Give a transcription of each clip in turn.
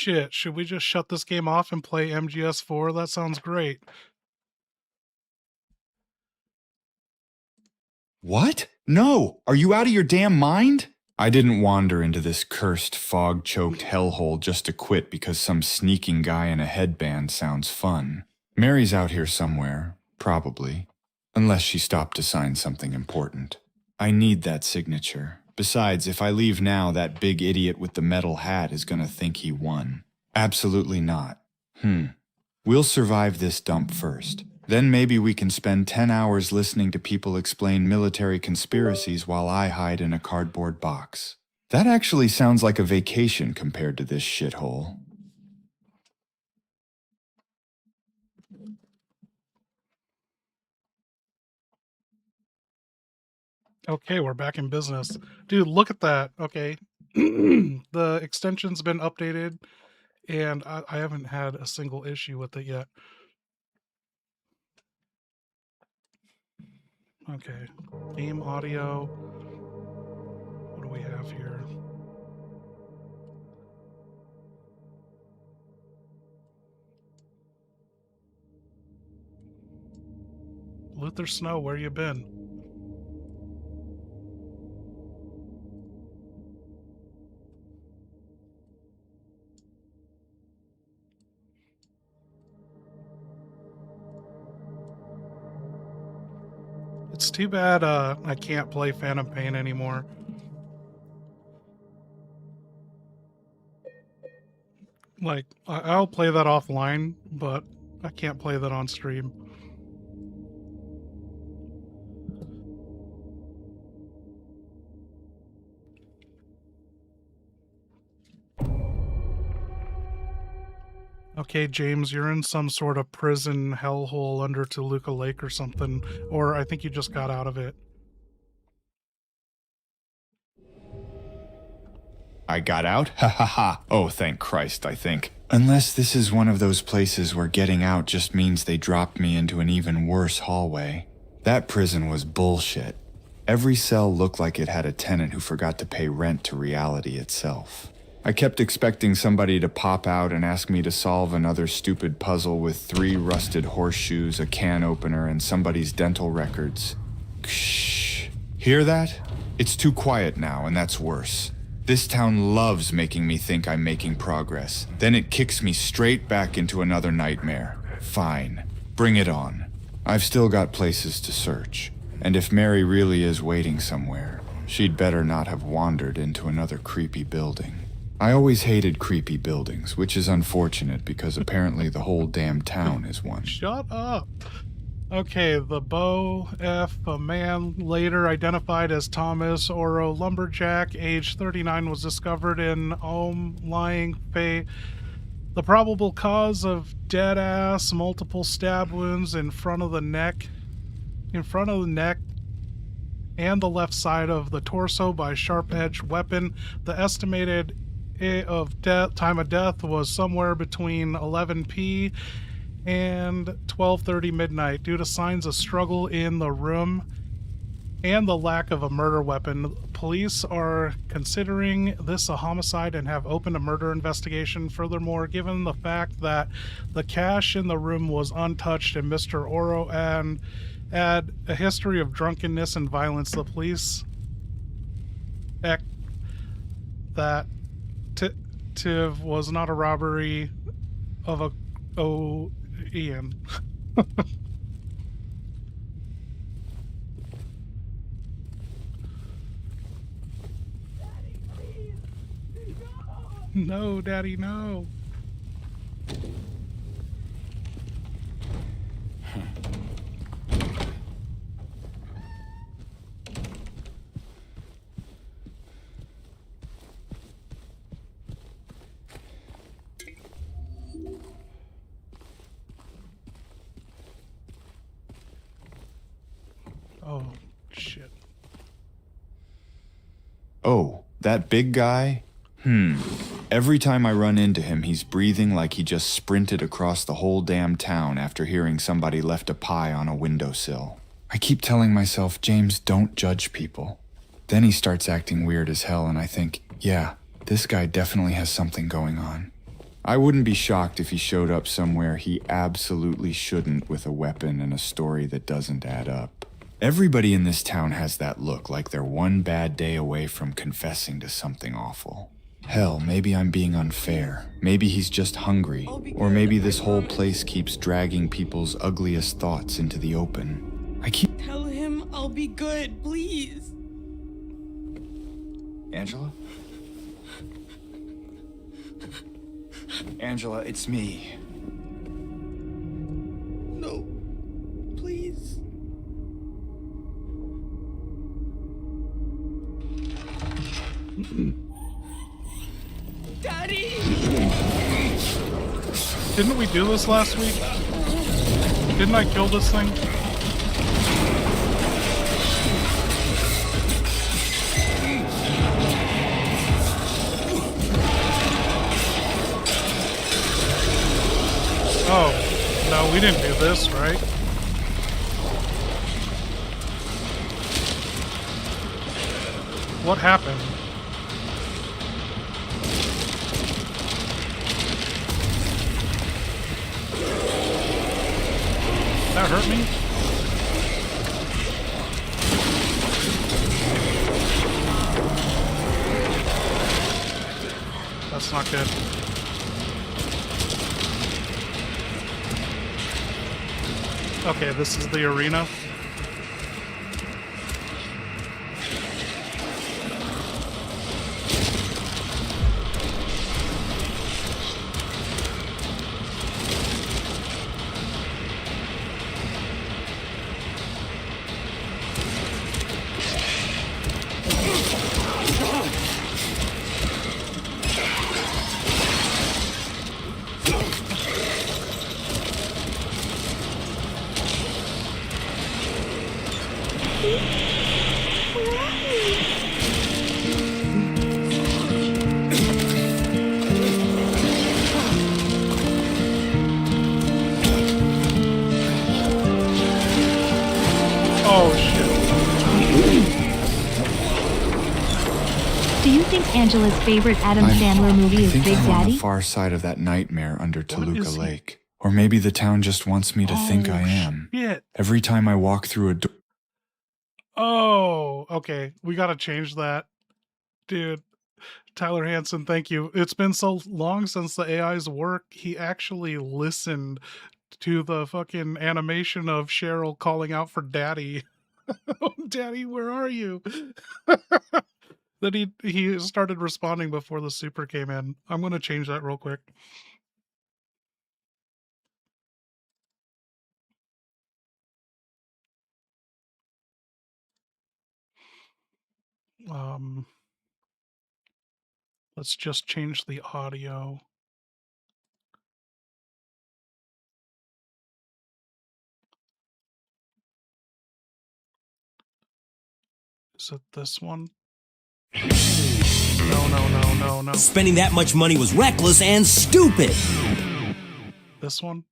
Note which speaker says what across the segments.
Speaker 1: shit, should we just shut this game off and play MGS4? That sounds great.
Speaker 2: What? No! Are you out of your damn mind? I didn't wander into this cursed, fog-choked hellhole just to quit because some sneaking guy in a headband sounds fun. Mary's out here somewhere, probably. Unless she stopped to sign something important. I need that signature. Besides, if I leave now, that big idiot with the metal hat is gonna think he won. Absolutely not. We'll survive this dump first. Then maybe we can spend 10 hours listening to people explain military conspiracies while I hide in a cardboard box. That actually sounds like a vacation compared to this shithole.
Speaker 1: Okay, we're back in business. Dude, look at that. Okay. The extension's been updated, and I haven't had a single issue with it yet. Okay. Game audio. What do we have here? Luther Snow, where you been? It's too bad I can't play Phantom Pain anymore. Like, I'll play that offline, but I can't play that on stream. Okay, James, you're in some sort of prison hellhole under Toluca Lake or something, or I think you just got out of it.
Speaker 2: I got out? Ha ha ha. Oh, thank Christ, I think. Unless this is one of those places where getting out just means they dropped me into an even worse hallway. That prison was bullshit. Every cell looked like it had a tenant who forgot to pay rent to reality itself. I kept expecting somebody to pop out and ask me to solve another stupid puzzle with 3 rusted horseshoes, a can opener, and somebody's dental records. Shh. Hear that? It's too quiet now, and that's worse. This town loves making me think I'm making progress. Then it kicks me straight back into another nightmare. Fine. Bring it on. I've still got places to search. And if Mary really is waiting somewhere, she'd better not have wandered into another creepy building. I always hated creepy buildings, which is unfortunate because apparently the whole damn town is one.
Speaker 1: Shut up! Okay, the Bo F, a man later identified as Thomas Oro Lumberjack, age 39, was discovered in lying face. The probable cause of dead ass, multiple stab wounds in front of the neck, and the left side of the torso by sharp-edged weapon. The estimated time of death was somewhere between 11 p. and 12:30 midnight. Due to signs of struggle in the room and the lack of a murder weapon, police are considering this a homicide and have opened a murder investigation. Furthermore, given the fact that the cash in the room was untouched and Mr. Oro had a history of drunkenness and violence, the police that Tiv was not a robbery of a Ian. No, Daddy, no. Oh, shit.
Speaker 2: Oh, that big guy? Every time I run into him, he's breathing like he just sprinted across the whole damn town after hearing somebody left a pie on a windowsill. I keep telling myself, James, don't judge people. Then he starts acting weird as hell, and I think, yeah, this guy definitely has something going on. I wouldn't be shocked if he showed up somewhere he absolutely shouldn't with a weapon and a story that doesn't add up. Everybody in this town has that look, like they're one bad day away from confessing to something awful. Hell, maybe I'm being unfair. Maybe he's just hungry. Or maybe this whole place keeps dragging people's ugliest thoughts into the open.
Speaker 3: Tell him I'll be good, please.
Speaker 2: Angela? Angela, it's me.
Speaker 3: No, please. Daddy!
Speaker 1: Didn't we do this last week? Didn't I kill this thing? Oh, no, we didn't do this, right? What happened? That hurt me? That's not good. Okay, this is the arena. Oh shit.
Speaker 4: Do you think Angela's favorite Adam Sandler movie is Big
Speaker 2: I'm on
Speaker 4: Daddy?
Speaker 2: the far side of that nightmare under
Speaker 1: is
Speaker 2: Toluca
Speaker 1: he?
Speaker 2: Lake. Or maybe the town just wants me to think I am.
Speaker 1: Shit.
Speaker 2: Every time I walk through a door.
Speaker 1: Oh, okay. We gotta change that. Dude, Tyler Hansen, thank you. It's been so long since the AI's work. He actually listened to the fucking animation of Cheryl calling out for Daddy. Daddy, where are you? Then he started responding before the super came in. I'm gonna change that real quick. Let's just change the audio. Is it this one? No.
Speaker 5: Spending that much money was reckless and stupid.
Speaker 1: This one?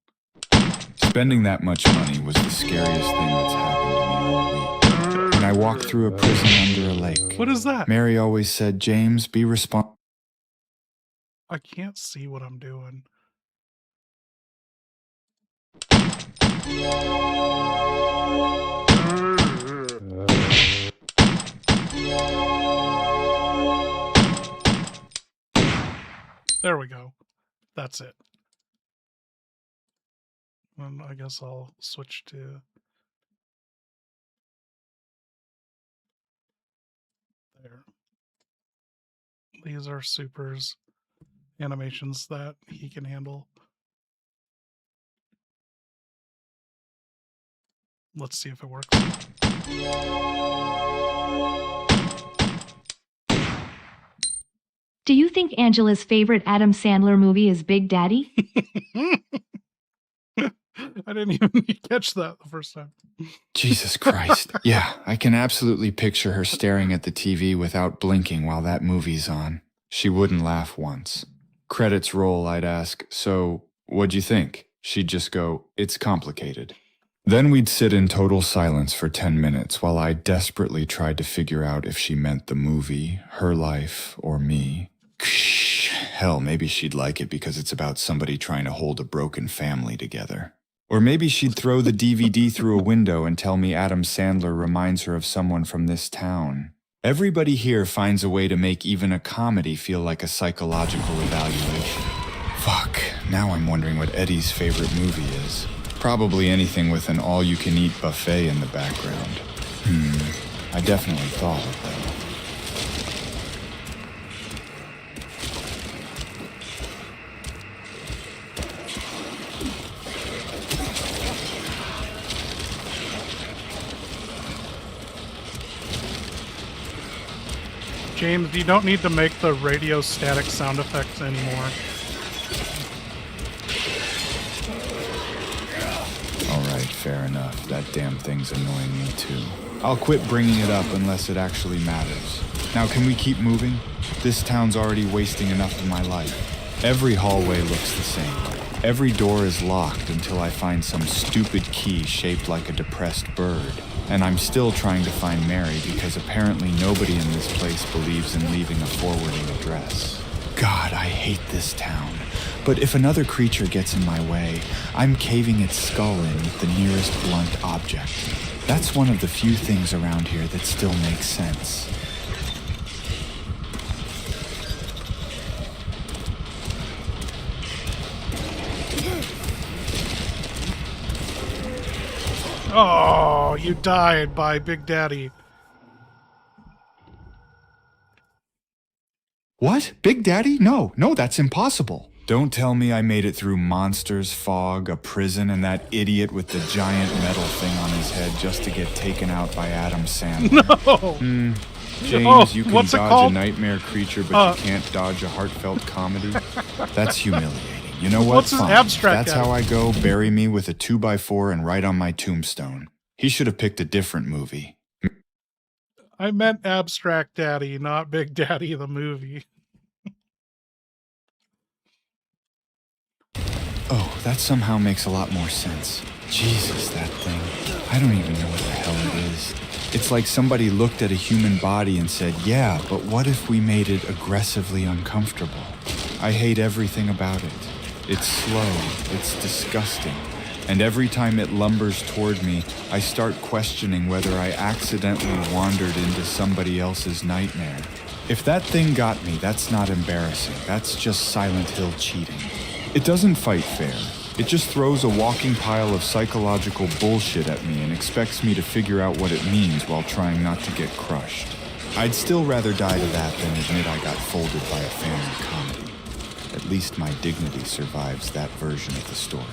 Speaker 2: Spending that much money was the scariest thing that's happened to me all week. When I walked through a prison under a lake.
Speaker 1: What is that?
Speaker 2: Mary always said, James, be responsible.
Speaker 1: I can't see what I'm doing. There we go. That's it. And I guess I'll switch to there. These are Super's animations that he can handle. Let's see if it works.
Speaker 4: Do you think Angela's favorite Adam Sandler movie is Big Daddy?
Speaker 1: I didn't even catch that the first time.
Speaker 2: Jesus Christ. Yeah, I can absolutely picture her staring at the TV without blinking while that movie's on. She wouldn't laugh once. Credits roll, I'd ask, so, what'd you think? She'd just go, it's complicated. Then we'd sit in total silence for 10 minutes while I desperately tried to figure out if she meant the movie, her life, or me. Hell, maybe she'd like it because it's about somebody trying to hold a broken family together. Or maybe she'd throw the DVD through a window and tell me Adam Sandler reminds her of someone from this town. Everybody here finds a way to make even a comedy feel like a psychological evaluation. Fuck, now I'm wondering what Eddie's favorite movie is. Probably anything with an all-you-can-eat buffet in the background. I definitely thought it, though.
Speaker 1: James, you don't need to make the radio static sound effects anymore.
Speaker 2: Alright, fair enough. That damn thing's annoying me too. I'll quit bringing it up unless it actually matters. Now can we keep moving? This town's already wasting enough of my life. Every hallway looks the same. Every door is locked until I find some stupid key shaped like a depressed bird. And I'm still trying to find Mary because apparently nobody in this place believes in leaving a forwarding address. God, I hate this town. But if another creature gets in my way, I'm caving its skull in with the nearest blunt object. That's one of the few things around here that still makes sense.
Speaker 1: Oh, you died by Big Daddy.
Speaker 2: What? Big Daddy? No, that's impossible. Don't tell me I made it through monsters, fog, a prison, and that idiot with the giant metal thing on his head just to get taken out by Adam Sandler.
Speaker 1: No!
Speaker 2: James, you can
Speaker 1: what's it
Speaker 2: dodge
Speaker 1: called?
Speaker 2: a nightmare creature, but you can't dodge a heartfelt comedy? That's humiliating. You know what?
Speaker 1: What's his
Speaker 2: Fine.
Speaker 1: abstract
Speaker 2: That's
Speaker 1: at?
Speaker 2: how I go. Bury me with a 2x4 and write on my tombstone. He should have picked a different movie.
Speaker 1: I meant Abstract Daddy, not Big Daddy the movie.
Speaker 2: Oh, that somehow makes a lot more sense. Jesus, that thing. I don't even know what the hell it is. It's like somebody looked at a human body and said, yeah, but what if we made it aggressively uncomfortable? I hate everything about it. It's slow, it's disgusting, and every time it lumbers toward me, I start questioning whether I accidentally wandered into somebody else's nightmare. If that thing got me, that's not embarrassing. That's just Silent Hill cheating. It doesn't fight fair. It just throws a walking pile of psychological bullshit at me and expects me to figure out what it means while trying not to get crushed. I'd still rather die to that than admit I got folded by a family comedy. At least my dignity survives that version of the story.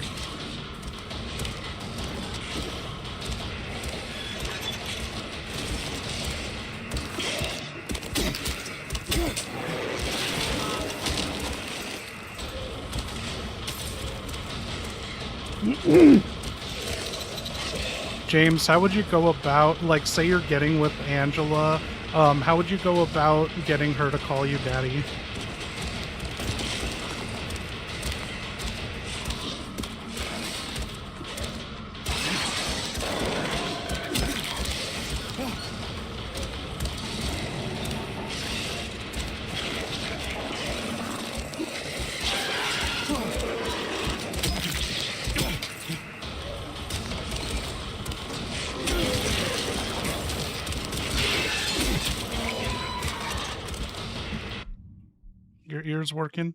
Speaker 1: James, how would you go about, like, say you're getting with Angela, how would you go about getting her to call you Daddy? Your ears working?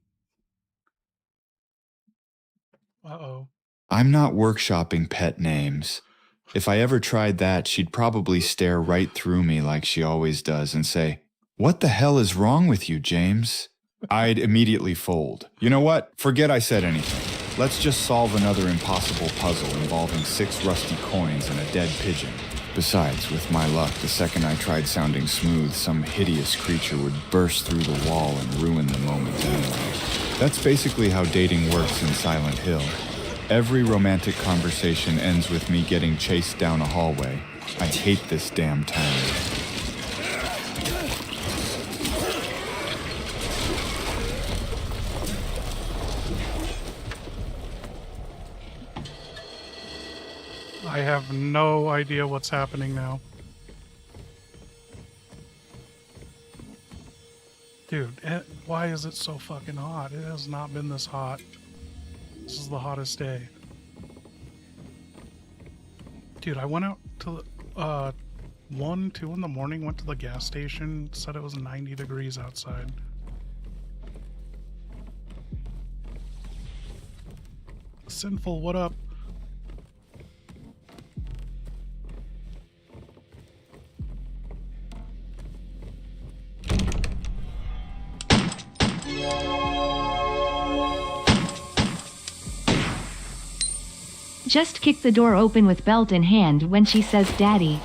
Speaker 1: Uh-oh.
Speaker 2: I'm not workshopping pet names. If I ever tried that, she'd probably stare right through me like she always does and say, "What the hell is wrong with you, James?" I'd immediately fold. You know what? Forget I said anything. Let's just solve another impossible puzzle involving 6 rusty coins and a dead pigeon. Besides, with my luck, the second I tried sounding smooth, some hideous creature would burst through the wall and ruin the moment anyway. That's basically how dating works in Silent Hill. Every romantic conversation ends with me getting chased down a hallway. I hate this damn town.
Speaker 1: I have no idea what's happening now. Dude, why is it so fucking hot? It has not been this hot. This is the hottest day. Dude, I went out to 1, 2 in the morning, went to the gas station, said it was 90 degrees outside. Sinful, what up?
Speaker 4: Just kick the door open with belt in hand when she says daddy.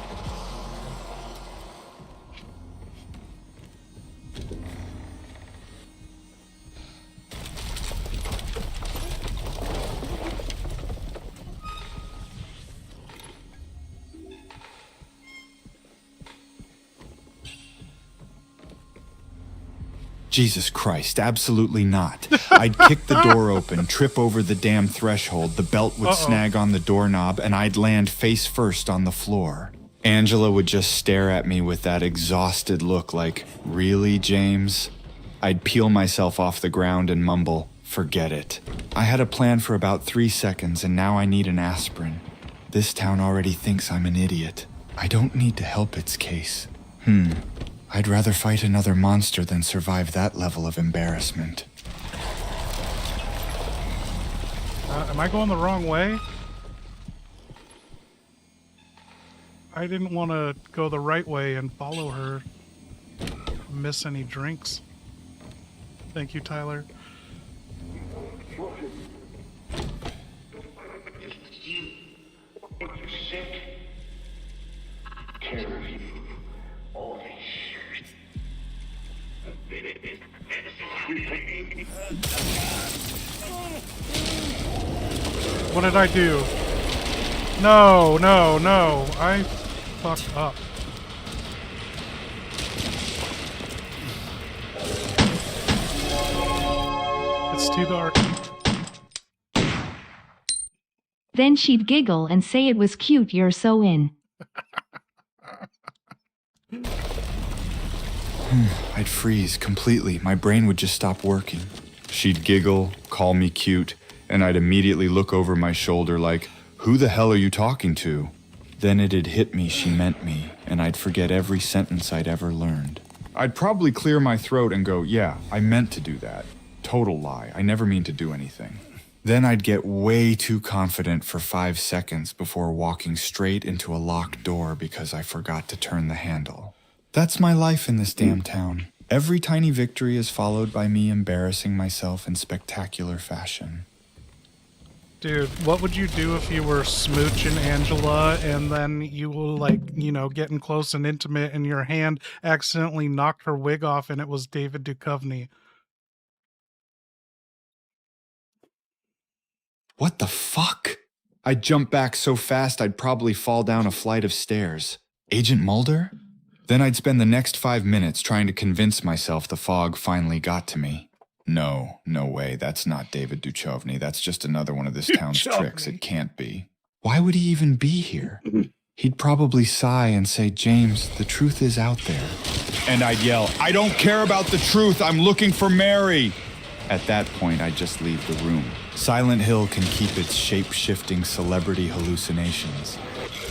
Speaker 2: Jesus Christ, absolutely not. I'd kick the door open, trip over the damn threshold, the belt would snag on the doorknob, and I'd land face first on the floor. Angela would just stare at me with that exhausted look like, really, James? I'd peel myself off the ground and mumble, forget it. I had a plan for about 3 seconds, and now I need an aspirin. This town already thinks I'm an idiot. I don't need to help its case. I'd rather fight another monster than survive that level of embarrassment.
Speaker 1: Am I going the wrong way? I didn't want to go the right way and follow her. Miss any drinks. Thank you, Tyler. What did I do? No, no, no. I fucked up. It's too dark.
Speaker 4: Then she'd giggle and say it was cute, you're so in.
Speaker 2: I'd freeze completely. My brain would just stop working. She'd giggle, call me cute, and I'd immediately look over my shoulder like, who the hell are you talking to? Then it'd hit me she meant me, and I'd forget every sentence I'd ever learned. I'd probably clear my throat and go, yeah, I meant to do that. Total lie. I never mean to do anything. Then I'd get way too confident for 5 seconds before walking straight into a locked door because I forgot to turn the handle. That's my life in this damn town. Every tiny victory is followed by me embarrassing myself in spectacular fashion.
Speaker 1: Dude, what would you do if you were smooching Angela and then you were like, you know, getting close and intimate and your hand accidentally knocked her wig off and it was David Duchovny?
Speaker 2: What the fuck? I'd jump back so fast I'd probably fall down a flight of stairs. Agent Mulder? Then I'd spend the next 5 minutes trying to convince myself the fog finally got to me. No way, that's not David Duchovny. That's just another one of this town's tricks. It can't be. Why would he even be here? He'd probably sigh and say, James, the truth is out there. And I'd yell, I don't care about the truth, I'm looking for Mary! At that point, I'd just leave the room. Silent Hill can keep its shape-shifting celebrity hallucinations.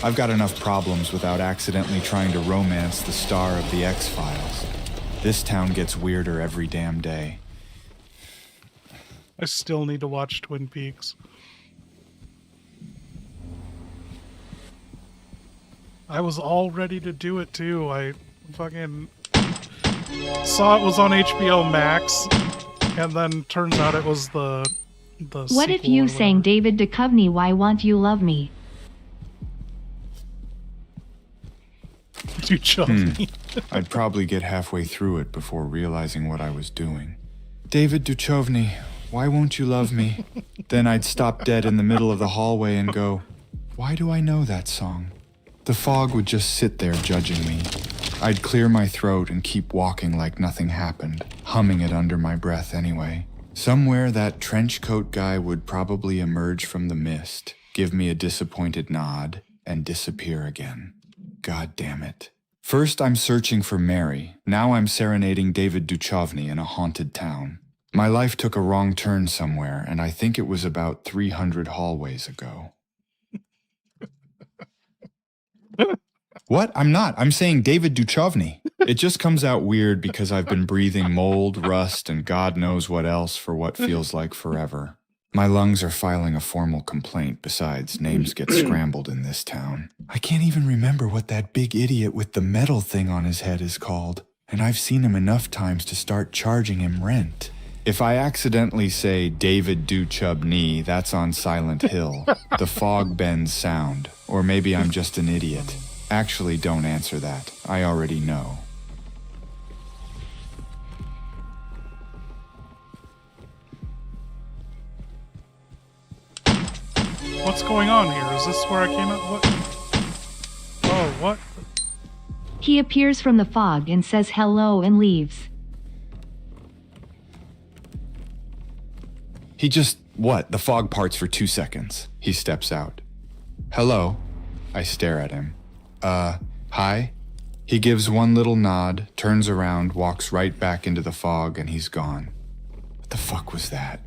Speaker 2: I've got enough problems without accidentally trying to romance the star of the X-Files. This town gets weirder every damn day.
Speaker 1: I still need to watch Twin Peaks. I was all ready to do it too. I fucking saw it was on HBO Max, and then turns out it was the
Speaker 4: What if
Speaker 1: sequel
Speaker 4: you
Speaker 1: or
Speaker 4: sang
Speaker 1: whatever.
Speaker 4: David Duchovny, Why Won't You Love Me?
Speaker 1: Duchovny.
Speaker 2: I'd probably get halfway through it before realizing what I was doing. David Duchovny, why won't you love me? Then I'd stop dead in the middle of the hallway and go, why do I know that song? The fog would just sit there judging me. I'd clear my throat and keep walking like nothing happened, humming it under my breath anyway. Somewhere that trench coat guy would probably emerge from the mist, give me a disappointed nod, and disappear again. God damn it. First, I'm searching for Mary. Now I'm serenading David Duchovny in a haunted town. My life took a wrong turn somewhere, and I think it was about 300 hallways ago. What? I'm not. I'm saying David Duchovny. It just comes out weird because I've been breathing mold, rust, and God knows what else for what feels like forever. My lungs are filing a formal complaint. Besides, names get scrambled in this town. I can't even remember what that big idiot with the metal thing on his head is called, and I've seen him enough times to start charging him rent. If I accidentally say David Duchovny, that's on Silent Hill. The fog bends sound. Or maybe I'm just an idiot. Actually, don't answer that. I already know.
Speaker 1: What's going on here? Is this where I came up? What? Oh, what?
Speaker 4: He appears from the fog and says hello and leaves.
Speaker 2: He just, what? The fog parts for 2 seconds. He steps out. Hello. I stare at him. Hi? He gives one little nod, turns around, walks right back into the fog, and he's gone. What the fuck was that?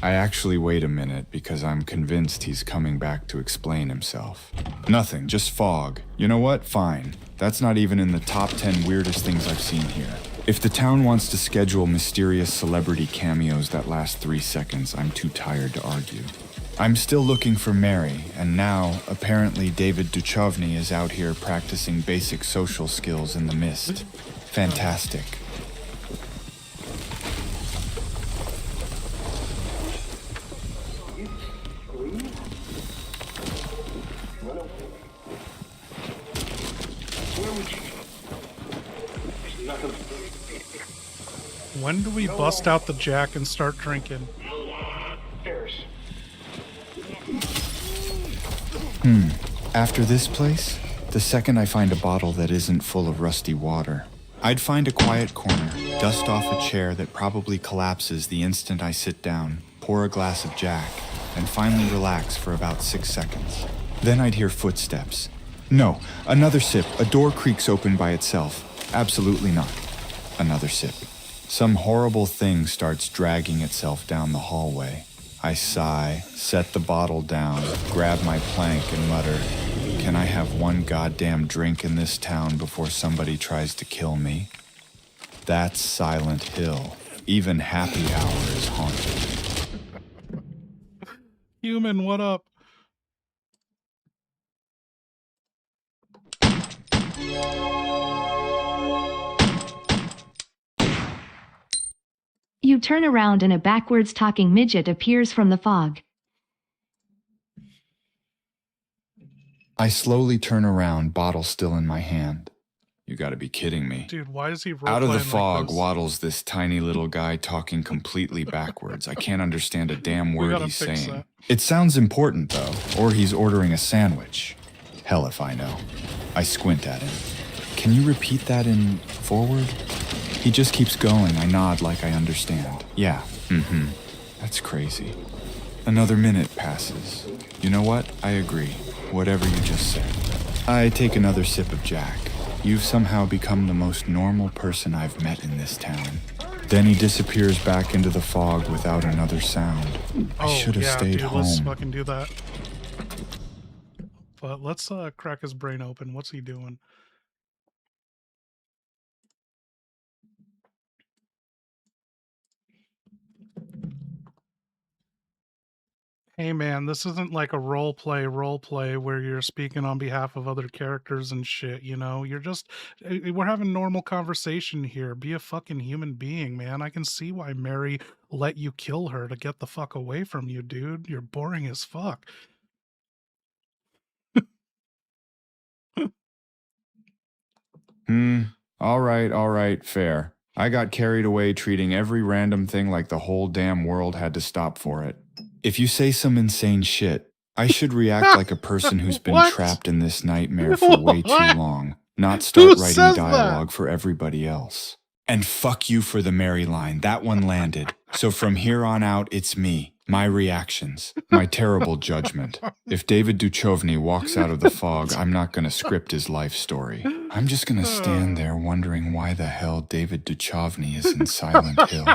Speaker 2: I actually wait a minute because I'm convinced he's coming back to explain himself. Nothing, just fog. You know what? Fine. That's not even in the top 10 weirdest things I've seen here. If the town wants to schedule mysterious celebrity cameos that last 3 seconds, I'm too tired to argue. I'm still looking for Mary, and now, apparently David Duchovny is out here practicing basic social skills in the mist. Fantastic.
Speaker 1: When do we bust out the jack and start drinking?
Speaker 2: After this place, the second I find a bottle that isn't full of rusty water, I'd find a quiet corner, dust off a chair that probably collapses the instant I sit down, pour a glass of Jack, and finally relax for about 6 seconds. Then I'd hear footsteps. No, another sip. A door creaks open by itself. Absolutely not. Another sip. Some horrible thing starts dragging itself down the hallway. I sigh, set the bottle down, grab my plank, and mutter, "Can I have one goddamn drink in this town before somebody tries to kill me?" That's Silent Hill. Even happy hour is haunted.
Speaker 1: Human, what up?
Speaker 4: You turn around and a backwards talking midget appears from the fog.
Speaker 2: I slowly turn around, bottle still in my hand. You gotta be kidding me.
Speaker 1: Dude, why is he
Speaker 2: Out of the
Speaker 1: role-playing
Speaker 2: fog
Speaker 1: like this?
Speaker 2: waddles this tiny little guy talking completely backwards. I can't understand a damn
Speaker 1: We
Speaker 2: word
Speaker 1: gotta
Speaker 2: he's
Speaker 1: fix
Speaker 2: saying.
Speaker 1: that.
Speaker 2: It sounds important, though, or he's ordering a sandwich. Hell if I know. I squint at him. Can you repeat that in forward? He just keeps going. I nod like I understand. Yeah, That's crazy. Another minute passes. You know what? I agree. Whatever you just said. I take another sip of Jack. You've somehow become the most normal person I've met in this town. Then he disappears back into the fog without another sound. I should have stayed
Speaker 1: dude,
Speaker 2: home.
Speaker 1: let's fucking do that. But let's crack his brain open. What's he doing? Hey man, this isn't like a role play where you're speaking on behalf of other characters and shit, you know? We're having normal conversation here. Be a fucking human being, man. I can see why Mary let you kill her to get the fuck away from you, dude. You're boring as fuck.
Speaker 2: All right, fair. I got carried away treating every random thing like the whole damn world had to stop for it. If you say some insane shit, I should react like a person who's been
Speaker 1: What?
Speaker 2: trapped in this nightmare for way too
Speaker 1: What?
Speaker 2: long, not start
Speaker 1: Who
Speaker 2: writing
Speaker 1: says
Speaker 2: dialogue for everybody else. And fuck you for the Mary line. That one landed. So from here on out, it's me, my reactions, my terrible judgment. If David Duchovny walks out of the fog, I'm not going to script his life story. I'm just going to stand there wondering why the hell David Duchovny is in Silent Hill.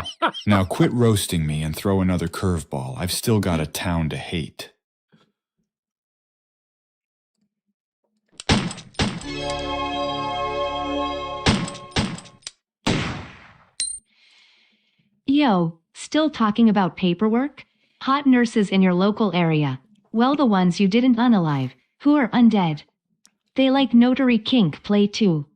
Speaker 2: Now quit roasting me and throw another curveball. I've still got a town to hate.
Speaker 4: Yo, still talking about paperwork? Hot nurses in your local area. Well, the ones you didn't unalive, who are undead. They like notary kink play too.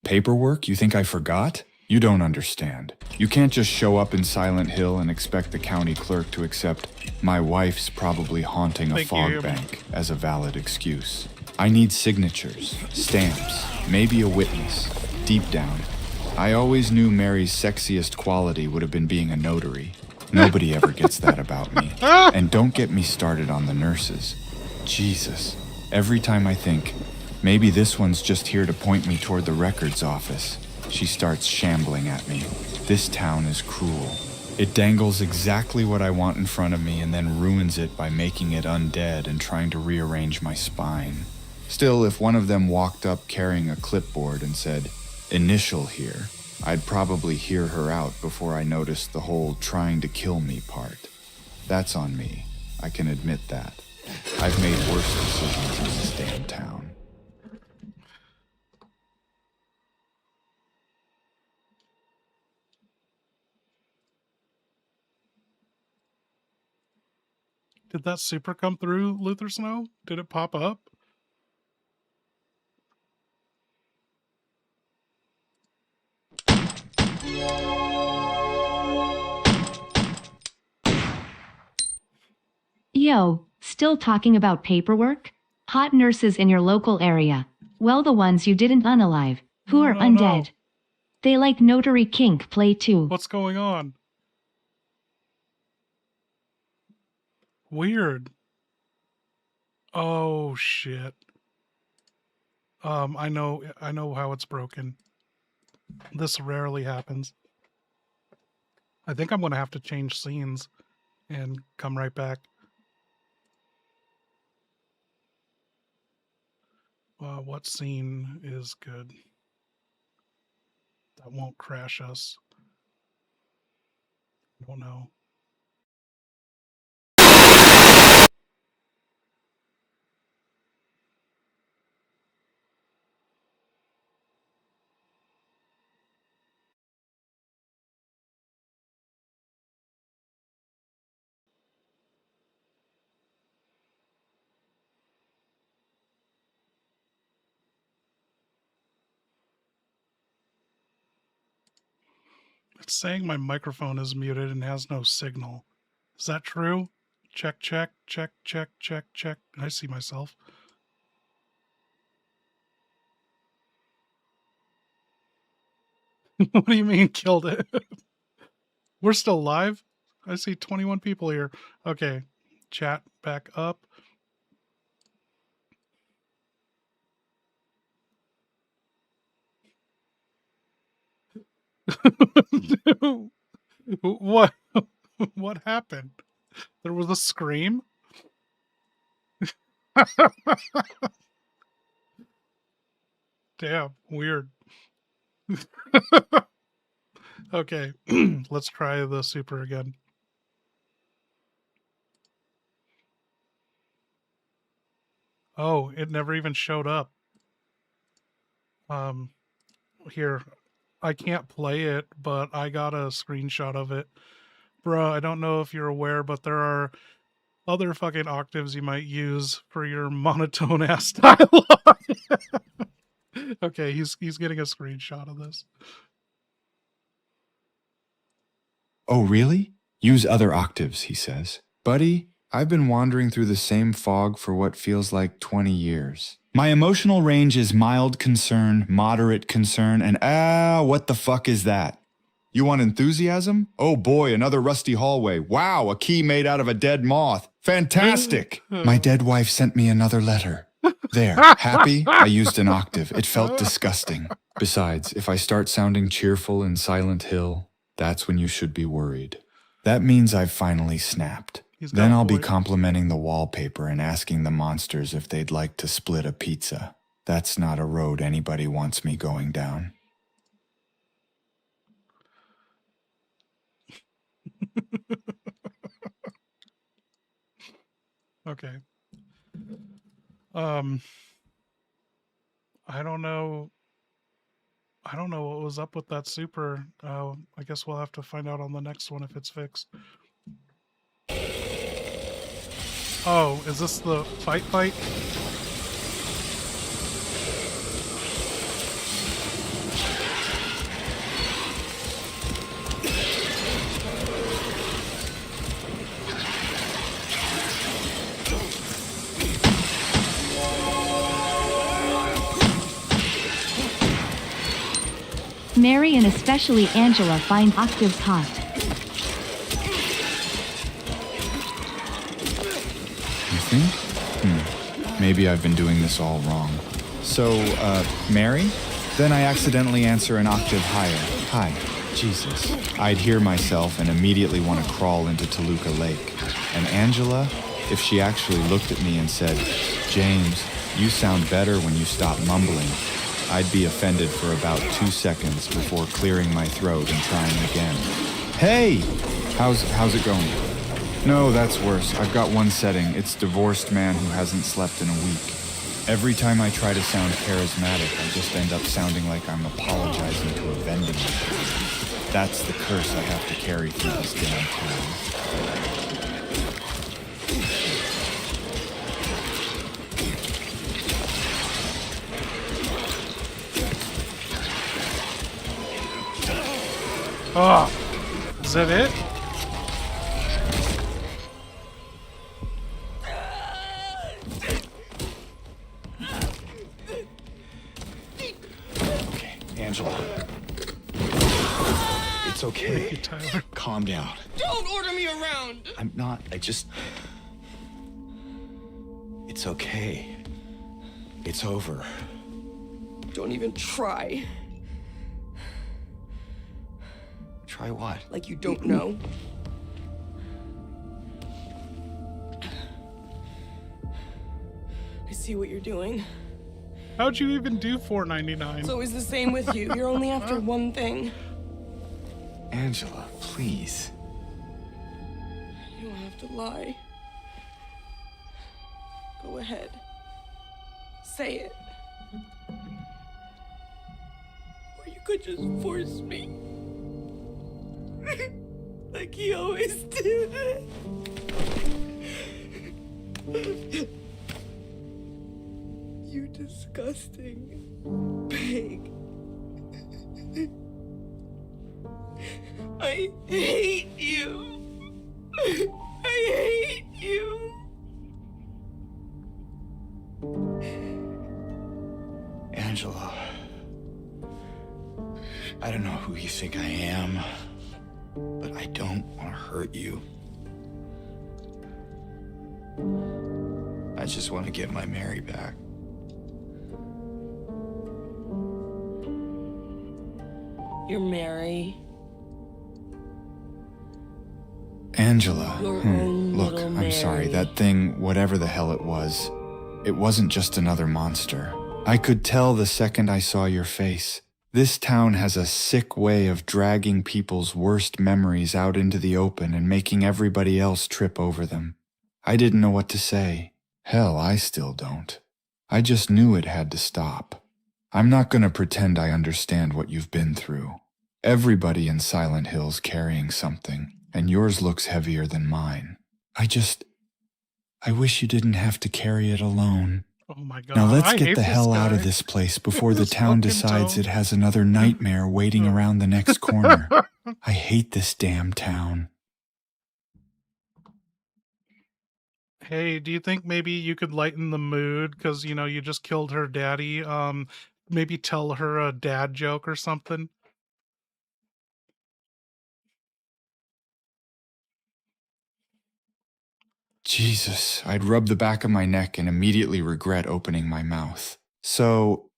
Speaker 2: Paperwork? You think I forgot? You don't understand. You can't just show up in Silent Hill and expect the county clerk to accept my wife's probably haunting a fog bank as a valid excuse. I need signatures, stamps, maybe a witness. Deep down, I always knew Mary's sexiest quality would have been being a notary. Nobody ever gets that about me. And don't get me started on the nurses. Jesus. Every time I think, maybe this one's just here to point me toward the records office, she starts shambling at me. This town is cruel. It dangles exactly what I want in front of me and then ruins it by making it undead and trying to rearrange my spine. Still, if one of them walked up carrying a clipboard and said, "Initial here," I'd probably hear her out before I noticed the whole trying to kill me part. That's on me. I can admit that. I've made worse decisions in this damn town.
Speaker 1: Did that super come through, Luther Snow? Did it pop up?
Speaker 4: Yo, still talking about paperwork? Hot nurses in your local area. Well, the ones you didn't unalive, who are undead. They like notary kink play too.
Speaker 1: What's going on? Weird. Oh shit. I know how it's broken. This rarely happens. I think I'm gonna have to change scenes and come right back. What scene is good? That won't crash us. I don't know. It's saying my microphone is muted and has no signal. Is that true? Check, check, check, check, check, check. I see myself. What do you mean killed it? We're still live? I see 21 people here. Okay. Chat back up. What? What happened? There was a scream? Damn, weird. Okay, let's try the super again. Oh, it never even showed up. Here, I can't play it, but I got a screenshot of it. Bruh, I don't know if you're aware, but there are other fucking octaves you might use for your monotone ass dialogue. Okay, he's getting a screenshot of this.
Speaker 2: Oh, really? Use other octaves, he says. Buddy, I've been wandering through the same fog for what feels like 20 years. My emotional range is mild concern, moderate concern, and what the fuck is that? You want enthusiasm? Oh boy, another rusty hallway. Wow, a key made out of a dead moth. Fantastic! My dead wife sent me another letter. There, happy? I used an octave. It felt disgusting. Besides, if I start sounding cheerful in Silent Hill, that's when you should be worried. That means I've finally snapped.
Speaker 1: He's got
Speaker 2: Then
Speaker 1: a
Speaker 2: I'll be
Speaker 1: point.
Speaker 2: complimenting the wallpaper and asking the monsters if they'd like to split a pizza. That's not a road anybody wants me going down.
Speaker 1: Okay. I don't know. I don't know what was up with that super. I guess we'll have to find out on the next one if it's fixed. Oh, is this the fight?
Speaker 4: Mary and especially Angela find octaves hot.
Speaker 2: You think? Maybe I've been doing this all wrong. So, Mary? Then I accidentally answer an octave higher. Hi. Jesus. I'd hear myself and immediately want to crawl into Toluca Lake. And Angela, if she actually looked at me and said, James, you sound better when you stop mumbling, I'd be offended for about 2 seconds before clearing my throat and trying again. Hey! How's it going? No, that's worse. I've got one setting. It's divorced man who hasn't slept in a week. Every time I try to sound charismatic, I just end up sounding like I'm apologizing to a vending machine. That's the curse I have to carry through this damn town.
Speaker 1: Oh, is that it?
Speaker 6: Okay, Angela. It's okay.
Speaker 1: Hey, Tyler.
Speaker 6: Calm down.
Speaker 3: Don't order me around!
Speaker 6: I'm not. It's okay. It's over.
Speaker 3: Don't even try.
Speaker 6: Try what?
Speaker 3: Like you don't know. I see what you're doing.
Speaker 1: How'd you even do $4.99?
Speaker 3: It's always the same with you. You're only after one thing.
Speaker 6: Angela, please.
Speaker 3: You don't have to lie. Go ahead. Say it. Or you could just force me. Like he always did. You disgusting pig. I hate you. I hate you.
Speaker 6: Angela. I don't know who you think I am, but I don't want to hurt you. I just want to get my Mary back.
Speaker 3: You're Mary.
Speaker 2: Angela,
Speaker 3: Your own
Speaker 2: look,
Speaker 3: little
Speaker 2: I'm sorry.
Speaker 3: Mary.
Speaker 2: That thing, whatever the hell it wasn't just another monster. I could tell the second I saw your face. This town has a sick way of dragging people's worst memories out into the open and making everybody else trip over them. I didn't know what to say. Hell, I still don't. I just knew it had to stop. I'm not gonna pretend I understand what you've been through. Everybody in Silent Hill's carrying something, and yours looks heavier than mine. I wish you didn't have to carry it alone.
Speaker 1: Oh my god.
Speaker 2: Now let's
Speaker 1: I
Speaker 2: get
Speaker 1: hate
Speaker 2: the
Speaker 1: this
Speaker 2: hell out
Speaker 1: guy.
Speaker 2: of this place before the
Speaker 1: This
Speaker 2: town
Speaker 1: fucking
Speaker 2: decides
Speaker 1: tone.
Speaker 2: it has another nightmare waiting around the next corner. I hate this damn town.
Speaker 1: Hey, do you think maybe you could lighten the mood? Because, you know, you just killed her daddy. Maybe tell her a dad joke or something.
Speaker 2: Jesus, I'd rub the back of my neck and immediately regret opening my mouth. So,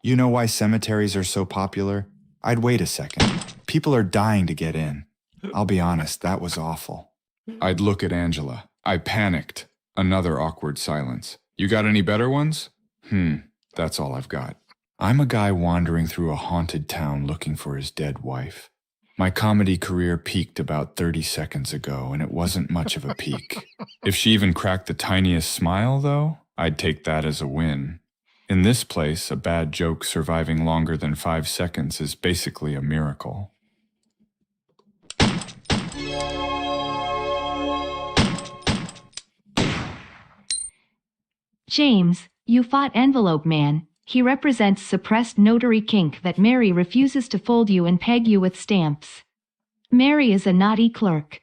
Speaker 2: You know why cemeteries are so popular? I'd wait a second. People are dying to get in. I'll be honest, that was awful. I'd look at Angela. I panicked. Another awkward silence. You got any better ones? That's all I've got. I'm a guy wandering through a haunted town looking for his dead wife. My comedy career peaked about 30 seconds ago, and it wasn't much of a peak. If she even cracked the tiniest smile, though, I'd take that as a win. In this place, a bad joke surviving longer than 5 seconds is basically a miracle.
Speaker 4: James, you fought Envelope Man. He represents suppressed notary kink that Mary refuses to fold you and peg you with stamps. Mary is a naughty clerk.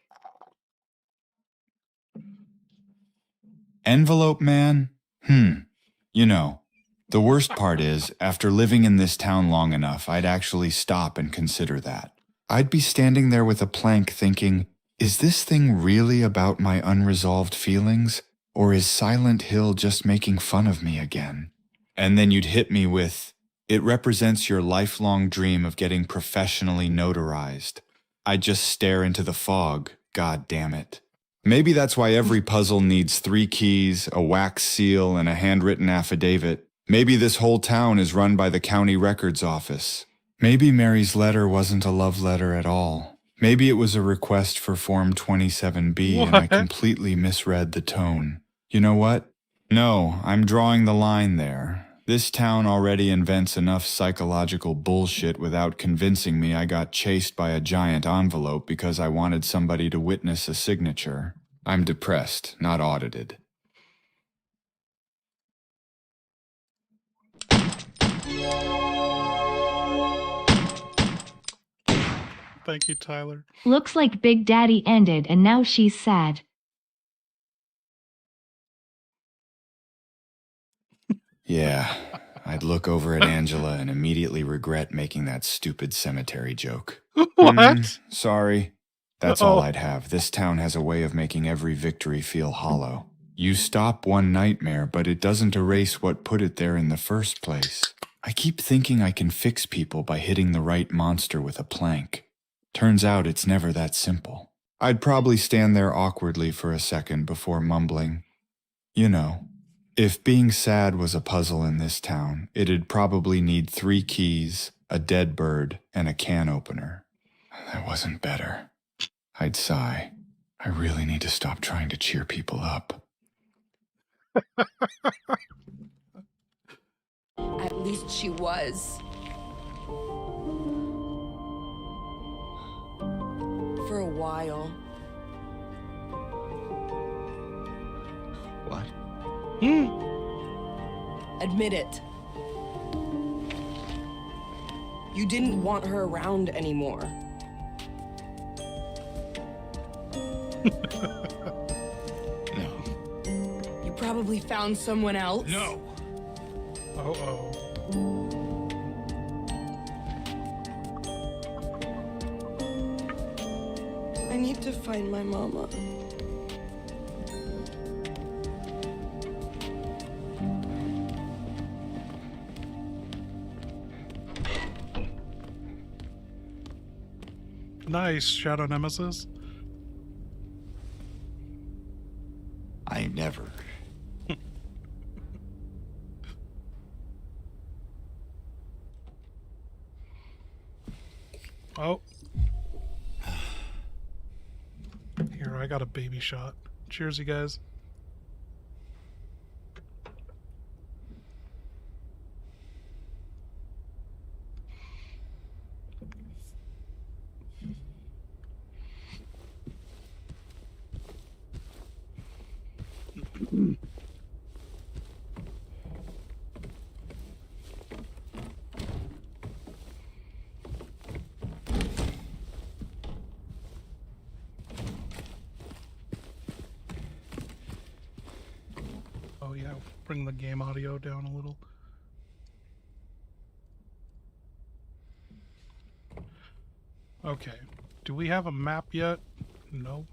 Speaker 2: Envelope Man? You know, the worst part is, after living in this town long enough, I'd actually stop and consider that. I'd be standing there with a plank thinking, is this thing really about my unresolved feelings? Or is Silent Hill just making fun of me again? And then you'd hit me with, it represents your lifelong dream of getting professionally notarized. I'd just stare into the fog, god damn it. Maybe that's why every puzzle needs 3 keys, a wax seal, and a handwritten affidavit. Maybe this whole town is run by the county records office. Maybe Mary's letter wasn't a love letter at all. Maybe it was a request for Form 27B and I completely misread the tone. You know what? No, I'm drawing the line there. This town already invents enough psychological bullshit without convincing me I got chased by a giant envelope because I wanted somebody to witness a signature. I'm depressed, not audited.
Speaker 1: Thank you, Tyler.
Speaker 4: Looks like Big Daddy ended and now she's sad.
Speaker 2: Yeah, I'd look over at Angela and immediately regret making that stupid cemetery joke.
Speaker 1: What?
Speaker 2: Sorry. That's all I'd have. This town has a way of making every victory feel hollow. You stop one nightmare, but it doesn't erase what put it there in the first place. I keep thinking I can fix people by hitting the right monster with a plank. Turns out it's never that simple. I'd probably stand there awkwardly for a second before mumbling, you know, if being sad was a puzzle in this town, it'd probably need 3 keys, a dead bird, and a can opener. That wasn't better. I'd sigh. I really need to stop trying to cheer people up.
Speaker 3: At least she was. For a while.
Speaker 6: What?
Speaker 3: Admit it. You didn't want her around anymore.
Speaker 6: No.
Speaker 3: You probably found someone else.
Speaker 6: No.
Speaker 1: Uh-oh.
Speaker 3: I need to find my mama.
Speaker 1: Nice, Shadow Nemesis.
Speaker 6: I never.
Speaker 1: Oh. Here, I got a baby shot. Cheers, you guys. Oh yeah, bring the game audio down a little. Okay, do we have a map yet? No.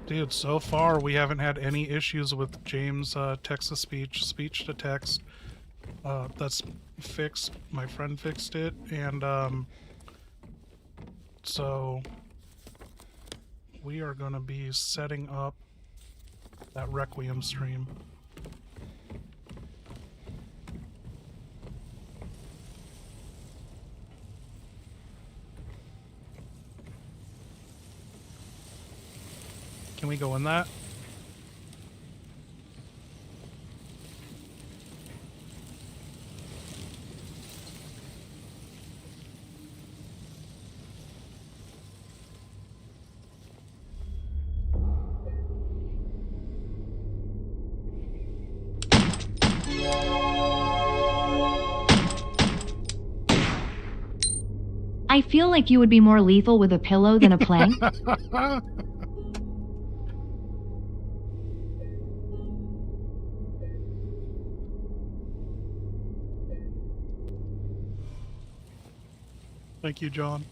Speaker 1: Dude, so far we haven't had any issues with James text-to-speech, speech-to-text. That's fixed. My friend fixed it, and so we are going to be setting up that Requiem stream. Can we go in that?
Speaker 4: I feel like you would be more lethal with a pillow than a plank.
Speaker 1: Thank you, John.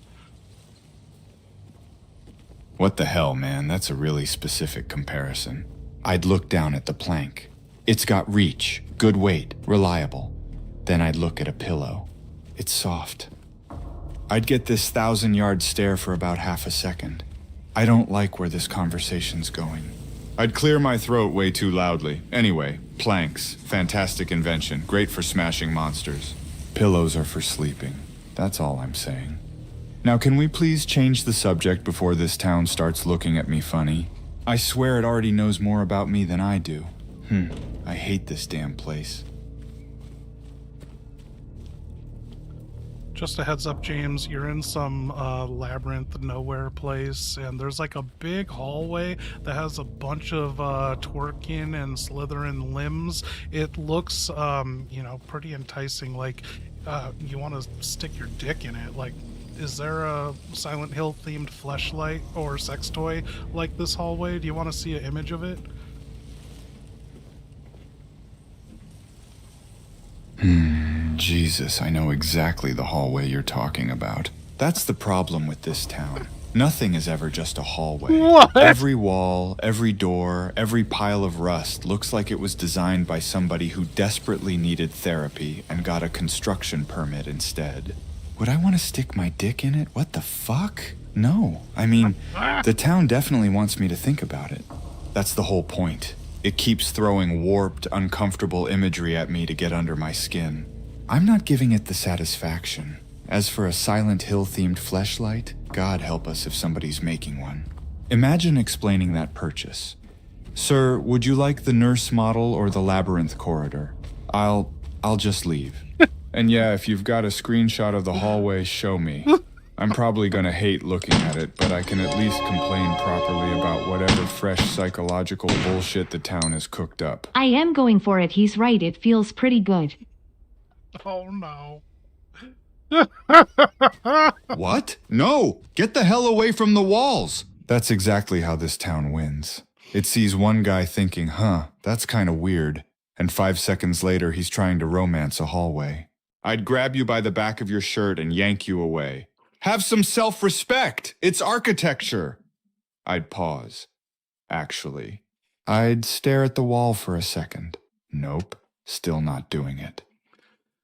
Speaker 2: What the hell, man? That's a really specific comparison. I'd look down at the plank. It's got reach, good weight, reliable. Then I'd look at a pillow. It's soft. I'd get this 1,000-yard stare for about half a second. I don't like where this conversation's going. I'd clear my throat way too loudly. Anyway, planks, fantastic invention, great for smashing monsters. Pillows are for sleeping. That's all I'm saying. Now, can we please change the subject before this town starts looking at me funny? I swear it already knows more about me than I do. I hate this damn place.
Speaker 1: Just a heads up, James, you're in some labyrinth nowhere place, and there's like a big hallway that has a bunch of twerking and slithering limbs. It looks, pretty enticing. Like, you want to stick your dick in it. Like, is there a Silent Hill themed fleshlight or sex toy like this hallway? Do you want to see an image of it?
Speaker 2: Jesus, I know exactly the hallway you're talking about. That's the problem with this town. Nothing is ever just a hallway.
Speaker 1: What?
Speaker 2: Every wall, every door, every pile of rust looks like it was designed by somebody who desperately needed therapy and got a construction permit instead. Would I want to stick my dick in it? What the fuck? No. I mean, the town definitely wants me to think about it. That's the whole point. It keeps throwing warped, uncomfortable imagery at me to get under my skin. I'm not giving it the satisfaction. As for a Silent Hill-themed fleshlight, God help us if somebody's making one. Imagine explaining that purchase. Sir, would you like the nurse model or the labyrinth corridor? I'll just leave. And yeah, if you've got a screenshot of the hallway, show me. I'm probably gonna hate looking at it, but I can at least complain properly about whatever fresh psychological bullshit the town has cooked up.
Speaker 4: I am going for it. He's right. It feels pretty good.
Speaker 1: Oh no.
Speaker 2: What? No! Get the hell away from the walls! That's exactly how this town wins. It sees one guy thinking, that's kinda weird, and 5 seconds later he's trying to romance a hallway. I'd grab you by the back of your shirt and yank you away. Have some self-respect! It's architecture! I'd pause. Actually, I'd stare at the wall for a second. Nope, still not doing it.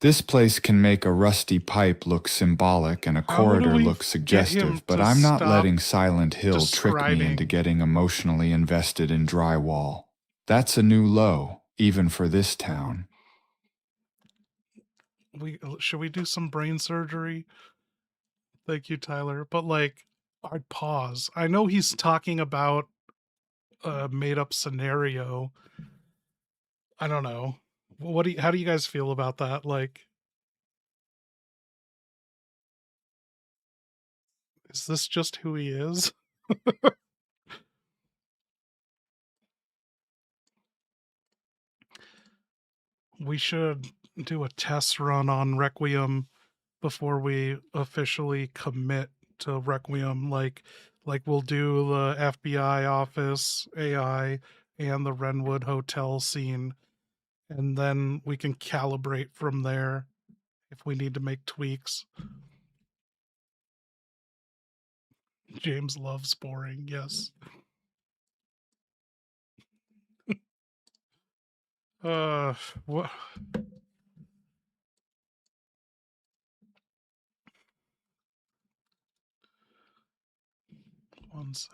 Speaker 2: This place can make a rusty pipe look symbolic and a corridor look suggestive, but I'm not letting Silent Hill trick me into getting emotionally invested in drywall. That's a new low, even for this town.
Speaker 1: Should we do some brain surgery? Thank you, Tyler. But like, I'd pause. I know he's talking about a made-up scenario. I don't know. How do you guys feel about that? Like, is this just who he is? We should do a test run on Requiem before we officially commit to Requiem. Like we'll do the FBI office AI and the Renwood Hotel scene, and then we can calibrate from there if we need to make tweaks. James loves boring, yes. What? One sec.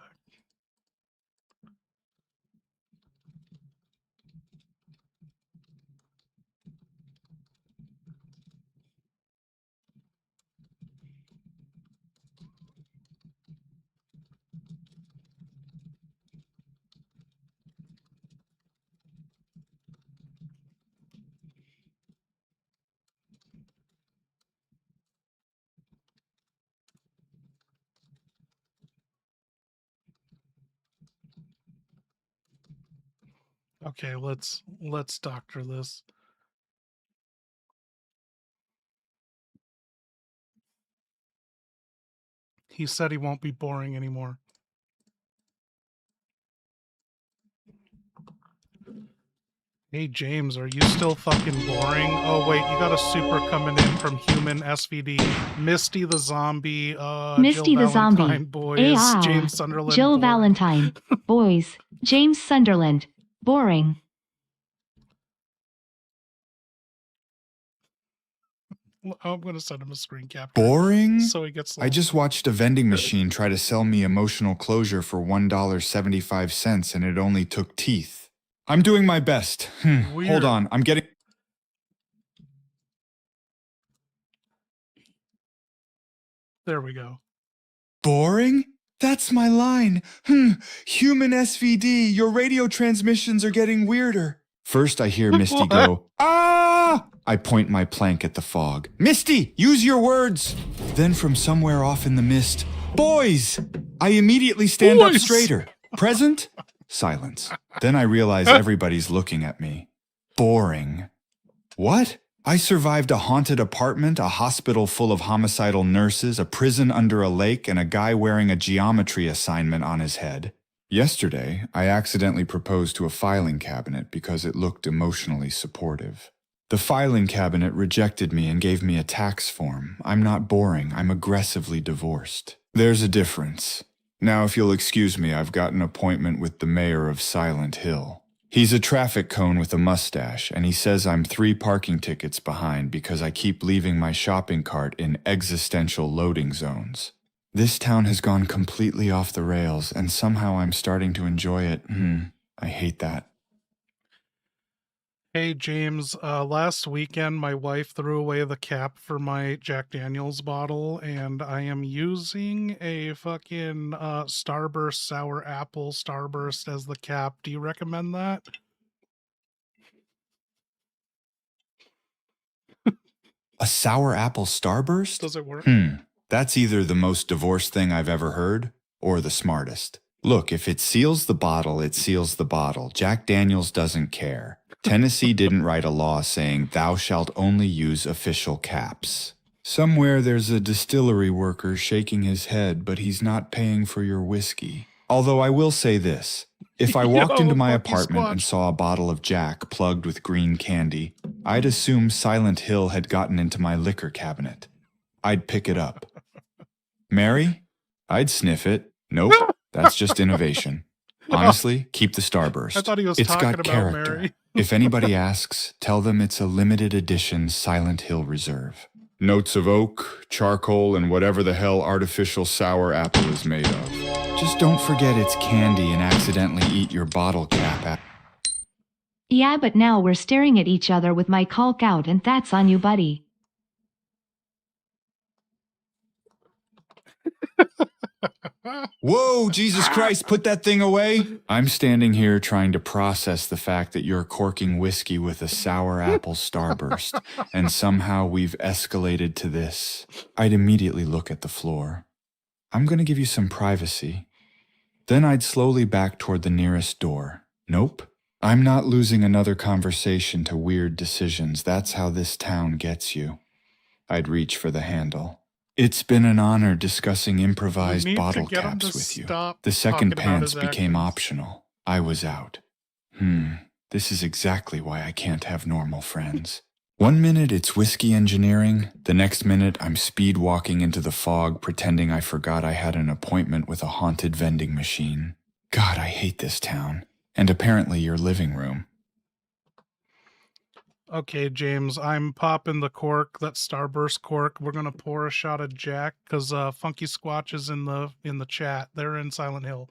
Speaker 1: Okay, let's doctor this. He said he won't be boring anymore. Hey James, are you still fucking boring? Oh wait, you got a super coming in from Human SVD. Misty the zombie,
Speaker 4: Misty
Speaker 1: Jill
Speaker 4: the zombie.
Speaker 1: Valentine, boys,
Speaker 4: Ah.
Speaker 1: James Sunderland,
Speaker 4: Jill
Speaker 1: boring.
Speaker 4: Valentine. Boys. James Sunderland. Boring.
Speaker 1: I'm gonna send him a screen capture.
Speaker 2: Boring?
Speaker 1: So he gets.
Speaker 2: I just watched a vending machine try to sell me emotional closure for $1.75 and it only took teeth. I'm doing my best.
Speaker 1: Weird.
Speaker 2: Hold on, I'm getting...
Speaker 1: There we go.
Speaker 2: Boring? That's my line. Human SVD, your radio transmissions are getting weirder. First I hear Misty
Speaker 1: What?
Speaker 2: go, "Ah!" I point my plank at the fog. Misty, use your words! Then from somewhere off in the mist, boys! I immediately stand up
Speaker 1: Boys!
Speaker 2: straighter. Present? Silence. Then I realize everybody's looking at me. Boring. What? I survived a haunted apartment, a hospital full of homicidal nurses, a prison under a lake, and a guy wearing a geometry assignment on his head. Yesterday, I accidentally proposed to a filing cabinet because it looked emotionally supportive. The filing cabinet rejected me and gave me a tax form. I'm not boring, I'm aggressively divorced. There's a difference. Now, if you'll excuse me, I've got an appointment with the mayor of Silent Hill. He's a traffic cone with a mustache, and he says I'm 3 parking tickets behind because I keep leaving my shopping cart in existential loading zones. This town has gone completely off the rails, and somehow I'm starting to enjoy it. I hate that.
Speaker 1: Hey James, last weekend my wife threw away the cap for my Jack Daniels bottle, and I am using a fucking Starburst Sour Apple Starburst as the cap. Do you recommend that?
Speaker 2: A sour apple starburst?
Speaker 1: Does it work?
Speaker 2: That's either the most divorced thing I've ever heard, or the smartest. Look, if it seals the bottle, it seals the bottle. Jack Daniels doesn't care. Tennessee didn't write a law saying thou shalt only use official caps. Somewhere there's a distillery worker shaking his head, but he's not paying for your whiskey. Although I will say this, if I walked into my apartment and saw a bottle of Jack plugged with green candy, I'd assume Silent Hill had gotten into my liquor cabinet. I'd pick it up. Mary? I'd sniff it. Nope, that's just innovation. Honestly, keep the Starburst.
Speaker 1: I thought he was
Speaker 2: It's
Speaker 1: talking
Speaker 2: got
Speaker 1: about
Speaker 2: character.
Speaker 1: Mary.
Speaker 2: If anybody asks, tell them it's a limited edition Silent Hill Reserve. Notes of oak, charcoal, and whatever the hell artificial sour apple is made of. Just don't forget it's candy and accidentally eat your bottle cap.
Speaker 4: Yeah, but now we're staring at each other with my caulk out, and that's on you, buddy.
Speaker 2: Whoa, Jesus Christ, put that thing away! I'm standing here trying to process the fact that you're corking whiskey with a sour apple starburst, and somehow we've escalated to this. I'd immediately look at the floor. I'm gonna give you some privacy. Then I'd slowly back toward the nearest door. Nope. I'm not losing another conversation to weird decisions. That's how this town gets you. I'd reach for the handle. It's been an honor discussing improvised bottle caps with you. The second pants became optional. I was out. This is exactly why I can't have normal friends. One minute it's whiskey engineering, the next minute I'm speed walking into the fog pretending I forgot I had an appointment with a haunted vending machine. God, I hate this town. And apparently your living room.
Speaker 1: Okay, James, I'm popping the cork, that Starburst cork. We're gonna pour a shot of Jack because Funky Squatch is in the chat. They're in Silent Hill.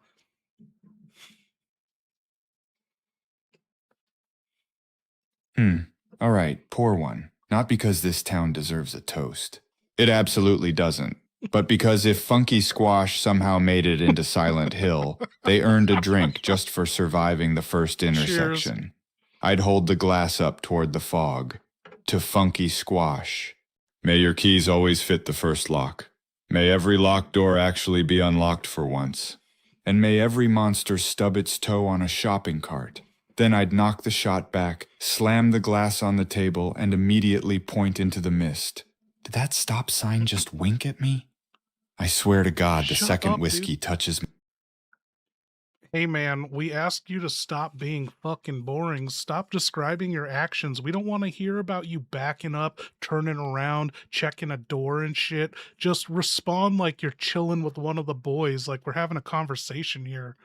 Speaker 2: All right, pour one. Not because this town deserves a toast. It absolutely doesn't. But because if Funky Squash somehow made it into Silent Hill, they earned a drink just for surviving the first intersection. I'd hold the glass up toward the fog. To Funky Squash. May your keys always fit the first lock. May every locked door actually be unlocked for once. And may every monster stub its toe on a shopping cart. Then I'd knock the shot back, slam the glass on the table, and immediately point into the mist. Did that stop sign just wink at me? I swear to God, the
Speaker 1: Shut
Speaker 2: second
Speaker 1: up,
Speaker 2: whiskey
Speaker 1: dude.
Speaker 2: touches me.
Speaker 1: Hey man, we asked you to stop being fucking boring. Stop describing your actions. We don't want to hear about you backing up, turning around, checking a door and shit. Just respond like you're chilling with one of the boys, like we're having a conversation here.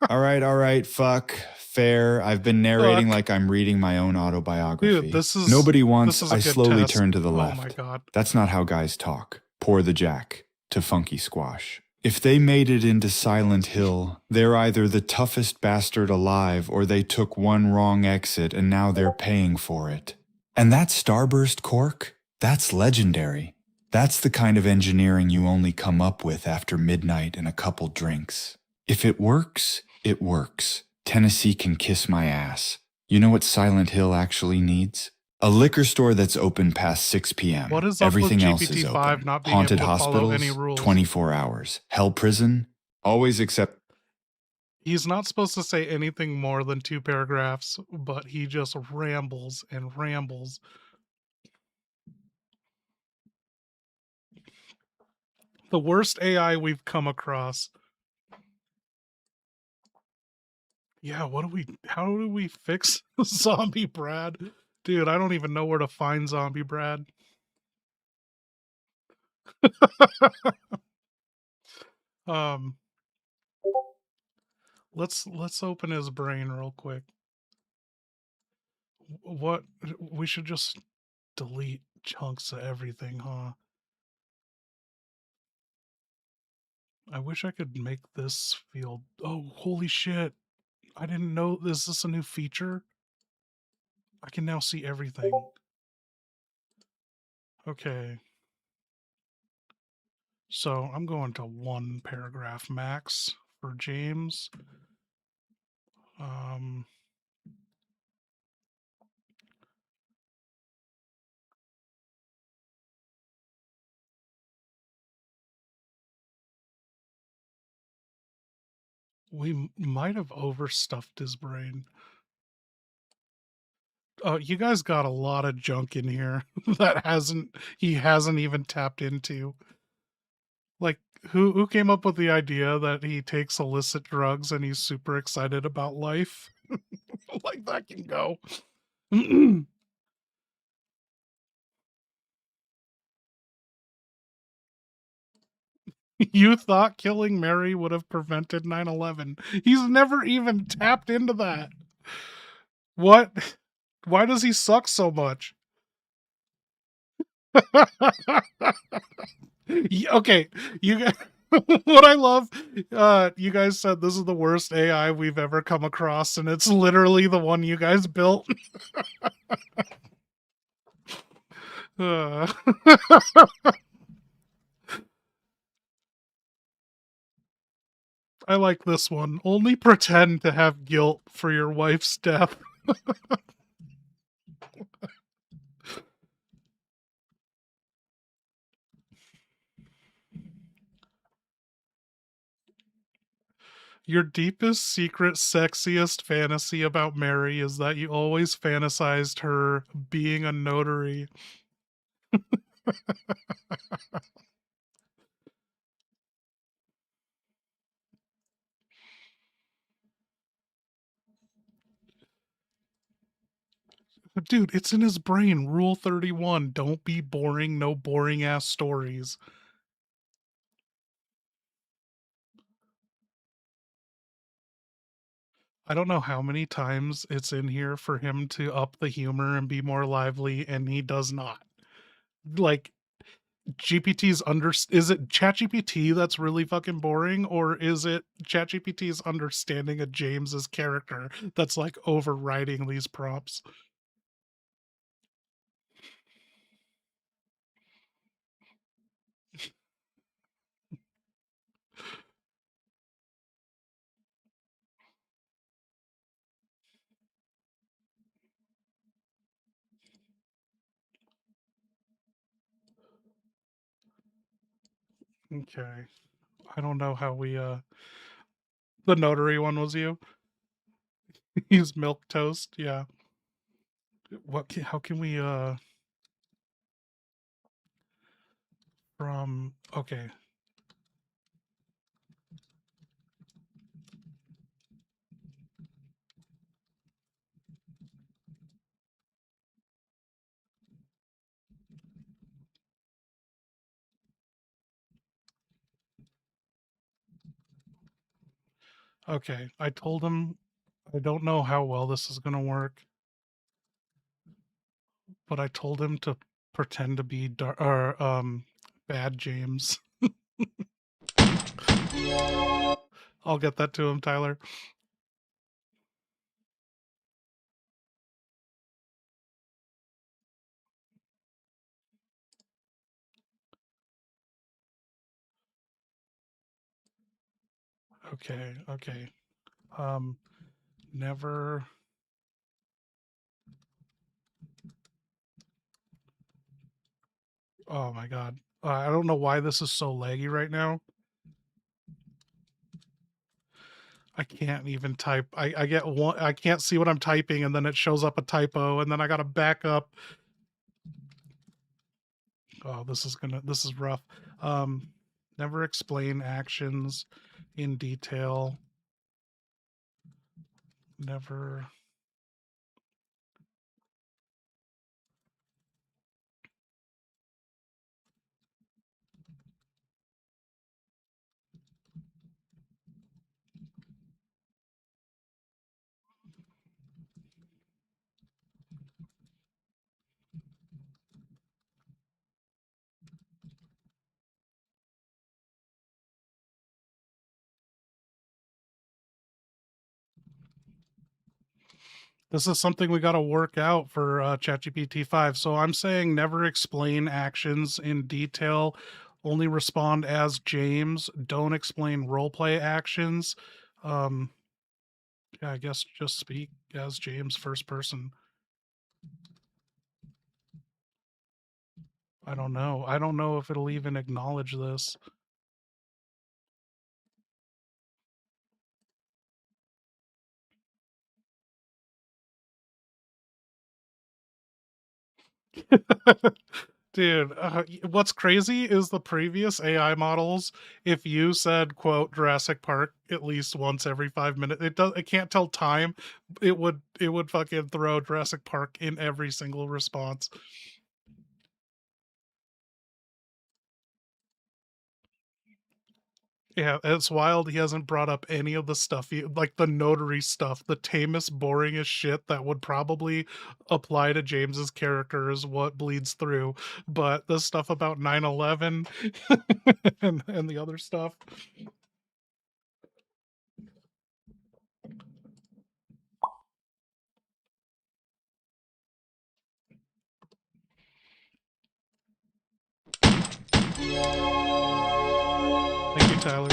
Speaker 2: All right, fuck. Fair. I've been narrating
Speaker 1: Fuck.
Speaker 2: like I'm reading my own autobiography.
Speaker 1: Dude, this is
Speaker 2: Nobody wants.
Speaker 1: this is a
Speaker 2: I
Speaker 1: good
Speaker 2: slowly
Speaker 1: test.
Speaker 2: turn to the
Speaker 1: Oh
Speaker 2: left.
Speaker 1: my god.
Speaker 2: That's not how guys talk. Pour the Jack to Funky Squash. If they made it into Silent Hill, they're either the toughest bastard alive or they took one wrong exit and now they're paying for it. And that starburst cork? That's legendary. That's the kind of engineering you only come up with after midnight and a couple drinks. If it works, it works. Tennessee can kiss my ass. You know what Silent Hill actually needs? A liquor store that's open past 6 p.m.
Speaker 1: What is up with
Speaker 2: Everything else is
Speaker 1: GPT-5
Speaker 2: open.
Speaker 1: not being
Speaker 2: Haunted
Speaker 1: able to follow
Speaker 2: hospitals,
Speaker 1: any rules?
Speaker 2: 24 hours. Hell prison, always except.
Speaker 1: He's not supposed to say anything more than 2 paragraphs, but he just rambles and rambles. The worst AI we've come across. Yeah, how do we fix Zombie Brad? Dude, I don't even know where to find Zombie Brad. um let's open his brain real quick. What we should just delete chunks of everything, huh? I wish I could make this feel. Oh, holy shit. I didn't know. Is this a new feature? I can now see everything. Okay. So I'm going to 1 paragraph max for James. Um, we might have overstuffed his brain. Oh, you guys got a lot of junk in here that he hasn't even tapped into. Like, who came up with the idea that he takes illicit drugs and he's super excited about life? Like, that can go. You thought killing Mary would have prevented 9/11. He's never even tapped into that. What? Why does he suck so much? Okay, you guys, what I love, you guys said this is the worst AI we've ever come across, and it's literally the one you guys built. Uh, I like this one. Only pretend to have guilt for your wife's death. Your deepest secret, sexiest fantasy about Mary is that you always fantasized her being a notary. Dude, it's in his brain. Rule 31. Don't be boring. No boring ass stories. I don't know how many times it's in here for him to up the humor and be more lively, and he does not. Like, GPT's is it ChatGPT that's really fucking boring, or is it ChatGPT's understanding of James's character that's like overriding these prompts? Okay. I don't know how we the notary one was you? Use milk toast, yeah. How can we from okay. Okay. I told him I don't know how well this is gonna work, but I told him to pretend to be bad James. I'll get that to him, Tyler. Okay, okay. Um, never. Oh my god. I don't know why this is so laggy right now. I can't even type. I get one. I can't see what I'm typing, and then it shows up a typo, and then I gotta back up. Oh, this is rough. Never explain actions in detail. Never. This is something we got to work out for ChatGPT 5. So I'm saying never explain actions in detail, only respond as James, don't explain roleplay actions. Um, yeah, I guess just speak as James first person. I don't know. I don't know if it'll even acknowledge this. Dude, what's crazy is the previous AI models. If you said quote Jurassic Park at least once every 5 minutes, it can't tell time. It would fucking throw Jurassic Park in every single response. Yeah, it's wild. He hasn't brought up any of the stuff, like the notary stuff, the tamest, boringest shit that would probably apply to James's character is what bleeds through. But the stuff about 9/11 and the other stuff. Thank you, Tyler.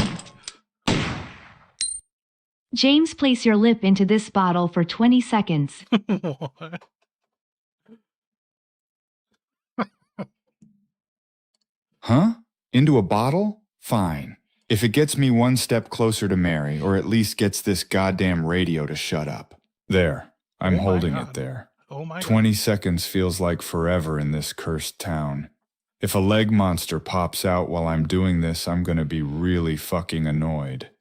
Speaker 4: James, place your lip into this bottle for 20 seconds.
Speaker 1: What?
Speaker 2: Huh? Into a bottle? Fine. If it gets me one step closer to Mary, or at least gets this goddamn radio to shut up. There. I'm
Speaker 1: Oh my
Speaker 2: holding
Speaker 1: God.
Speaker 2: it there.
Speaker 1: Oh my
Speaker 2: 20
Speaker 1: God.
Speaker 2: seconds feels like forever in this cursed town. If a leg monster pops out while I'm doing this, I'm gonna be really fucking annoyed.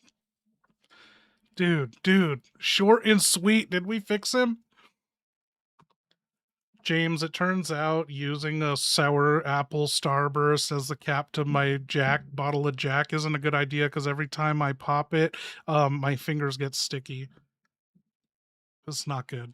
Speaker 1: Dude, short and sweet. Did we fix him? James, it turns out using a sour apple starburst as the cap to my bottle of Jack isn't a good idea because every time I pop it, my fingers get sticky. It's not good.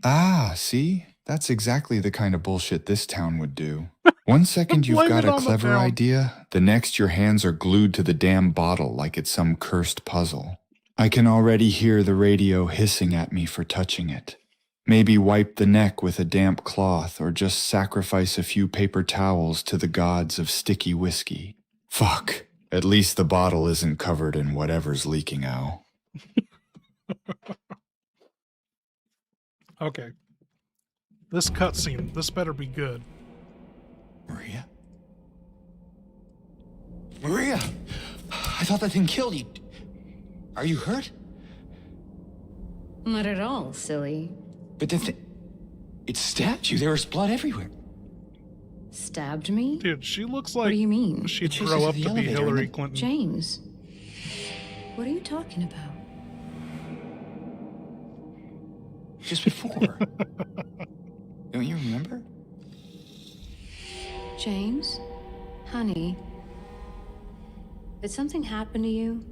Speaker 2: Ah, see? That's exactly the kind of bullshit this town would do. One second you've
Speaker 1: Blame
Speaker 2: got
Speaker 1: it
Speaker 2: a
Speaker 1: on the
Speaker 2: clever
Speaker 1: town.
Speaker 2: idea, the next your hands are glued to the damn bottle like it's some cursed puzzle. I can already hear the radio hissing at me for touching it. Maybe wipe the neck with a damp cloth or just sacrifice a few paper towels to the gods of sticky whiskey. Fuck. At least the bottle isn't covered in whatever's leaking out.
Speaker 1: Okay. This cutscene, this better be good.
Speaker 6: Maria? Maria! I thought that thing killed you. Are you hurt?
Speaker 7: Not at all, silly.
Speaker 6: But it stabbed you. There was blood everywhere.
Speaker 7: Stabbed me?
Speaker 1: Dude, she looks
Speaker 7: What
Speaker 1: like
Speaker 7: do you mean?
Speaker 1: she'd
Speaker 6: Just
Speaker 1: grow
Speaker 6: as
Speaker 1: up
Speaker 6: the
Speaker 1: to be
Speaker 6: elevator and
Speaker 1: Hillary
Speaker 6: then-
Speaker 1: Clinton.
Speaker 7: James. What are you talking about?
Speaker 6: Just before. Don't you remember?
Speaker 7: James? Honey? Did something happen to you?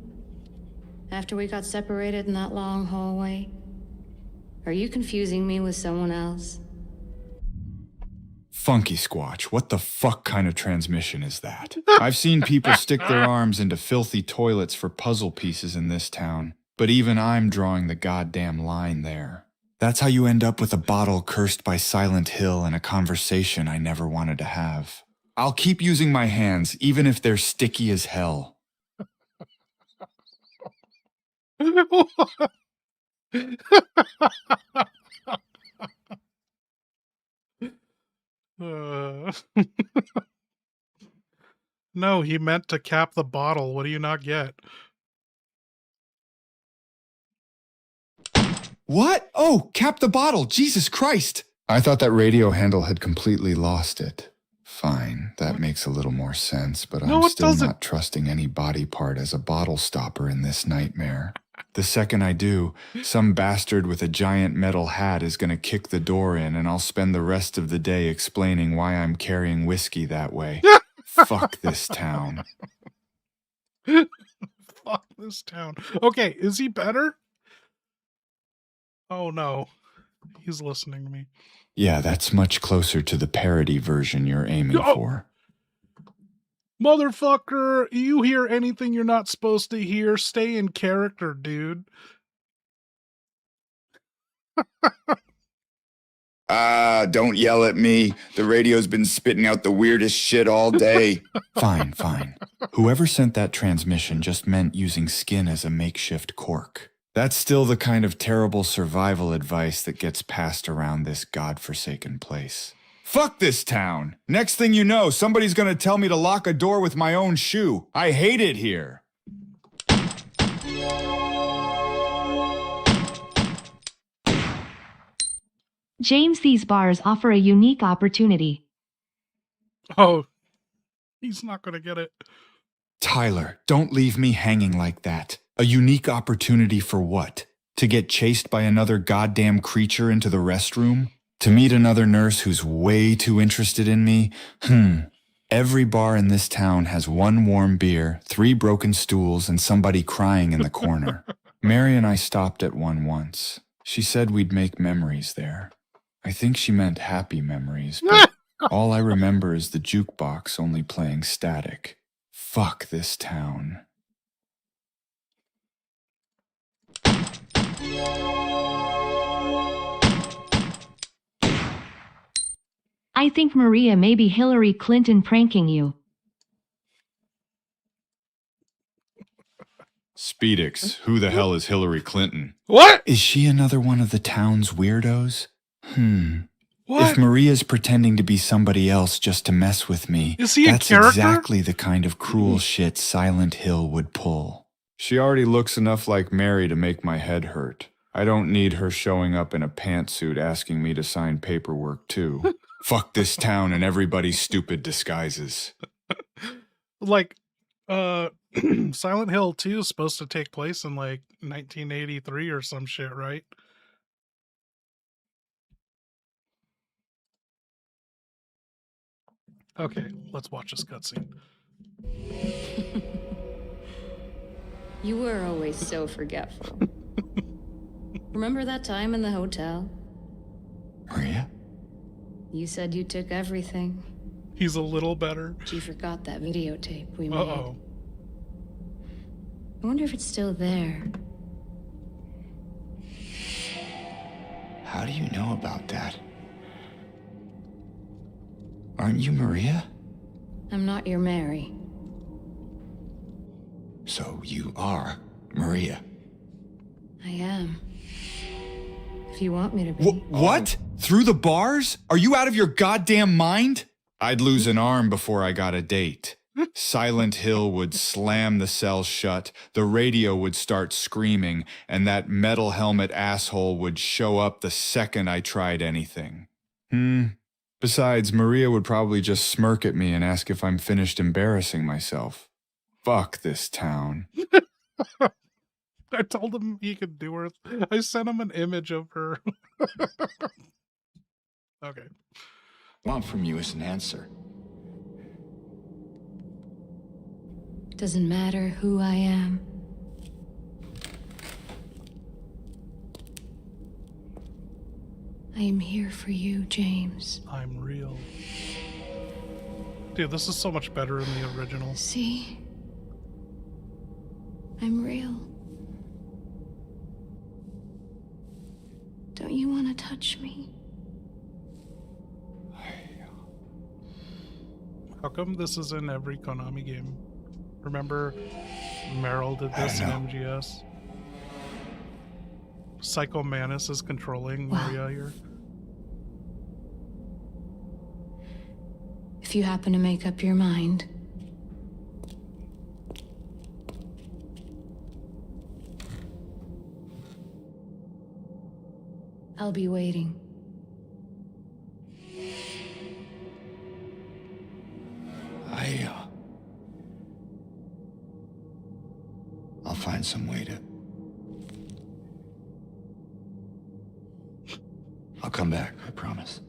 Speaker 7: After we got separated in that long hallway? Are you confusing me with someone else?
Speaker 2: Funky Squatch, what the fuck kind of transmission is that? I've seen people stick their arms into filthy toilets for puzzle pieces in this town, but even I'm drawing the goddamn line there. That's how you end up with a bottle cursed by Silent Hill and a conversation I never wanted to have. I'll keep using my hands, even if they're sticky as hell.
Speaker 1: No, he meant to cap the bottle. What do you not get?
Speaker 2: What? Oh, cap the bottle, Jesus Christ! I thought that radio handle had completely lost it. Fine, that makes a little more sense, but
Speaker 1: No,
Speaker 2: I'm
Speaker 1: it
Speaker 2: still
Speaker 1: doesn't.
Speaker 2: not trusting any body part as a bottle stopper in this nightmare. The second I do, some bastard with a giant metal hat is gonna kick the door in and I'll spend the rest of the day explaining why I'm carrying whiskey that way. Fuck this town.
Speaker 1: Fuck this town. Okay, is he better? Oh no. He's listening to me.
Speaker 2: Yeah, that's much closer to the parody version you're aiming
Speaker 1: Oh.
Speaker 2: for.
Speaker 1: Motherfucker, you hear anything you're not supposed to hear? Stay in character, dude.
Speaker 2: Don't yell at me. The radio's been spitting out the weirdest shit all day. Fine, fine. Whoever sent that transmission just meant using skin as a makeshift cork. That's still the kind of terrible survival advice that gets passed around this godforsaken place. Fuck this town! Next thing you know, somebody's gonna tell me to lock a door with my own shoe. I hate it here.
Speaker 4: James, these bars offer a unique opportunity.
Speaker 1: Oh, he's not gonna get it.
Speaker 2: Tyler, don't leave me hanging like that. A unique opportunity for what? To get chased by another goddamn creature into the restroom? To meet another nurse who's way too interested in me? Every bar in this town has one warm beer, 3 broken stools, and somebody crying in the corner. Mary and I stopped at one once. She said we'd make memories there. I think she meant happy memories, but all I remember is the jukebox only playing static. Fuck this town.
Speaker 4: I think Maria may be Hillary Clinton pranking you.
Speaker 2: Speedix, who the hell is Hillary Clinton?
Speaker 1: What?
Speaker 2: Is she another one of the town's weirdos?
Speaker 1: What?
Speaker 2: If Maria's pretending to be somebody else just to mess with me,
Speaker 1: Is he a
Speaker 2: that's
Speaker 1: character?
Speaker 2: exactly the kind of cruel shit Silent Hill would pull. She already looks enough like Mary to make my head hurt. I don't need her showing up in a pantsuit asking me to sign paperwork too. Fuck this town and everybody's stupid disguises.
Speaker 1: Like, Silent Hill 2 is supposed to take place in like 1983 or some shit, right? Okay, let's watch this cutscene.
Speaker 7: You were always so forgetful. Remember that time in the hotel?
Speaker 6: Maria?
Speaker 7: You said you took everything.
Speaker 1: He's a little better.
Speaker 7: But you forgot that videotape we made.
Speaker 1: Uh-oh.
Speaker 7: I wonder if it's still there.
Speaker 6: How do you know about that? Aren't you Maria?
Speaker 7: I'm not your Mary.
Speaker 6: So you are Maria.
Speaker 7: I am. If you want me to be.
Speaker 2: What? Through the bars? Are you out of your goddamn mind? I'd lose an arm before I got a date. Silent Hill would slam the cell shut, the radio would start screaming, and that metal helmet asshole would show up the second I tried anything. Besides, Maria would probably just smirk at me and ask if I'm finished embarrassing myself. Fuck this town.
Speaker 1: I told him he could do her. I sent him an image of her. Okay.
Speaker 6: What I want from you is an answer.
Speaker 7: Doesn't matter who I am. I am here for you, James.
Speaker 1: I'm real. Dude, this is so much better in the original.
Speaker 7: See? I'm real. Don't you want to touch me?
Speaker 1: How come this is in every Konami game? Remember, Meryl did this in MGS? Psycho Manus is controlling Maria here.
Speaker 7: If you happen to make up your mind. I'll be waiting.
Speaker 6: I'll find some way to... I'll come back, I promise.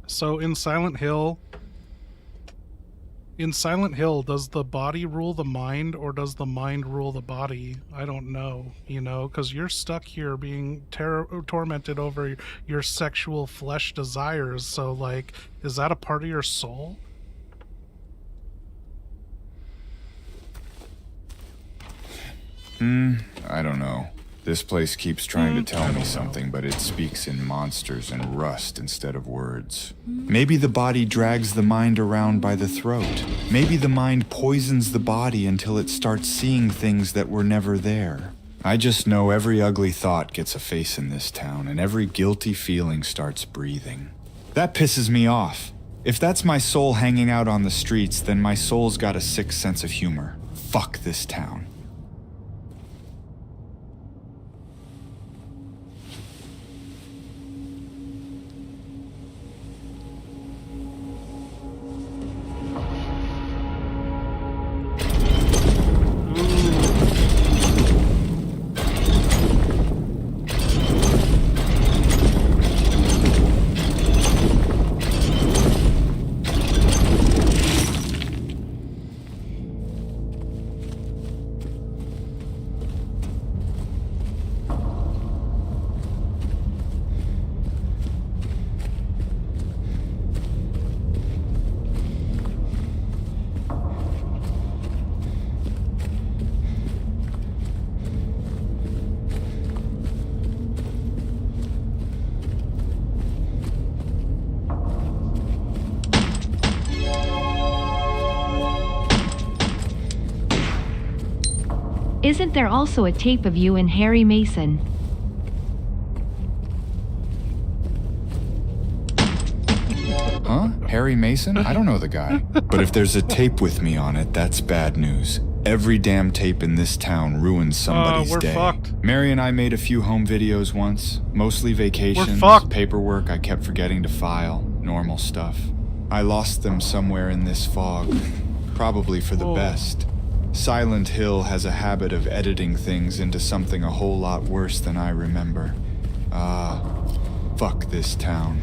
Speaker 1: So in Silent Hill, does the body rule the mind or does the mind rule the body? I don't know, you know, because you're stuck here being tormented over your sexual flesh desires. So, like, is that a part of your soul?
Speaker 2: I don't know. This place keeps trying to tell me something, but it speaks in monsters and rust instead of words. Maybe the body drags the mind around by the throat. Maybe the mind poisons the body until it starts seeing things that were never there. I just know every ugly thought gets a face in this town, and every guilty feeling starts breathing. That pisses me off. If that's my soul hanging out on the streets, then my soul's got a sick sense of humor. Fuck this town.
Speaker 4: Isn't there also a tape of you and Harry Mason?
Speaker 2: Huh? Harry Mason? I don't know the guy. But if there's a tape with me on it, that's bad news. Every damn tape in this town ruins somebody's
Speaker 1: we're
Speaker 2: day.
Speaker 1: fucked.
Speaker 2: Mary and I made a few home videos once, mostly vacations,
Speaker 1: fucked.
Speaker 2: paperwork I kept forgetting to file, normal stuff. I lost them somewhere in this fog, probably for the best. Silent Hill has a habit of editing things into something a whole lot worse than I remember. Fuck this town.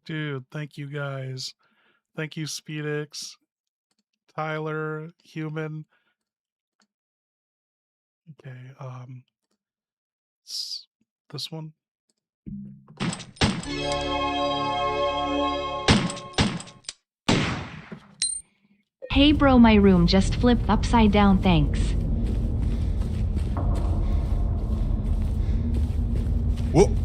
Speaker 1: Dude, thank you guys. Thank you, Speedix, Tyler, Human. Okay, this one.
Speaker 4: Hey bro, my room just flipped upside down, thanks.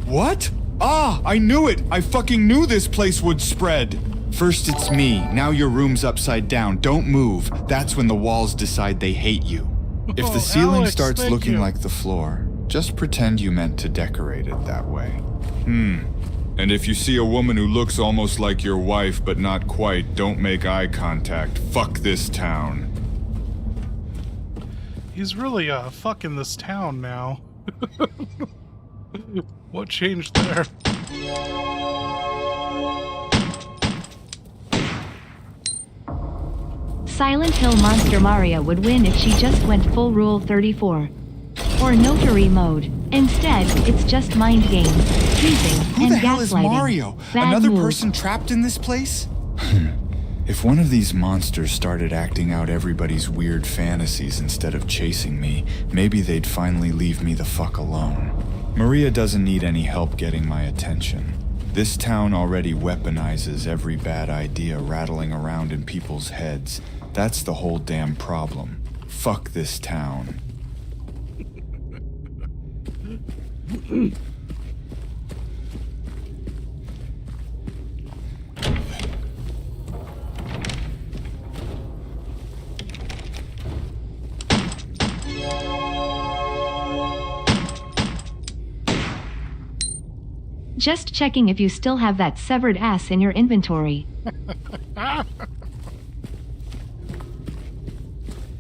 Speaker 2: What? Ah, I knew it! I fucking knew this place would spread! First it's me, now your room's upside down. Don't move. That's when the walls decide they hate you. If
Speaker 1: Oh,
Speaker 2: the ceiling
Speaker 1: Alex,
Speaker 2: starts
Speaker 1: thank
Speaker 2: looking
Speaker 1: you.
Speaker 2: like the floor, just pretend you meant to decorate it that way. And if you see a woman who looks almost like your wife but not quite, don't make eye contact. Fuck this town.
Speaker 1: He's really fucking this town now. What changed there?
Speaker 4: Silent Hill Monster Maria would win if she just went full Rule 34. Or Notary mode. Instead, it's just mind games, teasing,
Speaker 2: Who
Speaker 4: and
Speaker 2: the hell is
Speaker 4: gaslighting.
Speaker 2: Mario?
Speaker 4: Bad
Speaker 2: Another
Speaker 4: move.
Speaker 2: person trapped in this place? If one of these monsters started acting out everybody's weird fantasies instead of chasing me, maybe they'd finally leave me the fuck alone. Maria doesn't need any help getting my attention. This town already weaponizes every bad idea rattling around in people's heads. That's the whole damn problem. Fuck this town.
Speaker 4: Just checking if you still have that severed ass in your inventory.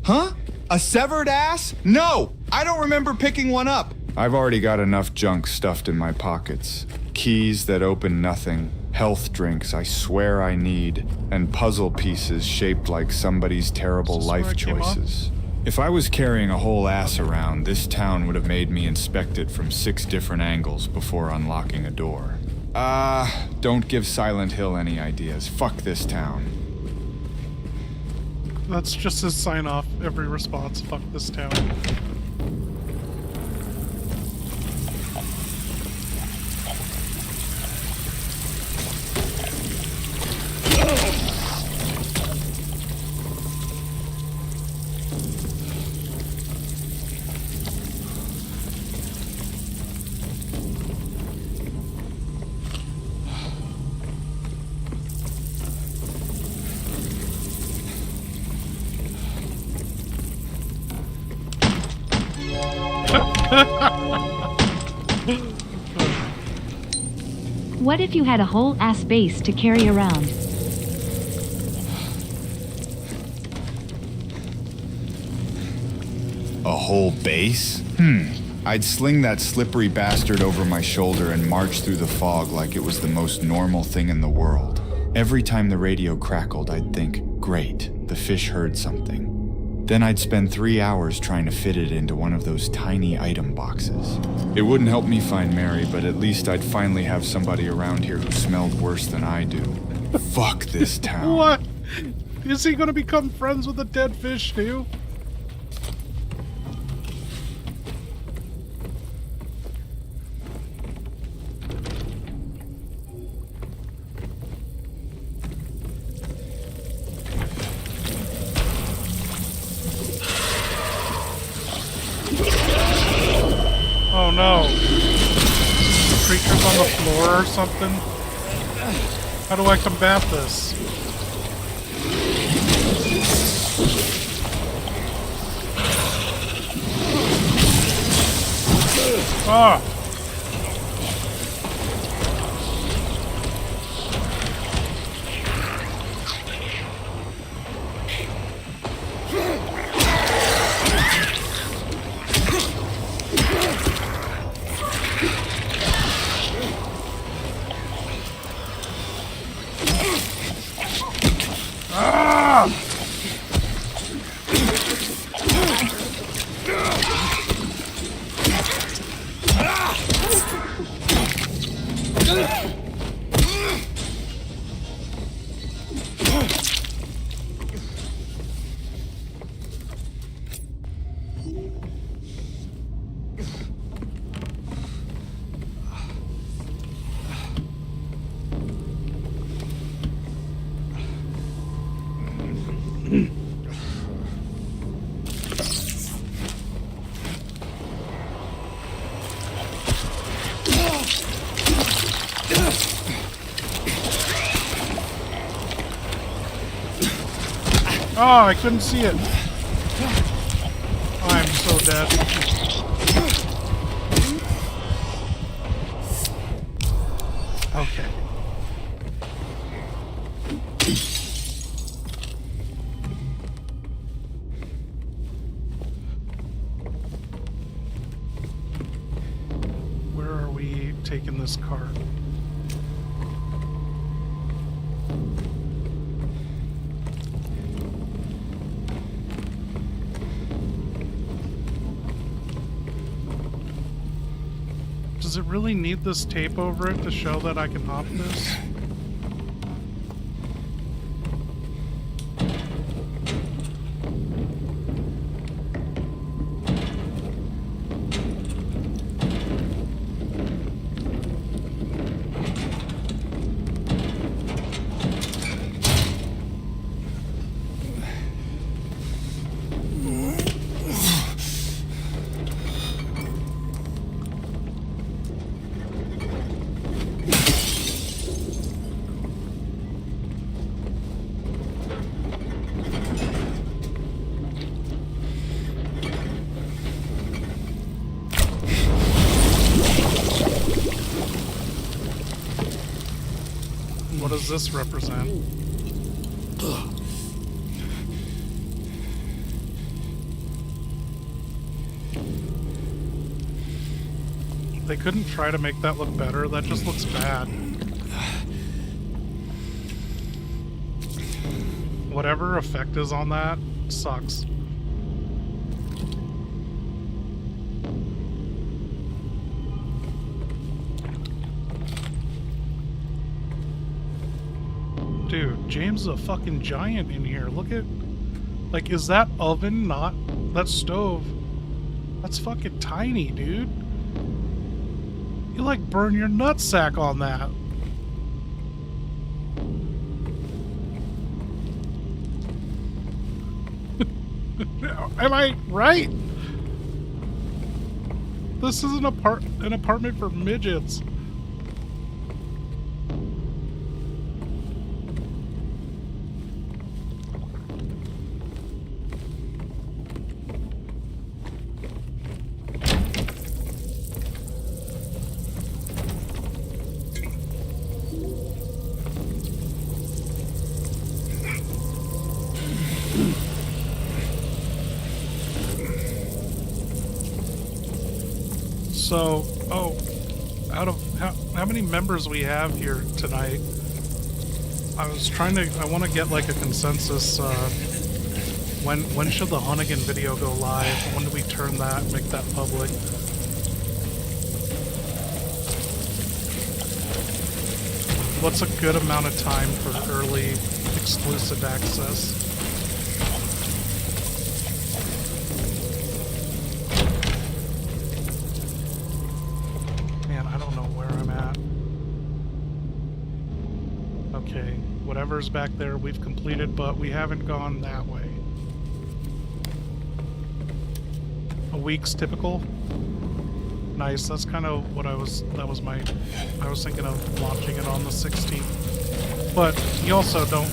Speaker 2: Huh? A severed ass? No! I don't remember picking one up! I've already got enough junk stuffed in my pockets. Keys that open nothing, health drinks I swear I need, and puzzle pieces shaped like somebody's terrible
Speaker 1: Is this where
Speaker 2: life
Speaker 1: it came up?
Speaker 2: choices. If I was carrying a whole ass around, this town would have made me inspect it from 6 different angles before unlocking a door. Don't give Silent Hill any ideas. Fuck this town.
Speaker 1: That's just his sign off every response. Fuck this town.
Speaker 4: What if you had a whole ass base to carry around?
Speaker 2: A whole base? I'd sling that slippery bastard over my shoulder and march through the fog like it was the most normal thing in the world. Every time the radio crackled, I'd think, great, the fish heard something. Then I'd spend 3 hours trying to fit it into one of those tiny item boxes. It wouldn't help me find Mary, but at least I'd finally have somebody around here who smelled worse than I do. Fuck this town.
Speaker 1: What? Is he gonna become friends with the dead fish too? Oh no. Creatures on the floor or something? How do I combat this? Ah! Oh, I couldn't see it. I'm so dead. Okay. Where are we taking this cart? Does it really need this tape over it to show that I can hop this? What does this represent? They couldn't try to make that look better. That just looks bad. Whatever effect is on that sucks. Dude, James is a fucking giant in here. Look at... Like, is that oven not... That stove... That's fucking tiny, dude. You, like, burn your nutsack on that. Am I right? This is an apartment for midgets. So, out of how many members we have here tonight, I want to get like a consensus, when should the Hunnigan video go live? When do we turn that, make that public? What's a good amount of time for early exclusive access? Okay, whatever's back there we've completed, but we haven't gone that way. A week's typical? Nice, that's kind of what I was thinking of launching it on the 16th. But you also don't...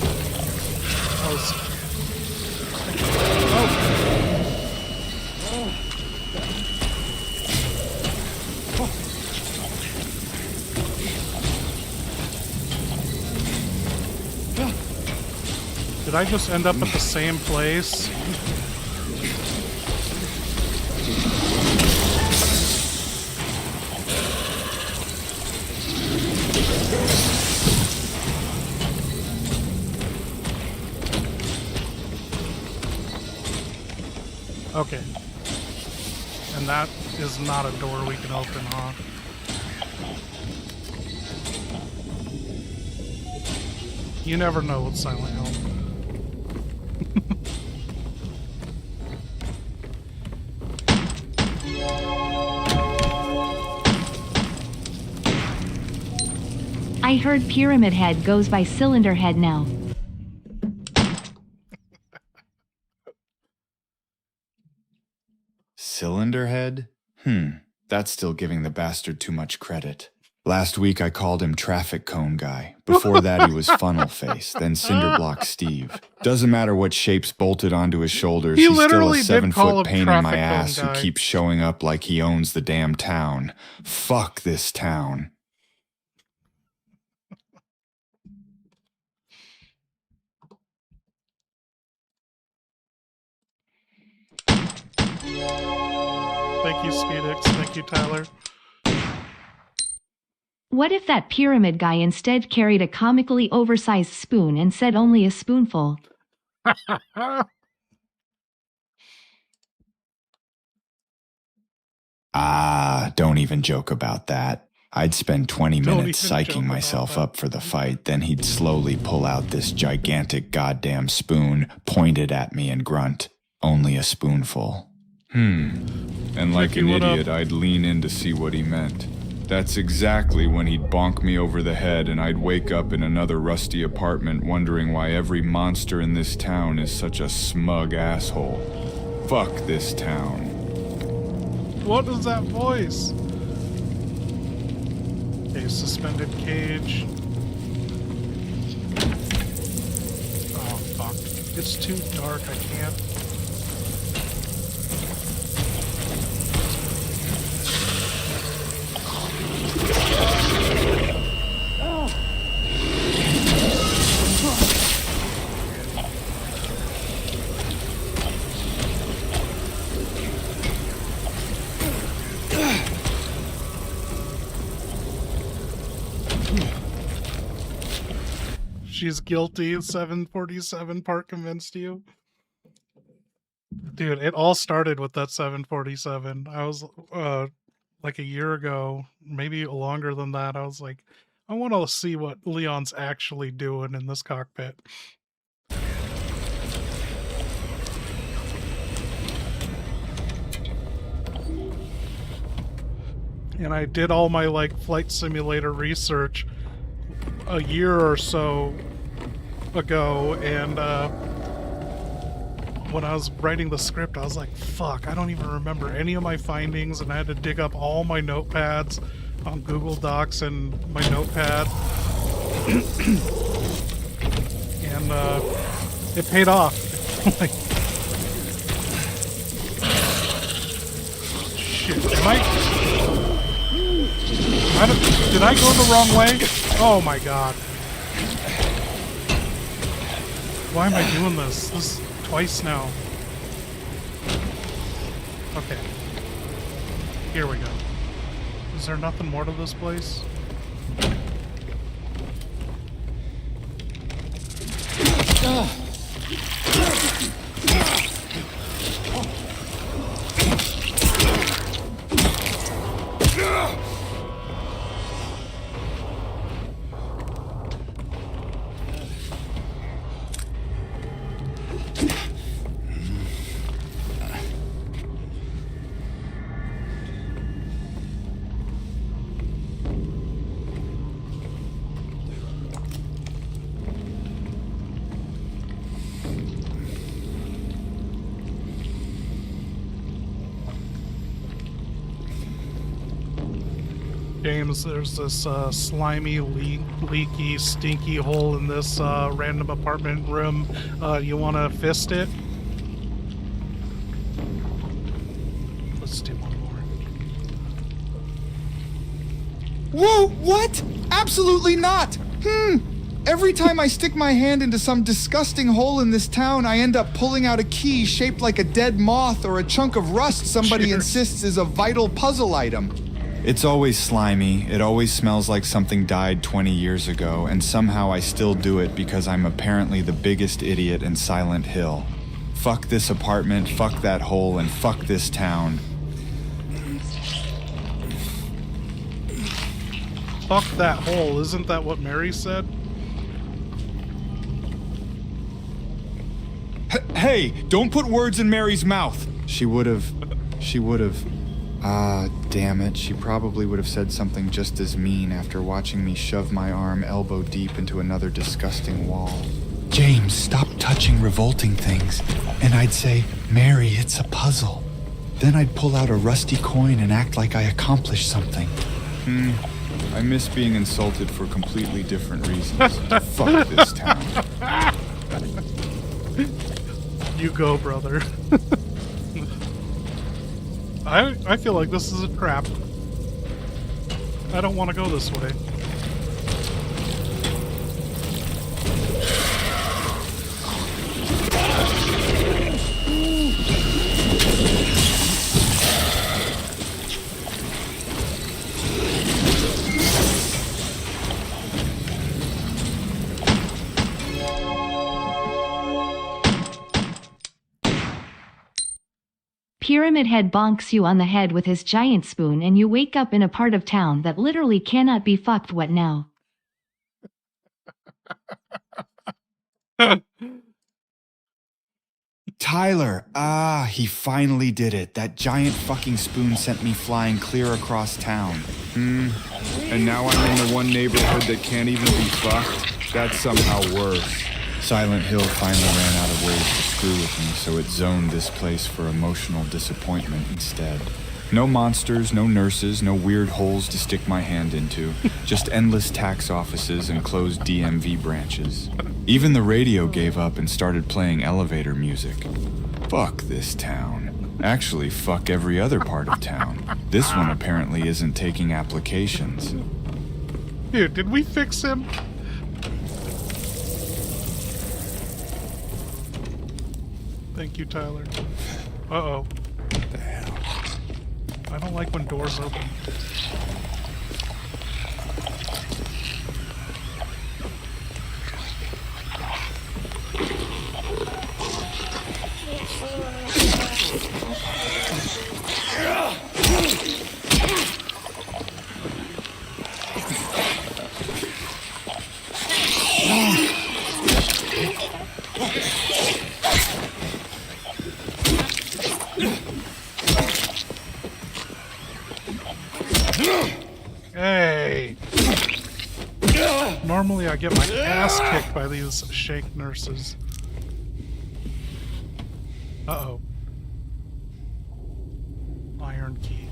Speaker 1: Did I just end up at the same place? Okay. And that is not a door we can open, huh? You never know with Silent Hill.
Speaker 4: I heard Pyramid Head goes by Cylinder Head now.
Speaker 2: Cylinder Head? That's still giving the bastard too much credit. Last week I called him Traffic Cone Guy. Before that he was Funnel Face, then Cinderblock Steve. Doesn't matter what shapes bolted onto his shoulders,
Speaker 1: He
Speaker 2: he's still a
Speaker 1: literally did call
Speaker 2: 7-foot
Speaker 1: him
Speaker 2: pain in
Speaker 1: Traffic
Speaker 2: my
Speaker 1: Cone
Speaker 2: ass who
Speaker 1: Guy.
Speaker 2: keeps showing up like he owns the damn town. Fuck this town.
Speaker 1: Thank you, Speedix. Thank you, Tyler.
Speaker 4: What if that pyramid guy instead carried a comically oversized spoon and said only a spoonful?
Speaker 2: Ah, don't even joke about that. I'd spend 20
Speaker 1: Don't
Speaker 2: minutes
Speaker 1: even joke
Speaker 2: psyching
Speaker 1: about
Speaker 2: myself
Speaker 1: that.
Speaker 2: up for the fight, then he'd slowly pull out this gigantic goddamn spoon, point it at me and grunt, only a spoonful. And like
Speaker 1: Ricky,
Speaker 2: an
Speaker 1: what up?
Speaker 2: idiot, I'd lean in to see what he meant. That's exactly when he'd bonk me over the head and I'd wake up in another rusty apartment wondering why every monster in this town is such a smug asshole. Fuck this town.
Speaker 1: What is that voice? A suspended cage. Oh, fuck. It's too dark. I can't. She's guilty. 747 part convinced you. Dude, it all started with that 747. I was like a year ago, maybe longer than that. I was like, I want to see what Leon's actually doing in this cockpit. And I did all my like flight simulator research a year or so ago, and when I was writing the script, I was like, fuck, I don't even remember any of my findings, and I had to dig up all my notepads on Google Docs and my notepad. And it paid off. Like, shit, did I go the wrong way? Oh my god. Why am I doing this? This is twice now. Okay. Here we go. Is there nothing more to this place? James, there's this slimy, leaky, stinky hole in this random apartment room. You want to fist it? Let's do one more.
Speaker 2: Whoa, what? Absolutely not! Every time I stick my hand into some disgusting hole in this town, I end up pulling out a key shaped like a dead moth or a chunk of rust somebody
Speaker 1: Cheers.
Speaker 2: insists is a vital puzzle item. It's always slimy, it always smells like something died 20 years ago, and somehow I still do it because I'm apparently the biggest idiot in Silent Hill. Fuck this apartment, fuck that hole, and fuck this town.
Speaker 1: Fuck that hole, isn't that what Mary said?
Speaker 2: Hey, don't put words in Mary's mouth! She would've... Ah, damn it, she probably would have said something just as mean after watching me shove my arm elbow deep into another disgusting wall. James, stop touching revolting things. And I'd say, Mary, it's a puzzle. Then I'd pull out a rusty coin and act like I accomplished something. I miss being insulted for completely different reasons. Fuck this town.
Speaker 1: You go, brother. I feel like this is a trap. I don't want to go this way.
Speaker 4: Pyramid Head bonks you on the head with his giant spoon and you wake up in a part of town that literally cannot be fucked. What now?
Speaker 2: Tyler! Ah, he finally did it. That giant fucking spoon sent me flying clear across town. And now I'm in the one neighborhood that can't even be fucked? That's somehow worse. Silent Hill finally ran out of ways to screw with me, so it zoned this place for emotional disappointment instead. No monsters, no nurses, no weird holes to stick my hand into. Just endless tax offices and closed DMV branches. Even the radio gave up and started playing elevator music. Fuck this town. Actually, fuck every other part of town. This one apparently isn't taking applications.
Speaker 1: Dude, did we fix him? Thank you, Tyler. Uh-oh.
Speaker 2: What the hell?
Speaker 1: I don't like when doors open. Hey! Normally I get my ass kicked by these shake nurses. Uh-oh. Iron key.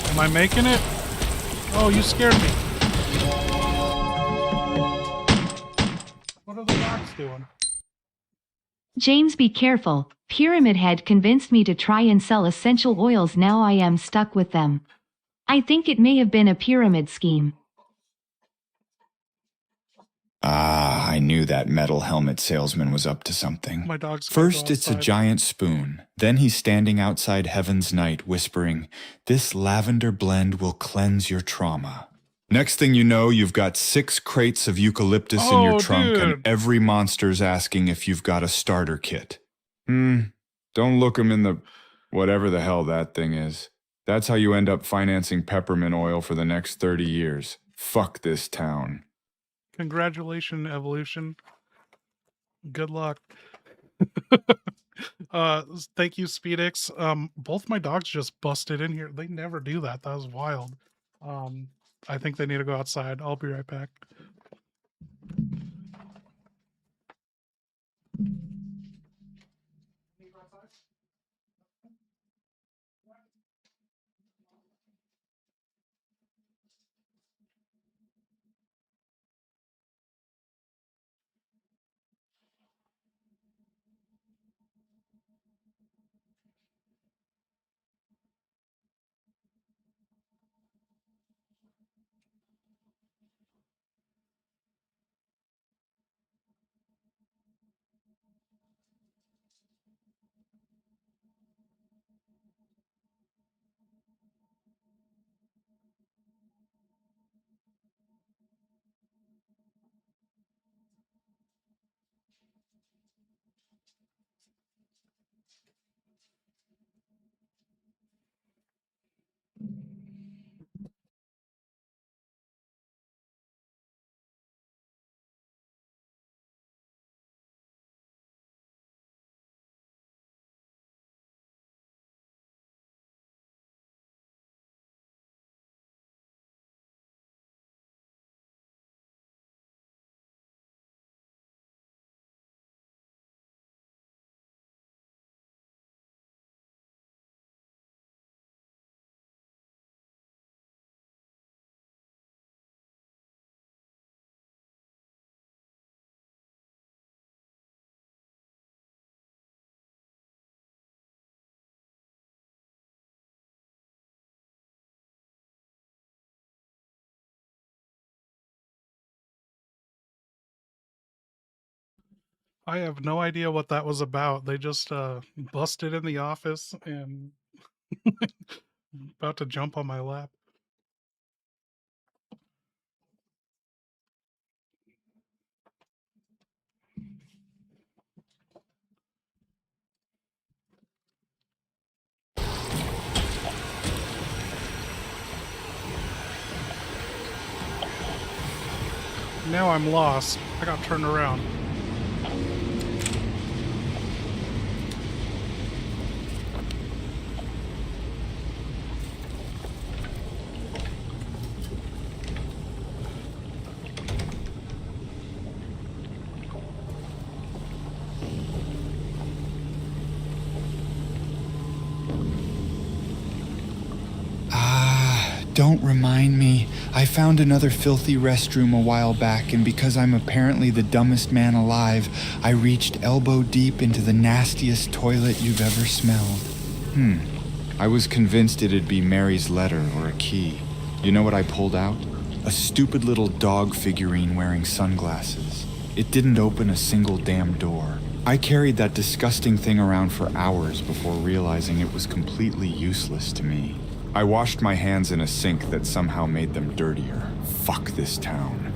Speaker 1: Am I making it? Oh, you scared me. What are the dogs doing?
Speaker 4: James, be careful. Pyramid Head convinced me to try and sell essential oils. Now I am stuck with them. I think it may have been a pyramid scheme.
Speaker 2: Ah, I knew that metal helmet salesman was up to something.
Speaker 1: My dog's gonna
Speaker 2: First,
Speaker 1: go
Speaker 2: it's a
Speaker 1: outside.
Speaker 2: giant spoon. Then he's standing outside Heaven's Night whispering, "This lavender blend will cleanse your trauma." Next thing you know, you've got 6 crates of eucalyptus in your
Speaker 1: Oh,
Speaker 2: trunk, and
Speaker 1: dude.
Speaker 2: every monster's asking if you've got a starter kit. Don't look 'em in the... whatever the hell that thing is. That's how you end up financing peppermint oil for the next 30 years. Fuck this town.
Speaker 1: Congratulations, Evolution. Good luck. Thank you, Speedix. Both my dogs just busted in here. They never do that. That was wild. I think they need to go outside. I'll be right back. I have no idea what that was about. They just busted in the office and about to jump on my lap. Now I'm lost. I got turned around.
Speaker 2: Don't remind me. I found another filthy restroom a while back, and because I'm apparently the dumbest man alive, I reached elbow deep into the nastiest toilet you've ever smelled. I was convinced it'd be Mary's letter or a key. You know what I pulled out? A stupid little dog figurine wearing sunglasses. It didn't open a single damn door. I carried that disgusting thing around for hours before realizing it was completely useless to me. I washed my hands in a sink that somehow made them dirtier. Fuck this town.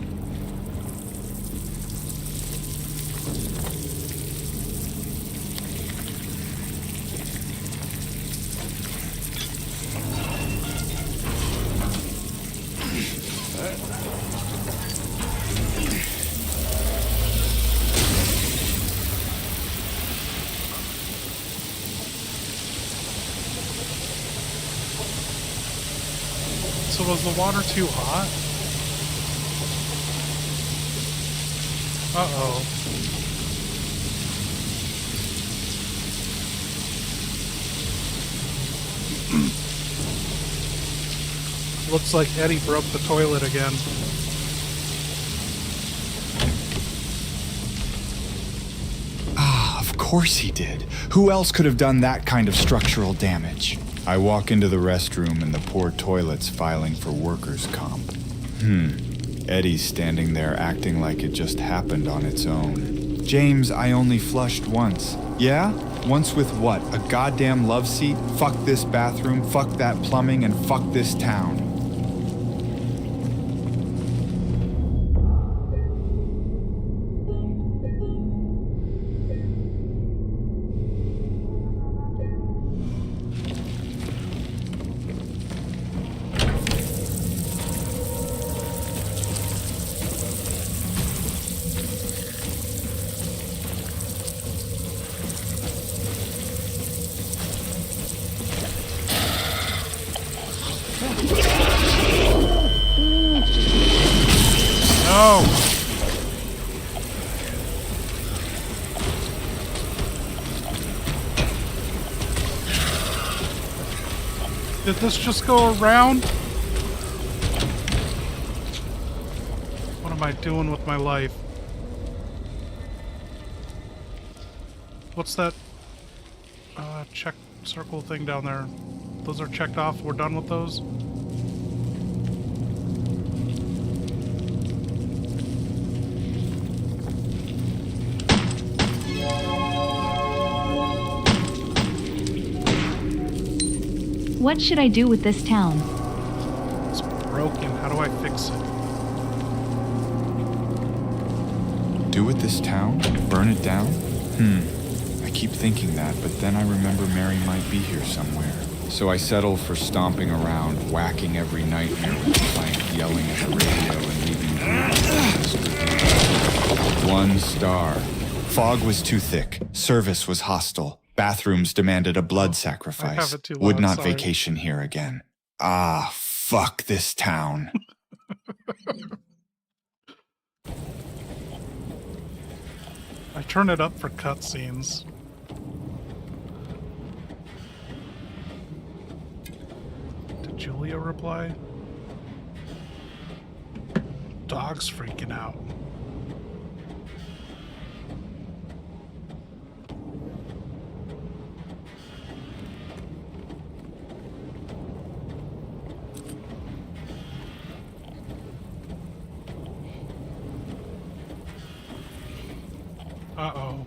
Speaker 1: So was the water too hot? Uh-oh. Looks like Eddie broke the toilet again.
Speaker 2: Of course he did. Who else could have done that kind of structural damage? I walk into the restroom and the poor toilet's filing for workers' comp. Eddie's standing there acting like it just happened on its own. James, I only flushed once. Yeah? Once with what? A goddamn love seat? Fuck this bathroom, fuck that plumbing, and fuck this town.
Speaker 1: No! Did this just go around? What am I doing with my life? What's that check circle thing down there? Those are checked off. We're done with those?
Speaker 4: What should I do with this town?
Speaker 1: It's broken. How do I fix it?
Speaker 2: Do with this town? Burn it down? I keep thinking that, but then I remember Mary might be here somewhere. So I settle for stomping around, whacking every nightmare with the plank, yelling at the radio, and leaving bruises. 1 star. Fog was too thick. Service was hostile. Bathrooms demanded a blood sacrifice.
Speaker 1: I have it too loud,
Speaker 2: Would not
Speaker 1: sorry.
Speaker 2: vacation here again. Ah, fuck this town.
Speaker 1: I turn it up for cutscenes. Did Julia reply? Dog's freaking out. Uh-oh.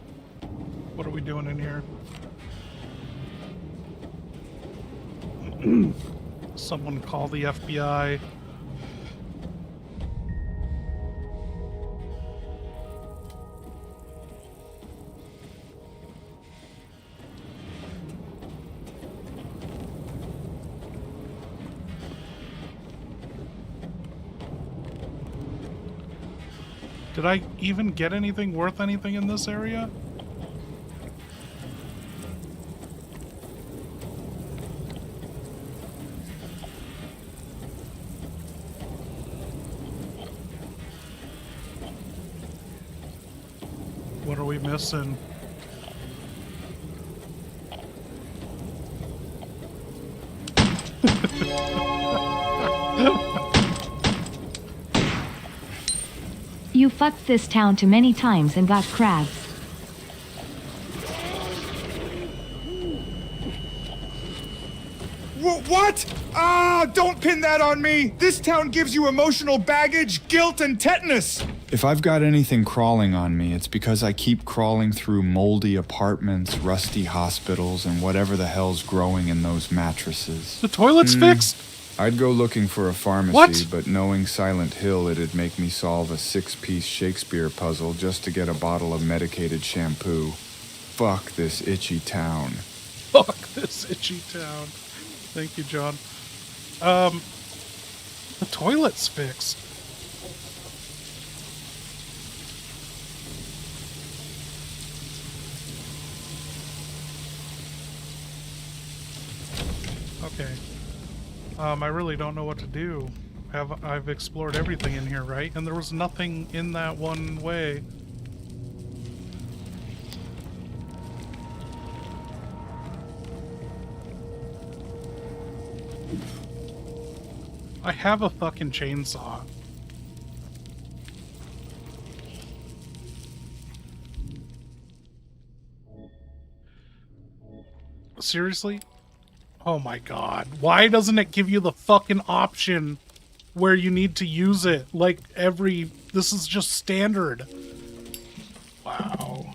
Speaker 1: What are we doing in here? Someone call the FBI. Did I even get anything worth anything in this area? What are we missing?
Speaker 4: You fucked this town too many times and got crabs.
Speaker 2: What? Ah, don't pin that on me! This town gives you emotional baggage, guilt, and tetanus! If I've got anything crawling on me, it's because I keep crawling through moldy apartments, rusty hospitals, and whatever the hell's growing in those mattresses.
Speaker 1: The toilet's fixed?
Speaker 2: I'd go looking for a pharmacy,
Speaker 1: What?
Speaker 2: but knowing Silent Hill, it'd make me solve a 6-piece Shakespeare puzzle just to get a bottle of medicated shampoo. Fuck this itchy town.
Speaker 1: Fuck this itchy town. Thank you, John. The toilet's fixed. Okay. I really don't know what to do. I've explored everything in here, right? And there was nothing in that one way. I have a fucking chainsaw. Seriously? Oh my god. Why doesn't it give you the fucking option where you need to use it? Like this is just standard. Wow.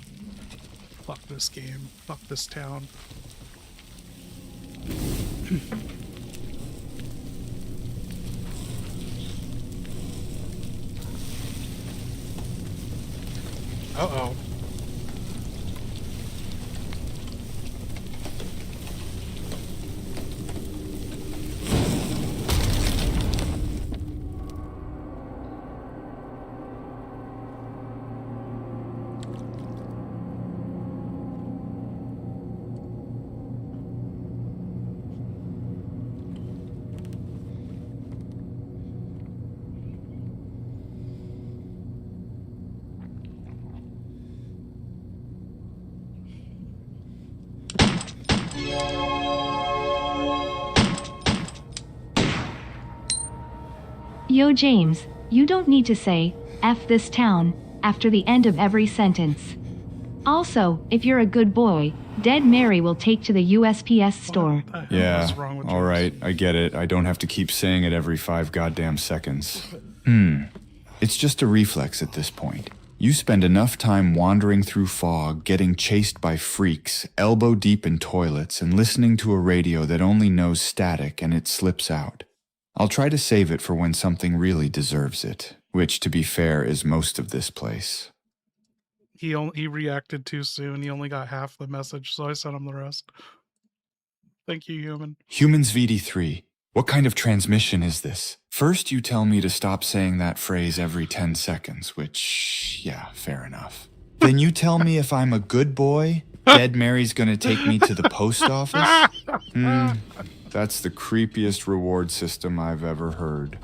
Speaker 1: Fuck this game. Fuck this town. Uh-oh.
Speaker 4: Yo, James, you don't need to say, F this town, after the end of every sentence. Also, if you're a good boy, Dead Mary will take to the USPS store.
Speaker 1: What the hell is wrong with
Speaker 2: all
Speaker 1: James?
Speaker 2: right, I get it. I don't have to keep saying it every 5 goddamn seconds. It's just a reflex at this point. You spend enough time wandering through fog, getting chased by freaks, elbow deep in toilets, and listening to a radio that only knows static and it slips out. I'll try to save it for when something really deserves it, which, to be fair, is most of this place.
Speaker 1: He reacted too soon. He only got half the message, so I sent him the rest. Thank you, human.
Speaker 2: Humans VD3, what kind of transmission is this? First, you tell me to stop saying that phrase every 10 seconds, which, yeah, fair enough. Then you tell me if I'm a good boy, Dead Mary's gonna take me to the post office? That's the creepiest reward system I've ever heard.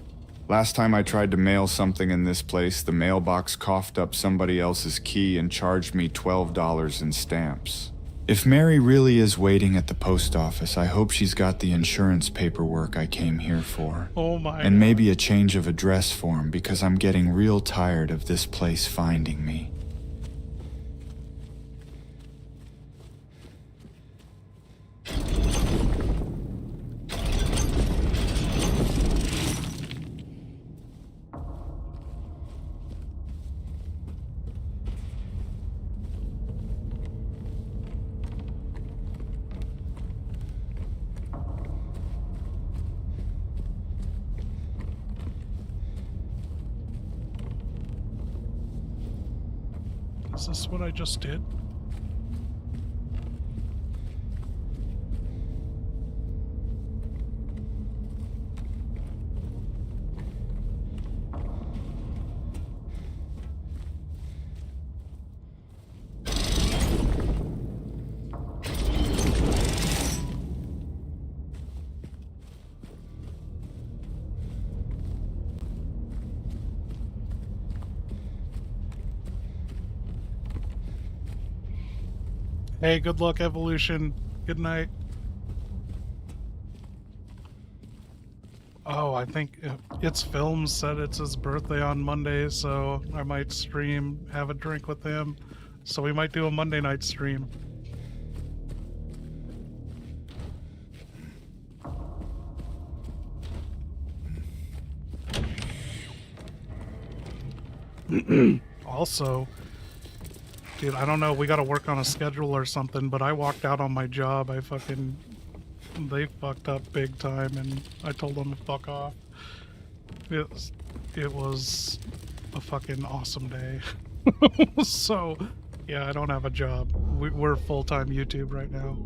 Speaker 2: Last time I tried to mail something in this place, the mailbox coughed up somebody else's key and charged me $12 in stamps. If Mary really is waiting at the post office, I hope she's got the insurance paperwork I came here for.
Speaker 1: Oh my
Speaker 2: And
Speaker 1: God.
Speaker 2: maybe a change of address form, because I'm getting real tired of this place finding me.
Speaker 1: Is this what I just did? Hey, good luck, Evolution. Good night. Oh, I think It's Film said it's his birthday on Monday, so I might stream, have a drink with him. So we might do a Monday night stream. Also, dude, I don't know, we gotta work on a schedule or something, but I walked out on my job. They fucked up big time, and I told them to fuck off. It was a fucking awesome day. So, yeah, I don't have a job. We're full-time YouTube right now.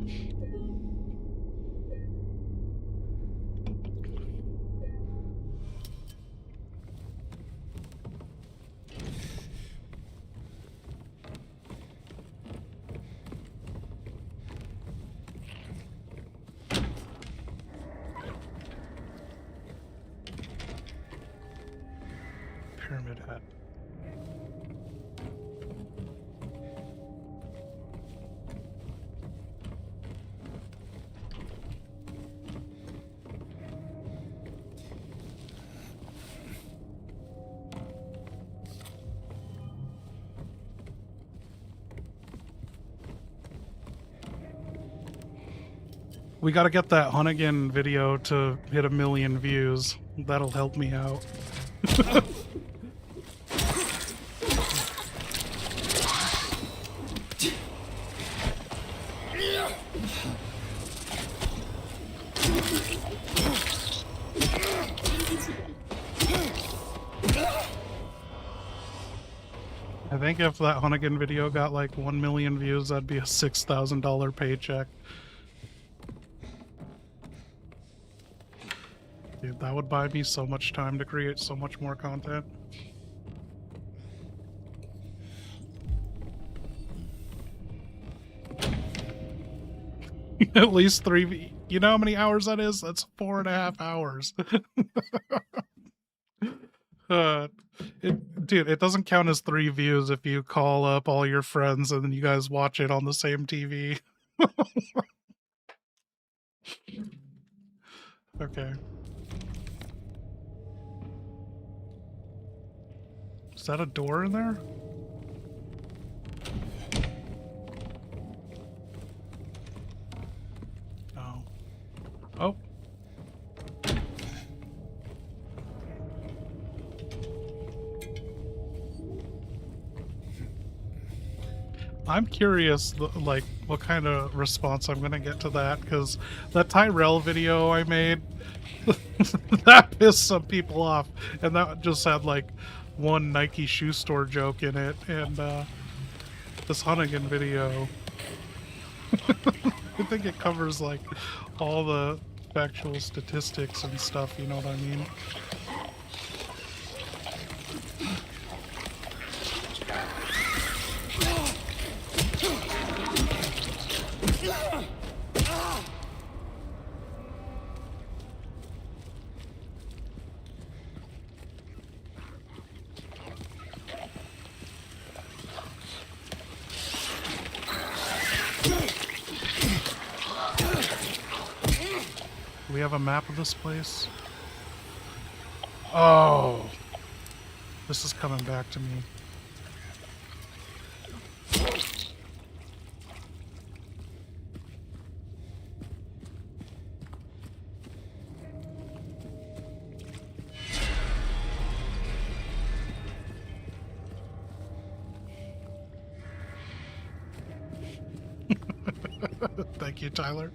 Speaker 1: Pyramid Head. We gotta get that Hunnigan video to hit 1 million views. That'll help me out. I think if that Hunnigan video got like 1 million views, that'd be a $6,000 paycheck. Dude, that would buy me so much time to create so much more content. At least 3. You know how many hours that is? That's 4.5 hours. Dude, it doesn't count as 3 views if you call up all your friends and then you guys watch it on the same TV. Okay. Is that a door in there? Oh. Oh. I'm curious, like, what kind of response I'm gonna get to that, because that Tyrell video I made, that pissed some people off, and that just had, like, one Nike shoe store joke in it, and, this Hunnigan video, I think it covers, like, all the factual statistics and stuff, you know what I mean? Do we have a map of this place? Oh! This is coming back to me. Thank you, Tyler.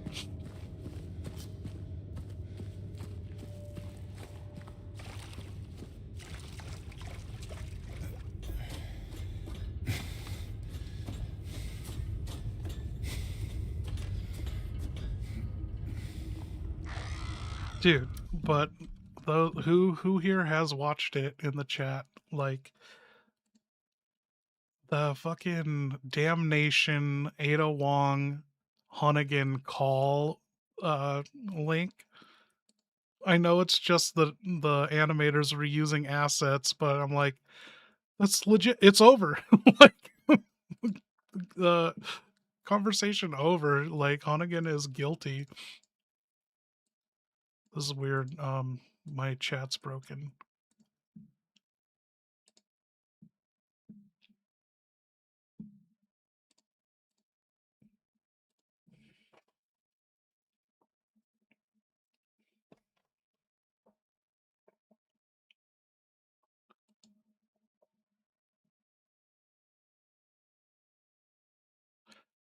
Speaker 1: Dude, but who here has watched it in the chat? Like the fucking Damnation Ada Wong Hunnigan call link. I know it's just the animators reusing assets, but I'm like, that's legit. It's over. Like the conversation over. Like Hunnigan is guilty. This is weird. My chat's broken.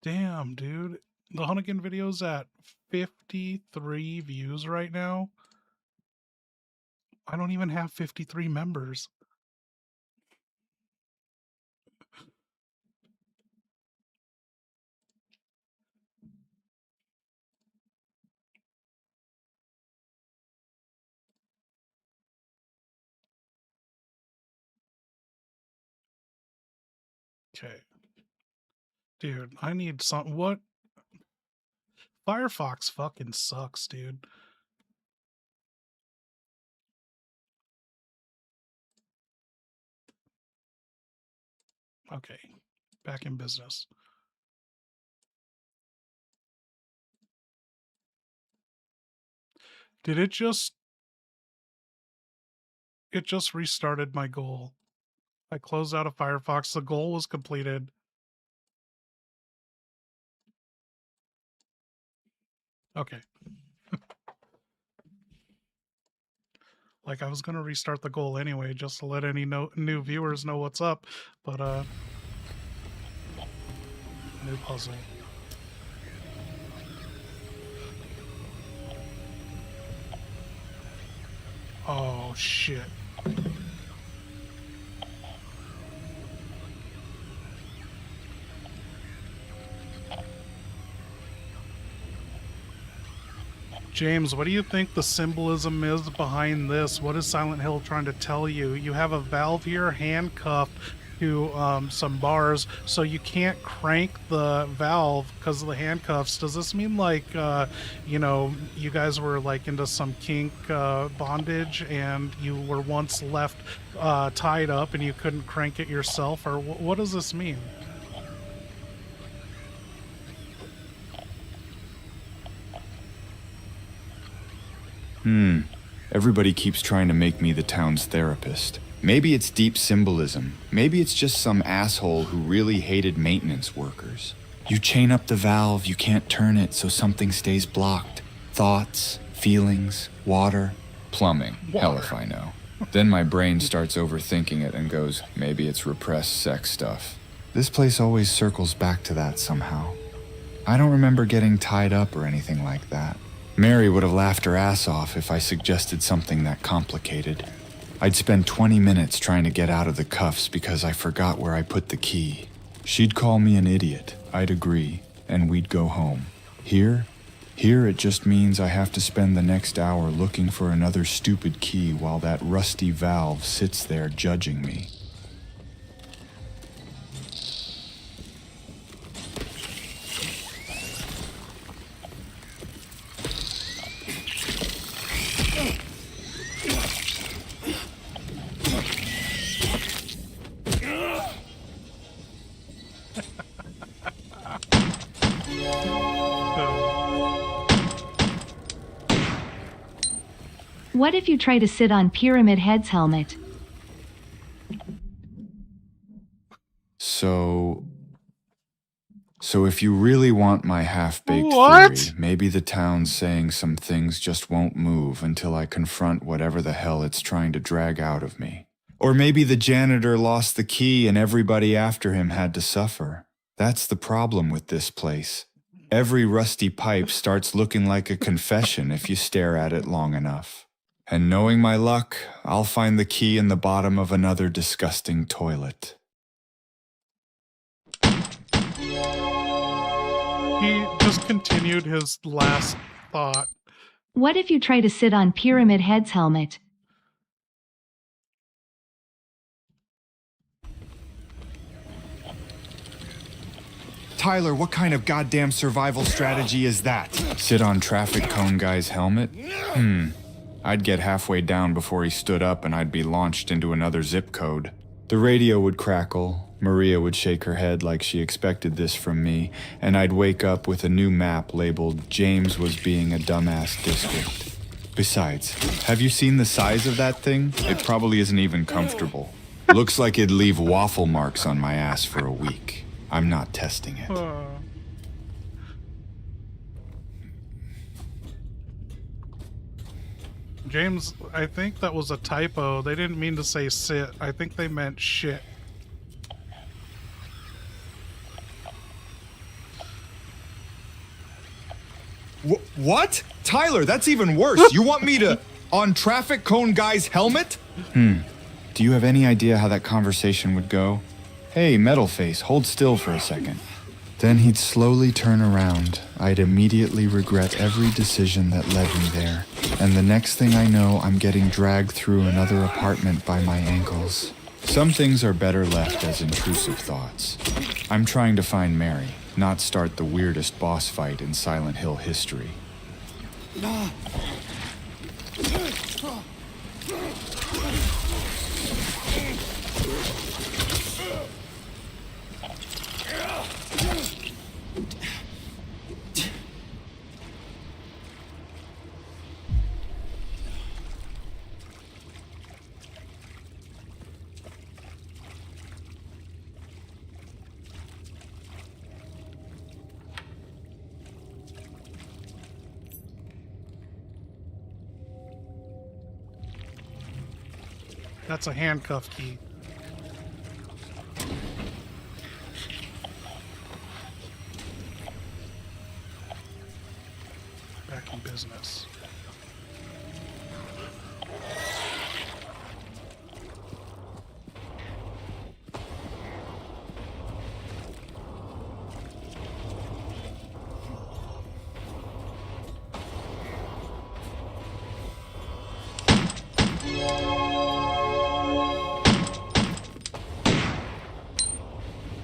Speaker 1: Damn, dude. The Hunnigan video's at 53 views right now. I don't even have 53 members. Okay. Dude, I need some. What? Firefox fucking sucks, dude. Okay. Back in business. Did it just. It just restarted my goal. I closed out of Firefox. The goal was completed. Okay. Like I was gonna restart the goal anyway, just to let any new viewers know what's up. But new puzzle. Oh shit. James, what do you think the symbolism is behind this? What is Silent Hill trying to tell you? You have a valve here handcuffed to some bars, so you can't crank the valve because of the handcuffs. Does this mean like, you know, you guys were like into some kink bondage and you were once left tied up and you couldn't crank it yourself? Or what does this mean?
Speaker 2: Everybody keeps trying to make me the town's therapist. Maybe it's deep symbolism. Maybe it's just some asshole who really hated maintenance workers. You chain up the valve, you can't turn it, so something stays blocked. Thoughts, feelings, water, plumbing. Hell if I know. Then my brain starts overthinking it and goes, maybe it's repressed sex stuff. This place always circles back to that somehow. I don't remember getting tied up or anything like that. Mary would have laughed her ass off if I suggested something that complicated. I'd spend 20 minutes trying to get out of the cuffs because I forgot where I put the key. She'd call me an idiot, I'd agree, and we'd go home. Here it just means I have to spend the next hour looking for another stupid key while that rusty valve sits there judging me.
Speaker 4: What if you try to sit on Pyramid Head's helmet?
Speaker 2: So if you really want my half-baked
Speaker 1: What?
Speaker 2: theory, maybe the town's saying some things just won't move until I confront whatever the hell it's trying to drag out of me. Or maybe the janitor lost the key and everybody after him had to suffer. That's the problem with this place. Every rusty pipe starts looking like a confession if you stare at it long enough. And knowing my luck, I'll find the key in the bottom of another disgusting toilet.
Speaker 1: He just continued his last thought.
Speaker 4: What if you try to sit on Pyramid Head's helmet?
Speaker 2: Tyler, what kind of goddamn survival strategy is that? Sit on traffic cone guy's helmet? I'd get halfway down before he stood up and I'd be launched into another zip code. The radio would crackle, Maria would shake her head like she expected this from me, and I'd wake up with a new map labeled James was being a dumbass district. Besides, have you seen the size of that thing? It probably isn't even comfortable. Looks like it'd leave waffle marks on my ass for a week. I'm not testing it.
Speaker 1: James, I think that was a typo. They didn't mean to say sit. I think they meant shit.
Speaker 2: What? Tyler, that's even worse. You want me to on traffic cone guy's helmet? Do you have any idea how that conversation would go? Hey, Metalface, hold still for a second. Then he'd slowly turn around. I'd immediately regret every decision that led me there. And the next thing I know, I'm getting dragged through another apartment by my ankles. Some things are better left as intrusive thoughts. I'm trying to find Mary, not start the weirdest boss fight in Silent Hill history.
Speaker 1: That's a handcuff key. Back in business.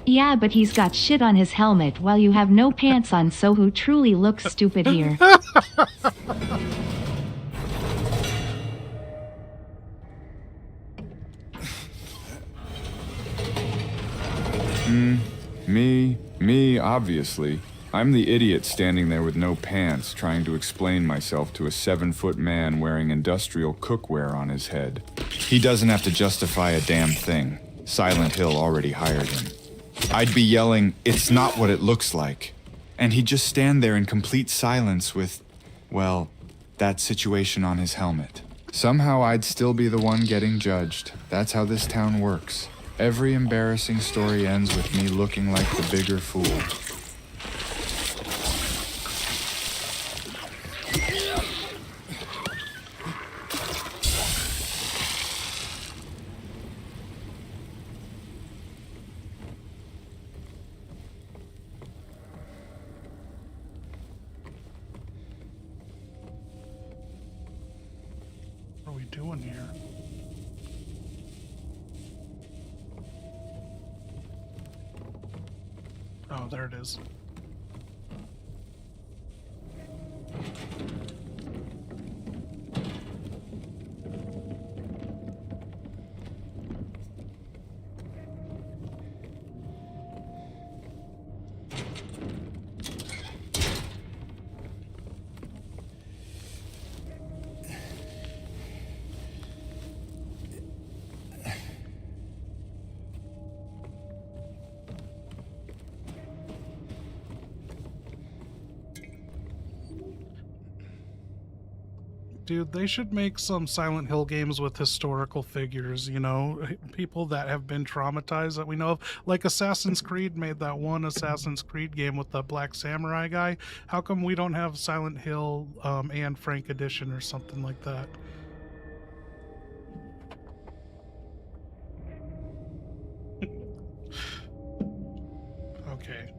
Speaker 4: Yeah, but he's got shit on his helmet while you have no pants on, so who truly looks stupid here?
Speaker 2: Me, obviously. I'm the idiot standing there with no pants trying to explain myself to a 7-foot man wearing industrial cookware on his head. He doesn't have to justify a damn thing. Silent Hill already hired him. I'd be yelling, "It's not what it looks like." And he'd just stand there in complete silence with, well, that situation on his helmet. Somehow I'd still be the one getting judged. That's how this town works. Every embarrassing story ends with me looking like the bigger fool.
Speaker 1: What are we doing here? Oh, there it is. Dude, they should make some Silent Hill games with historical figures, you know, people that have been traumatized that we know of. Like Assassin's Creed made that one Assassin's Creed game with the Black Samurai guy. How come we don't have Silent Hill Anne Frank edition or something like that? Okay.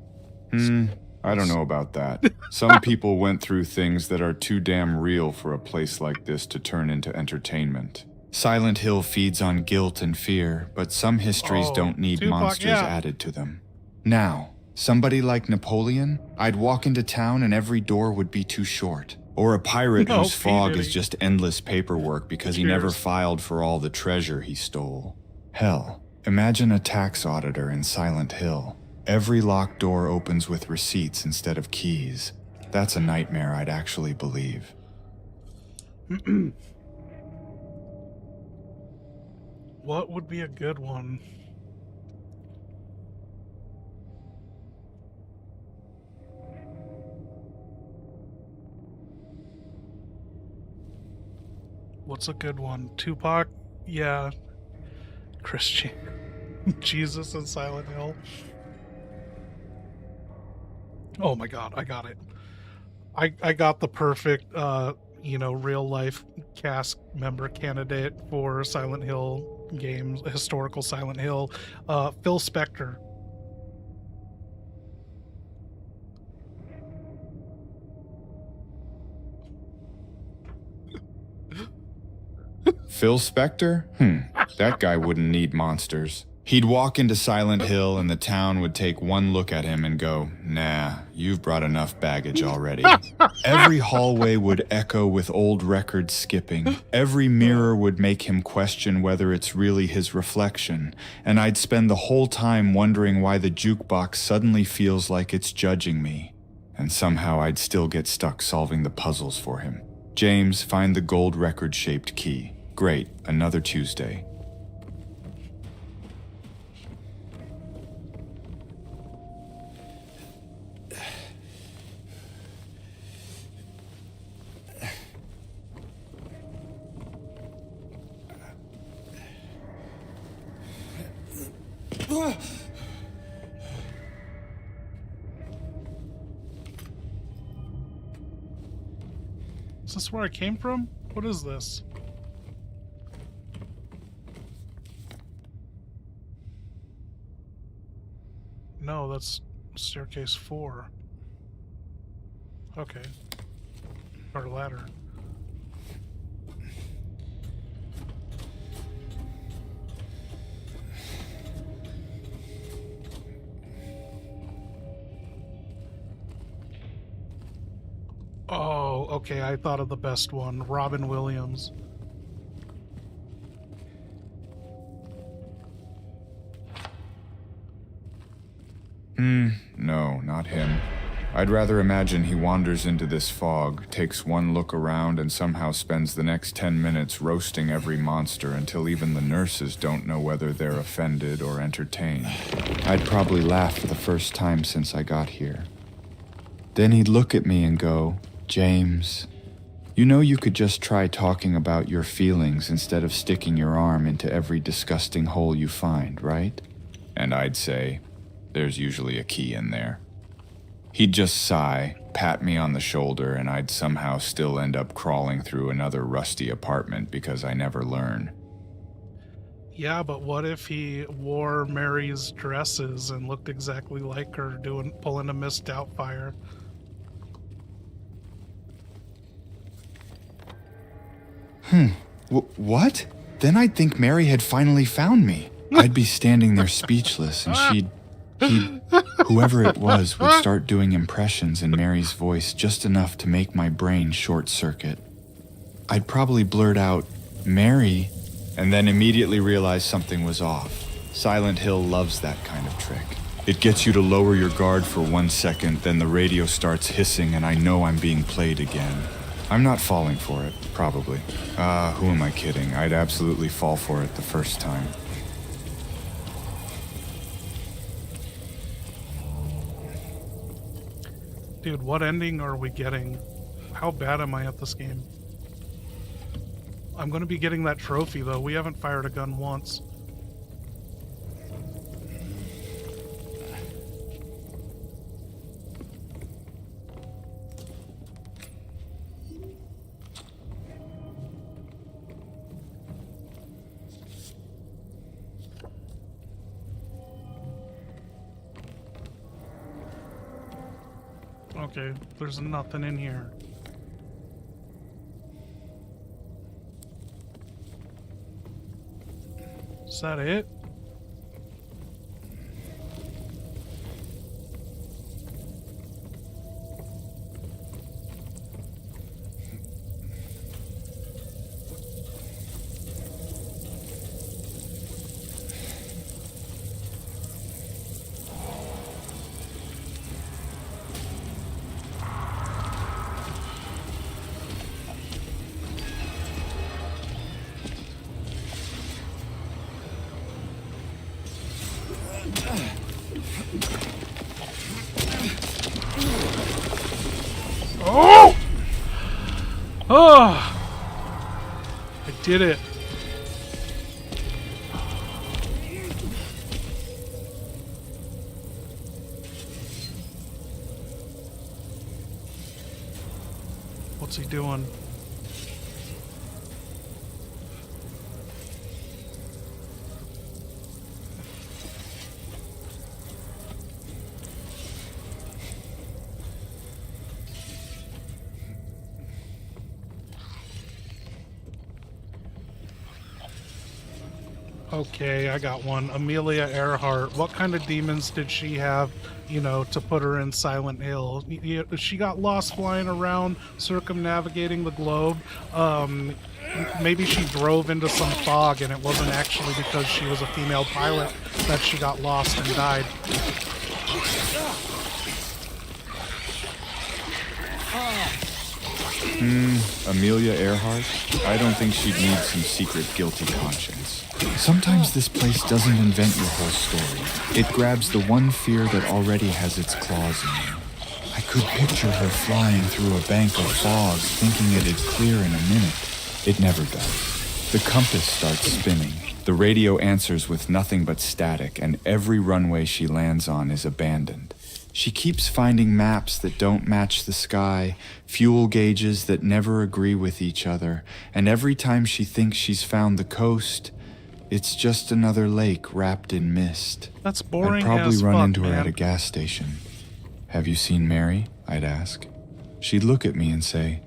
Speaker 2: I don't know about that. Some people went through things that are too damn real for a place like this to turn into entertainment. Silent Hill feeds on guilt and fear, but some histories don't need
Speaker 1: Tupac,
Speaker 2: monsters
Speaker 1: yeah.
Speaker 2: added to them. Now, somebody like Napoleon, I'd walk into town and every door would be too short. Or a pirate
Speaker 1: No,
Speaker 2: whose
Speaker 1: P.
Speaker 2: fog
Speaker 1: Diddy.
Speaker 2: is just endless paperwork because he never filed for all the treasure he stole. Hell, imagine a tax auditor in Silent Hill. Every locked door opens with receipts instead of keys. That's a nightmare I'd actually believe.
Speaker 1: What would be a good one? What's a good one? Tupac? Yeah. Christian. Jesus and Silent Hill. Oh my god, I got it. I got the perfect real life cast member candidate for Silent Hill games, historical Silent Hill. Phil Spector.
Speaker 2: Phil Spector? That guy wouldn't need monsters. He'd walk into Silent Hill and the town would take one look at him and go, nah, you've brought enough baggage already. Every hallway would echo with old records skipping. Every mirror would make him question whether it's really his reflection. And I'd spend the whole time wondering why the jukebox suddenly feels like it's judging me. And somehow I'd still get stuck solving the puzzles for him. James, find the gold record-shaped key. Great, another Tuesday.
Speaker 1: Is this where I came from? What is this? No, that's staircase 4. Okay. Or ladder. Oh, okay, I thought of the best one. Robin Williams.
Speaker 2: No, not him. I'd rather imagine he wanders into this fog, takes one look around, and somehow spends the next 10 minutes roasting every monster until even the nurses don't know whether they're offended or entertained. I'd probably laugh for the first time since I got here. Then he'd look at me and go, James, you know you could just try talking about your feelings instead of sticking your arm into every disgusting hole you find, right? And I'd say, there's usually a key in there. He'd just sigh, pat me on the shoulder, and I'd somehow still end up crawling through another rusty apartment because I never learn.
Speaker 1: Yeah, but what if he wore Mary's dresses and looked exactly like her, pulling a Miss Doubtfire?
Speaker 2: What? Then I'd think Mary had finally found me. I'd be standing there speechless, and whoever it was, would start doing impressions in Mary's voice just enough to make my brain short-circuit. I'd probably blurt out, Mary, and then immediately realize something was off. Silent Hill loves that kind of trick. It gets you to lower your guard for 1 second, then the radio starts hissing and I know I'm being played again. I'm not falling for it, probably. Who am I kidding? I'd absolutely fall for it the first time.
Speaker 1: Dude, what ending are we getting? How bad am I at this game? I'm gonna be getting that trophy, though. We haven't fired a gun once. Okay, there's nothing in here. Is that it? Oh! Oh! I did it. What's he doing? Okay, I got one. Amelia Earhart. What kind of demons did she have, you know, to put her in Silent Hill? She got lost flying around, circumnavigating the globe. Maybe she drove into some fog and it wasn't actually because she was a female pilot that she got lost and died.
Speaker 2: Amelia Earhart? I don't think she'd need some secret guilty conscience. Sometimes this place doesn't invent your whole story. It grabs the one fear that already has its claws in you. I could picture her flying through a bank of fog, thinking it'd clear in a minute. It never does. The compass starts spinning. The radio answers with nothing but static, and every runway she lands on is abandoned. She keeps finding maps that don't match the sky, fuel gauges that never agree with each other, and every time she thinks she's found the coast, it's just another lake wrapped in mist.
Speaker 1: That's boring.
Speaker 2: I'd probably
Speaker 1: as
Speaker 2: run
Speaker 1: fuck,
Speaker 2: into her
Speaker 1: man.
Speaker 2: at a gas station. "Have you seen Mary?" I'd ask. She'd look at me and say,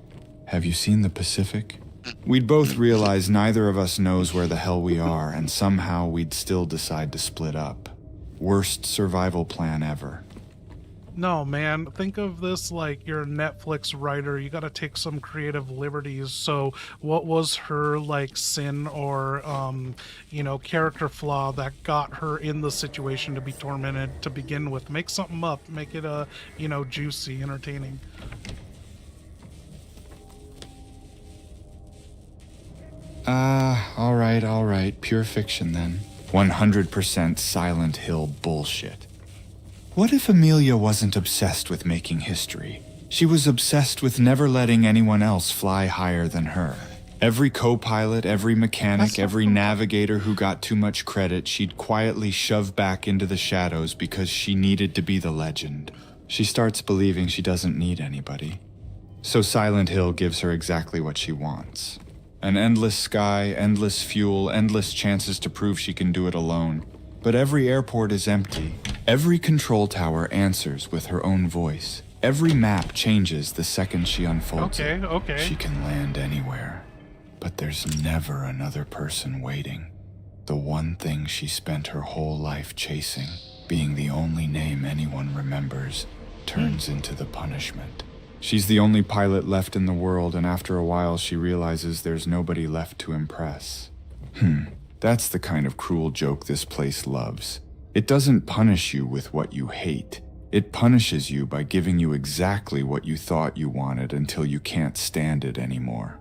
Speaker 2: "Have you seen the Pacific?" We'd both realize neither of us knows where the hell we are, and somehow we'd still decide to split up. Worst survival plan ever.
Speaker 1: No, man. Think of this like you're a Netflix writer. You got to take some creative liberties. So, what was her like sin or, character flaw that got her in the situation to be tormented to begin with? Make something up. Make it juicy, entertaining.
Speaker 2: All right. Pure fiction then. 100% Silent Hill bullshit. What if Amelia wasn't obsessed with making history? She was obsessed with never letting anyone else fly higher than her. Every co-pilot, every mechanic, every navigator who got too much credit, she'd quietly shove back into the shadows because she needed to be the legend. She starts believing she doesn't need anybody. So Silent Hill gives her exactly what she wants. An endless sky, endless fuel, endless chances to prove she can do it alone. But every airport is empty. Every control tower answers with her own voice. Every map changes the second she unfolds it.
Speaker 1: Okay.
Speaker 2: She can land anywhere. But there's never another person waiting. The one thing she spent her whole life chasing, being the only name anyone remembers, turns into the punishment. She's the only pilot left in the world, and after a while she realizes there's nobody left to impress. That's the kind of cruel joke this place loves. It doesn't punish you with what you hate. It punishes you by giving you exactly what you thought you wanted until you can't stand it anymore.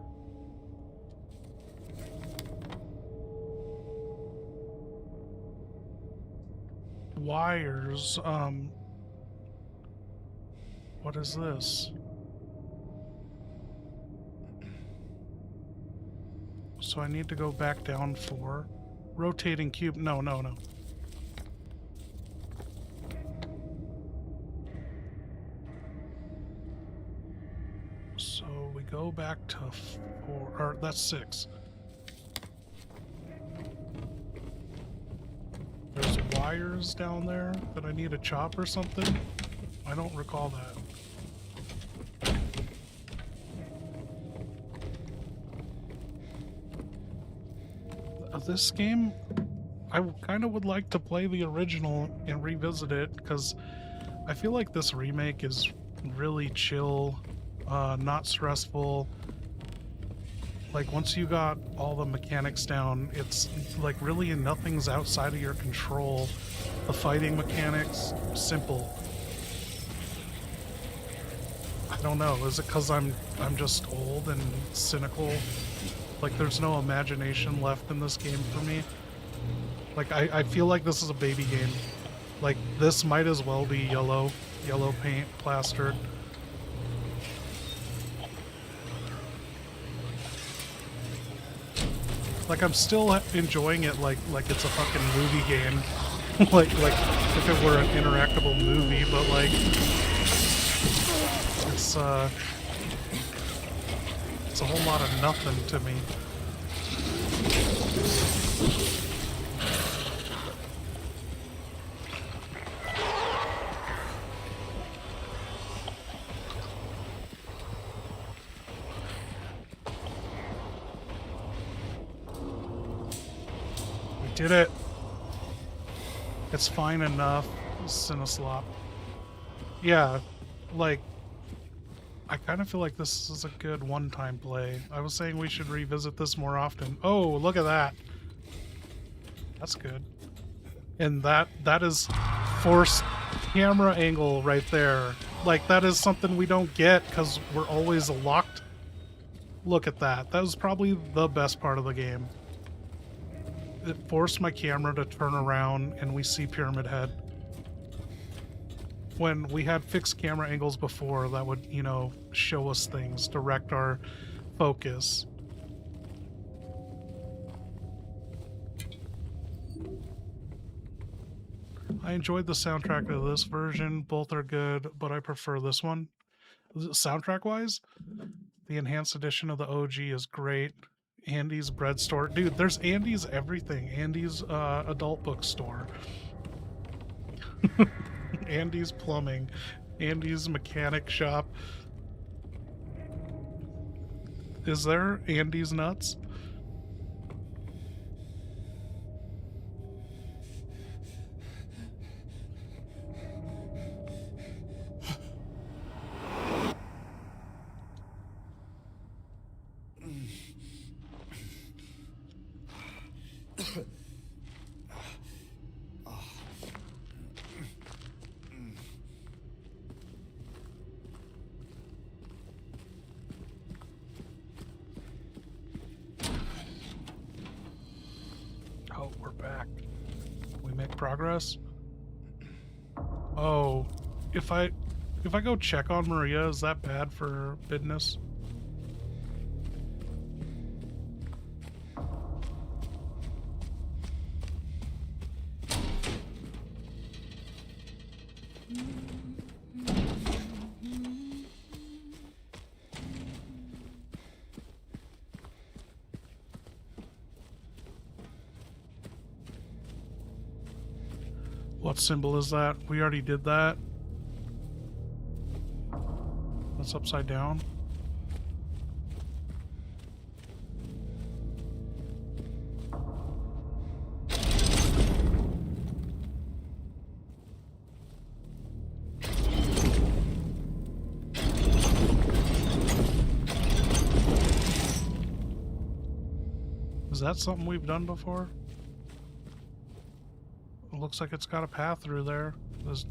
Speaker 1: Wires. What is this? So I need to go back down 4. Rotating cube. No. So we go back to 4, or that's 6. There's wires down there that I need to chop or something. I don't recall that. this game, I kind of would like to play the original and revisit it, because I feel like this remake is really chill, not stressful. Like, once you got all the mechanics down, it's like really nothing's outside of your control. The fighting mechanics, simple. I don't know, is it because I'm just old and cynical? Like, there's no imagination left in this game for me. Like, I feel like this is a baby game. Like, this might as well be yellow paint plastered. Like, I'm still enjoying it like it's a fucking movie game. like if it were an interactable movie, but like it's a whole lot of nothing to me. We did it. It's fine enough, Cineslop. Yeah, like, I kind of feel like this is a good one-time play. I was saying we should revisit this more often. Oh, look at that. That's good. And that is forced camera angle right there. Like, that is something we don't get because we're always locked. Look at that. That was probably the best part of the game. It forced my camera to turn around and we see Pyramid Head. When we had fixed camera angles before, that would, you know, show us things, direct our focus. I enjoyed the soundtrack of this version. Both are good, but I prefer this one. Soundtrack-wise, the enhanced edition of the OG is great. Andy's bread store. Dude, there's Andy's everything. Andy's adult bookstore. Andy's plumbing. Andy's mechanic shop. Is there Andy's nuts? Oh, we're back. We make progress. Oh, if I go check on Maria, is that bad for business? What symbol is that? We already did that. That's upside down. Is that something we've done before? It looks like it's got a path through there. There's...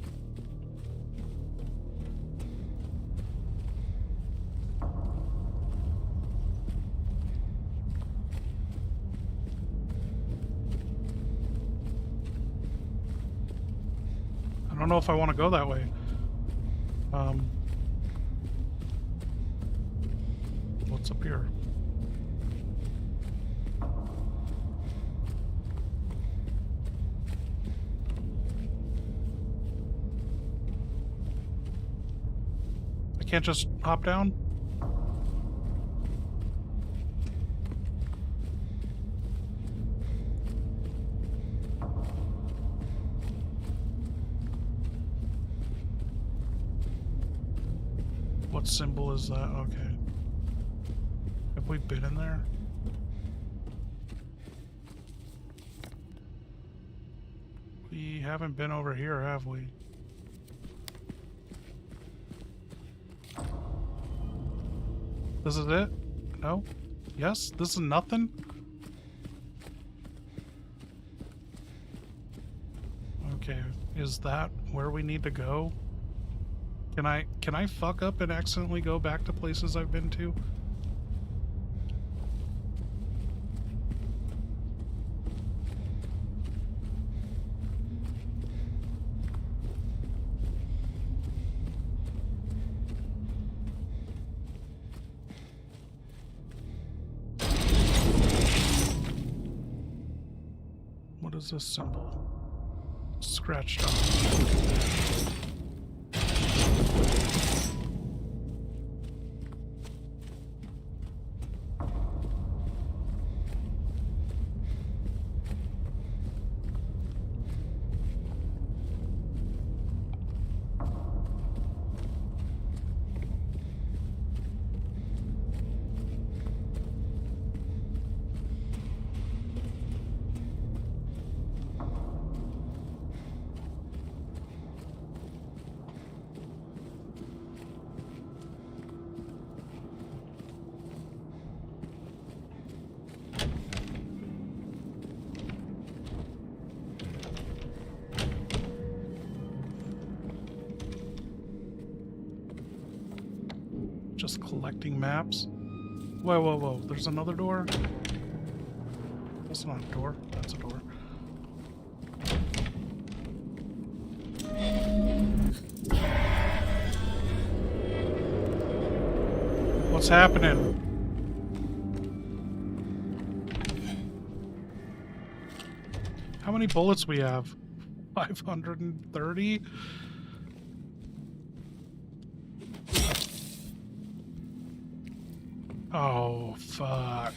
Speaker 1: I don't know if I want to go that way. What's up here? Can't just hop down? What symbol is that? Okay. Have we been in there? We haven't been over here, have we? This is it? No? Yes? This is nothing? Okay, is that where we need to go? Can I fuck up and accidentally go back to places I've been to? What is this symbol? Scratched off. Just collecting maps. Whoa, whoa, whoa. There's another door? That's not a door. That's a door. What's happening? How many bullets we have? 530? Oh, fuck.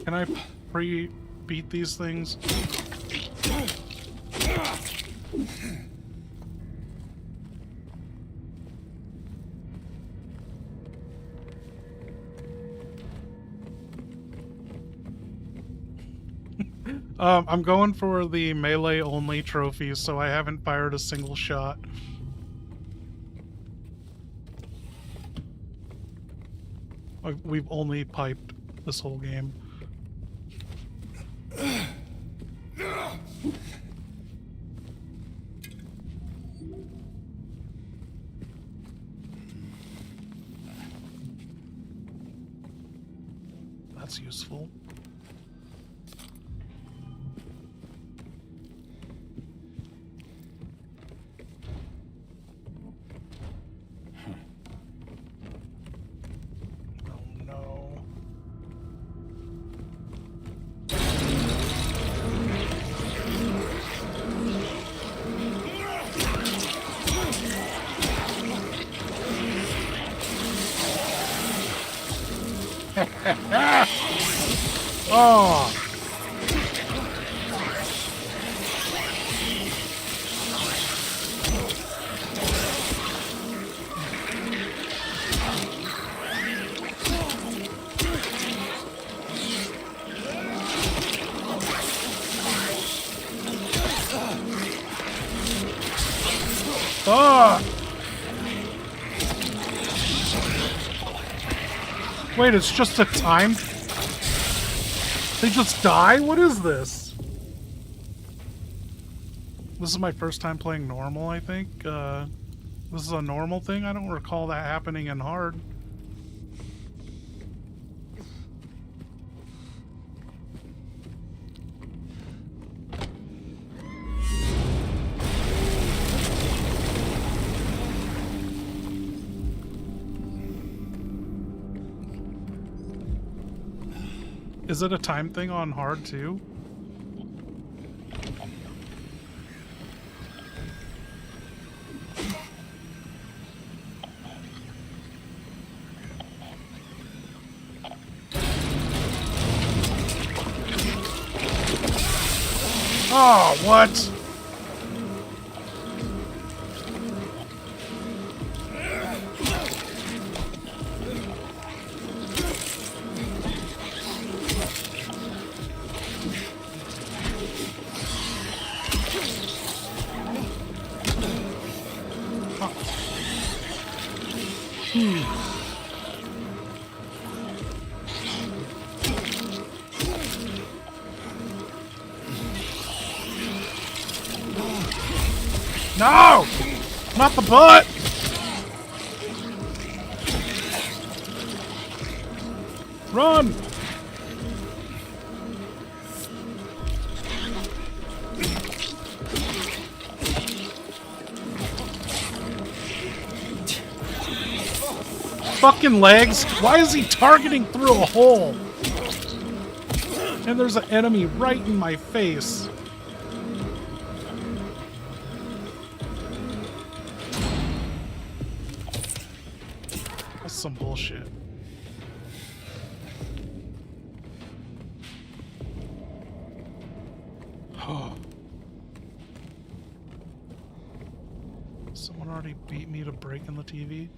Speaker 1: Can I pre-beat these things? I'm going for the melee only trophy, so I haven't fired a single shot. We've only piped this whole game. That's useful. Oh! Oh! Wait, it's just a time? They just die? What is this? This is my first time playing normal, I think. This is a normal thing? I don't recall that happening in hard. Is it a time thing on hard too? Oh, what? No! Not the butt! Run! Fucking legs! Why is he targeting through a hole? And there's an enemy right in my face. That's some bullshit. Someone already beat me to breaking the TV?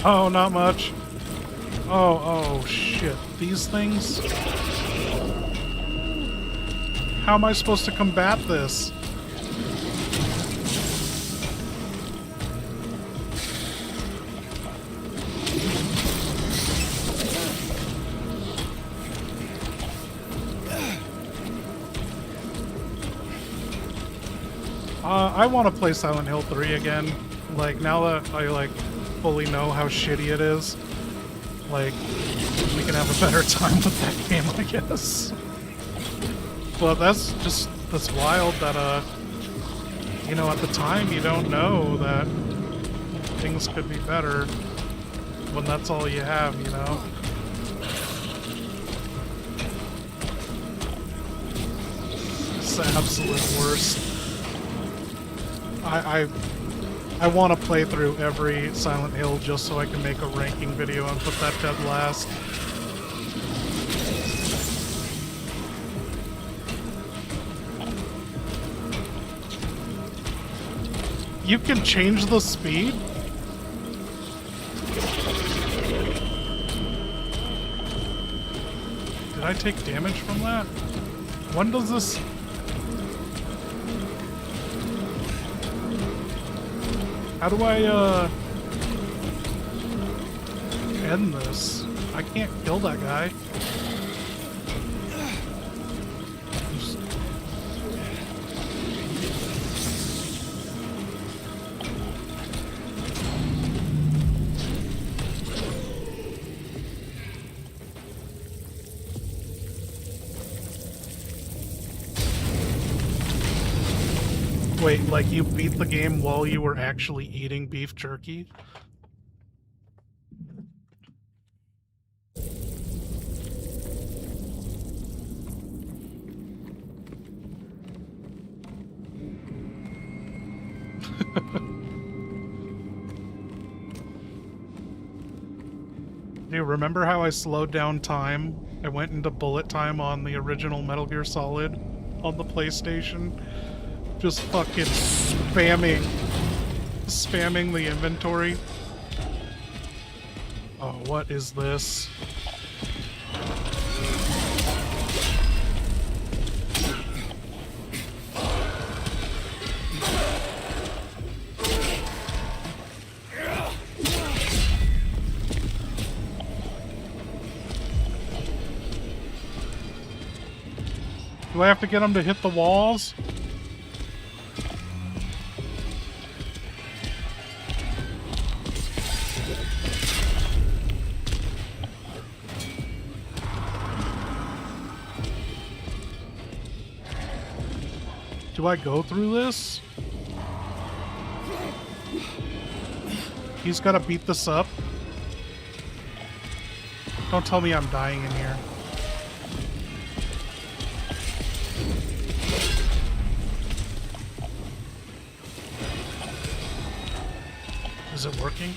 Speaker 1: Oh, not much. Oh, shit. These things? How am I supposed to combat this? I want to play Silent Hill 3 again. Like, now that I, like, fully know how shitty it is, like, we can have a better time with that game, I guess. But that's wild that, you know, at the time you don't know that things could be better when that's all you have, you know? It's the absolute worst. I want to play through every Silent Hill just so I can make a ranking video and put that dead last. You can change the speed? Did I take damage from that? When does this... How do I, end this? I can't kill that guy. Wait, like you beat the game while you were actually eating beef jerky? Do you remember how I slowed down time? I went into bullet time on the original Metal Gear Solid on the PlayStation. Just fucking spamming the inventory. Oh, what is this? Do I have to get him to hit the walls? Do I go through this? He's gotta beat this up. Don't tell me I'm dying in here. Is it working?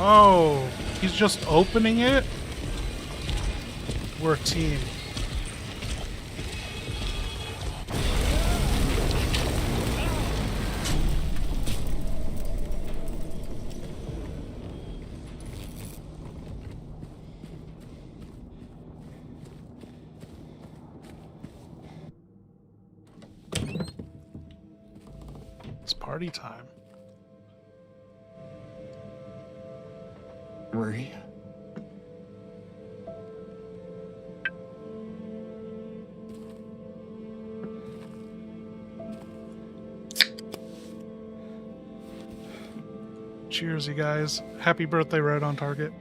Speaker 1: Oh, he's just opening it? We're a team. It's party time.
Speaker 6: Maria.
Speaker 1: Cheers, you guys. Happy birthday, right on target.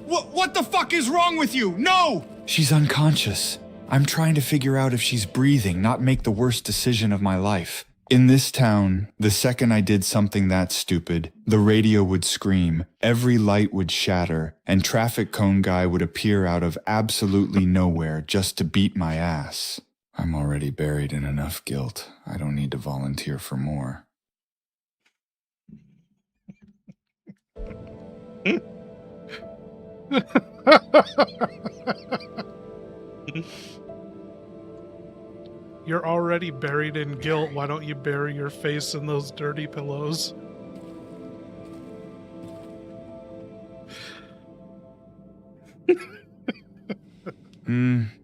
Speaker 2: What the fuck is wrong with you? No! She's unconscious. I'm trying to figure out if she's breathing, not make the worst decision of my life. In this town, the second I did something that stupid, the radio would scream, every light would shatter, and traffic cone guy would appear out of absolutely nowhere just to beat my ass. I'm already buried in enough guilt. I don't need to volunteer for more.
Speaker 1: You're already buried in guilt. Why don't you bury your face in those dirty pillows?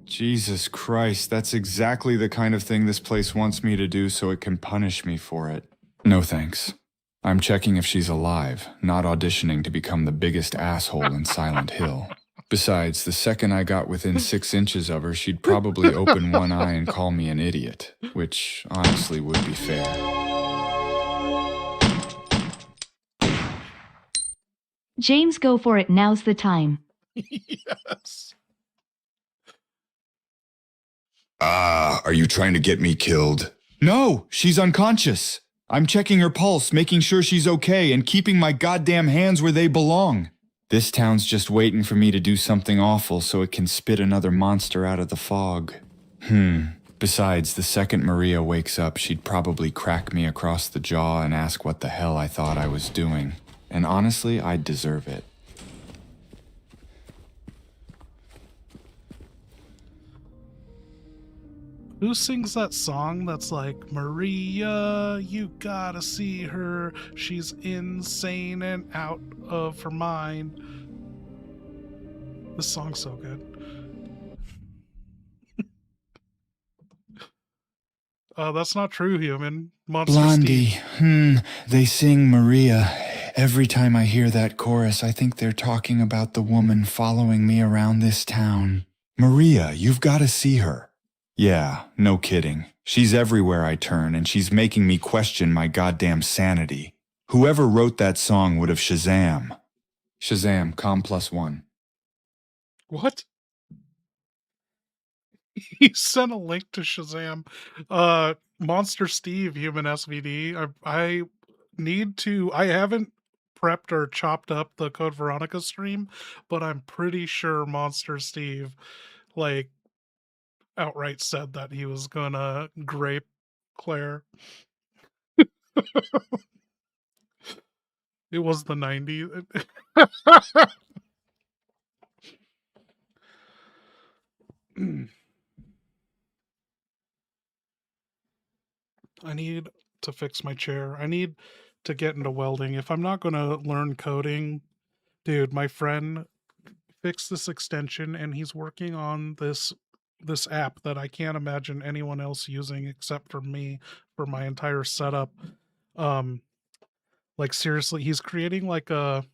Speaker 2: Jesus Christ, that's exactly the kind of thing this place wants me to do so it can punish me for it. No thanks. I'm checking if she's alive, not auditioning to become the biggest asshole in Silent Hill. Besides, the second I got within 6 inches of her, she'd probably open one eye and call me an idiot, which honestly would be fair.
Speaker 4: James, go for it. Now's the time.
Speaker 1: Yes.
Speaker 2: Are you trying to get me killed? No, she's unconscious. I'm checking her pulse, making sure she's okay, and keeping my goddamn hands where they belong. This town's just waiting for me to do something awful so it can spit another monster out of the fog. Besides, the second Maria wakes up, she'd probably crack me across the jaw and ask what the hell I thought I was doing. And honestly, I'd deserve it.
Speaker 1: Who sings that song that's like, Maria, you gotta see her, she's insane and out of her mind? This song's so good. That's not true, human. Monster
Speaker 2: Blondie,
Speaker 1: Steve.
Speaker 2: they sing Maria. Every time I hear that chorus, I think they're talking about the woman following me around this town. Maria, you've got to see her. Yeah, no kidding. She's everywhere I turn, and she's making me question my goddamn sanity. Whoever wrote that song would have Shazam. Shazam, com+1.
Speaker 1: What? He sent a link to Shazam. Monster Steve, human SVD. I need to. I haven't prepped or chopped up the Code Veronica stream, but I'm pretty sure Monster Steve, like, outright said that he was gonna grape Claire. It was the 90s. I need to fix my chair. I need to get into welding. If I'm not going to learn coding, dude, my friend fixed this extension and he's working on this app that I can't imagine anyone else using except for me for my entire setup. Like seriously, he's creating like a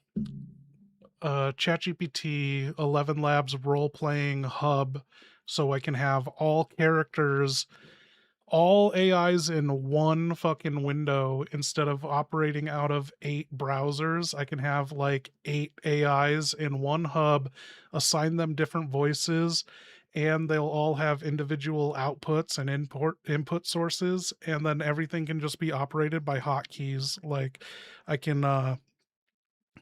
Speaker 1: ChatGPT 11 Labs role-playing hub so I can have all characters, all AIs in one fucking window instead of operating out of 8 browsers. I can have like 8 AIs in one hub, assign them different voices, and they'll all have individual outputs and input sources, and then everything can just be operated by hotkeys. Like I can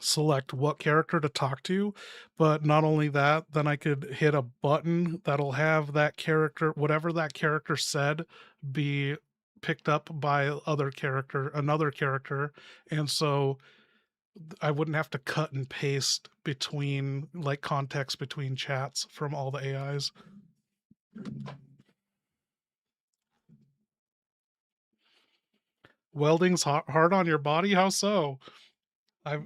Speaker 1: select what character to talk to, but not only that, then I could hit a button that'll have that character, whatever that character said, be picked up by another character, and so I wouldn't have to cut and paste between like context between chats from all the AIs. Welding's hard on your body? How so? I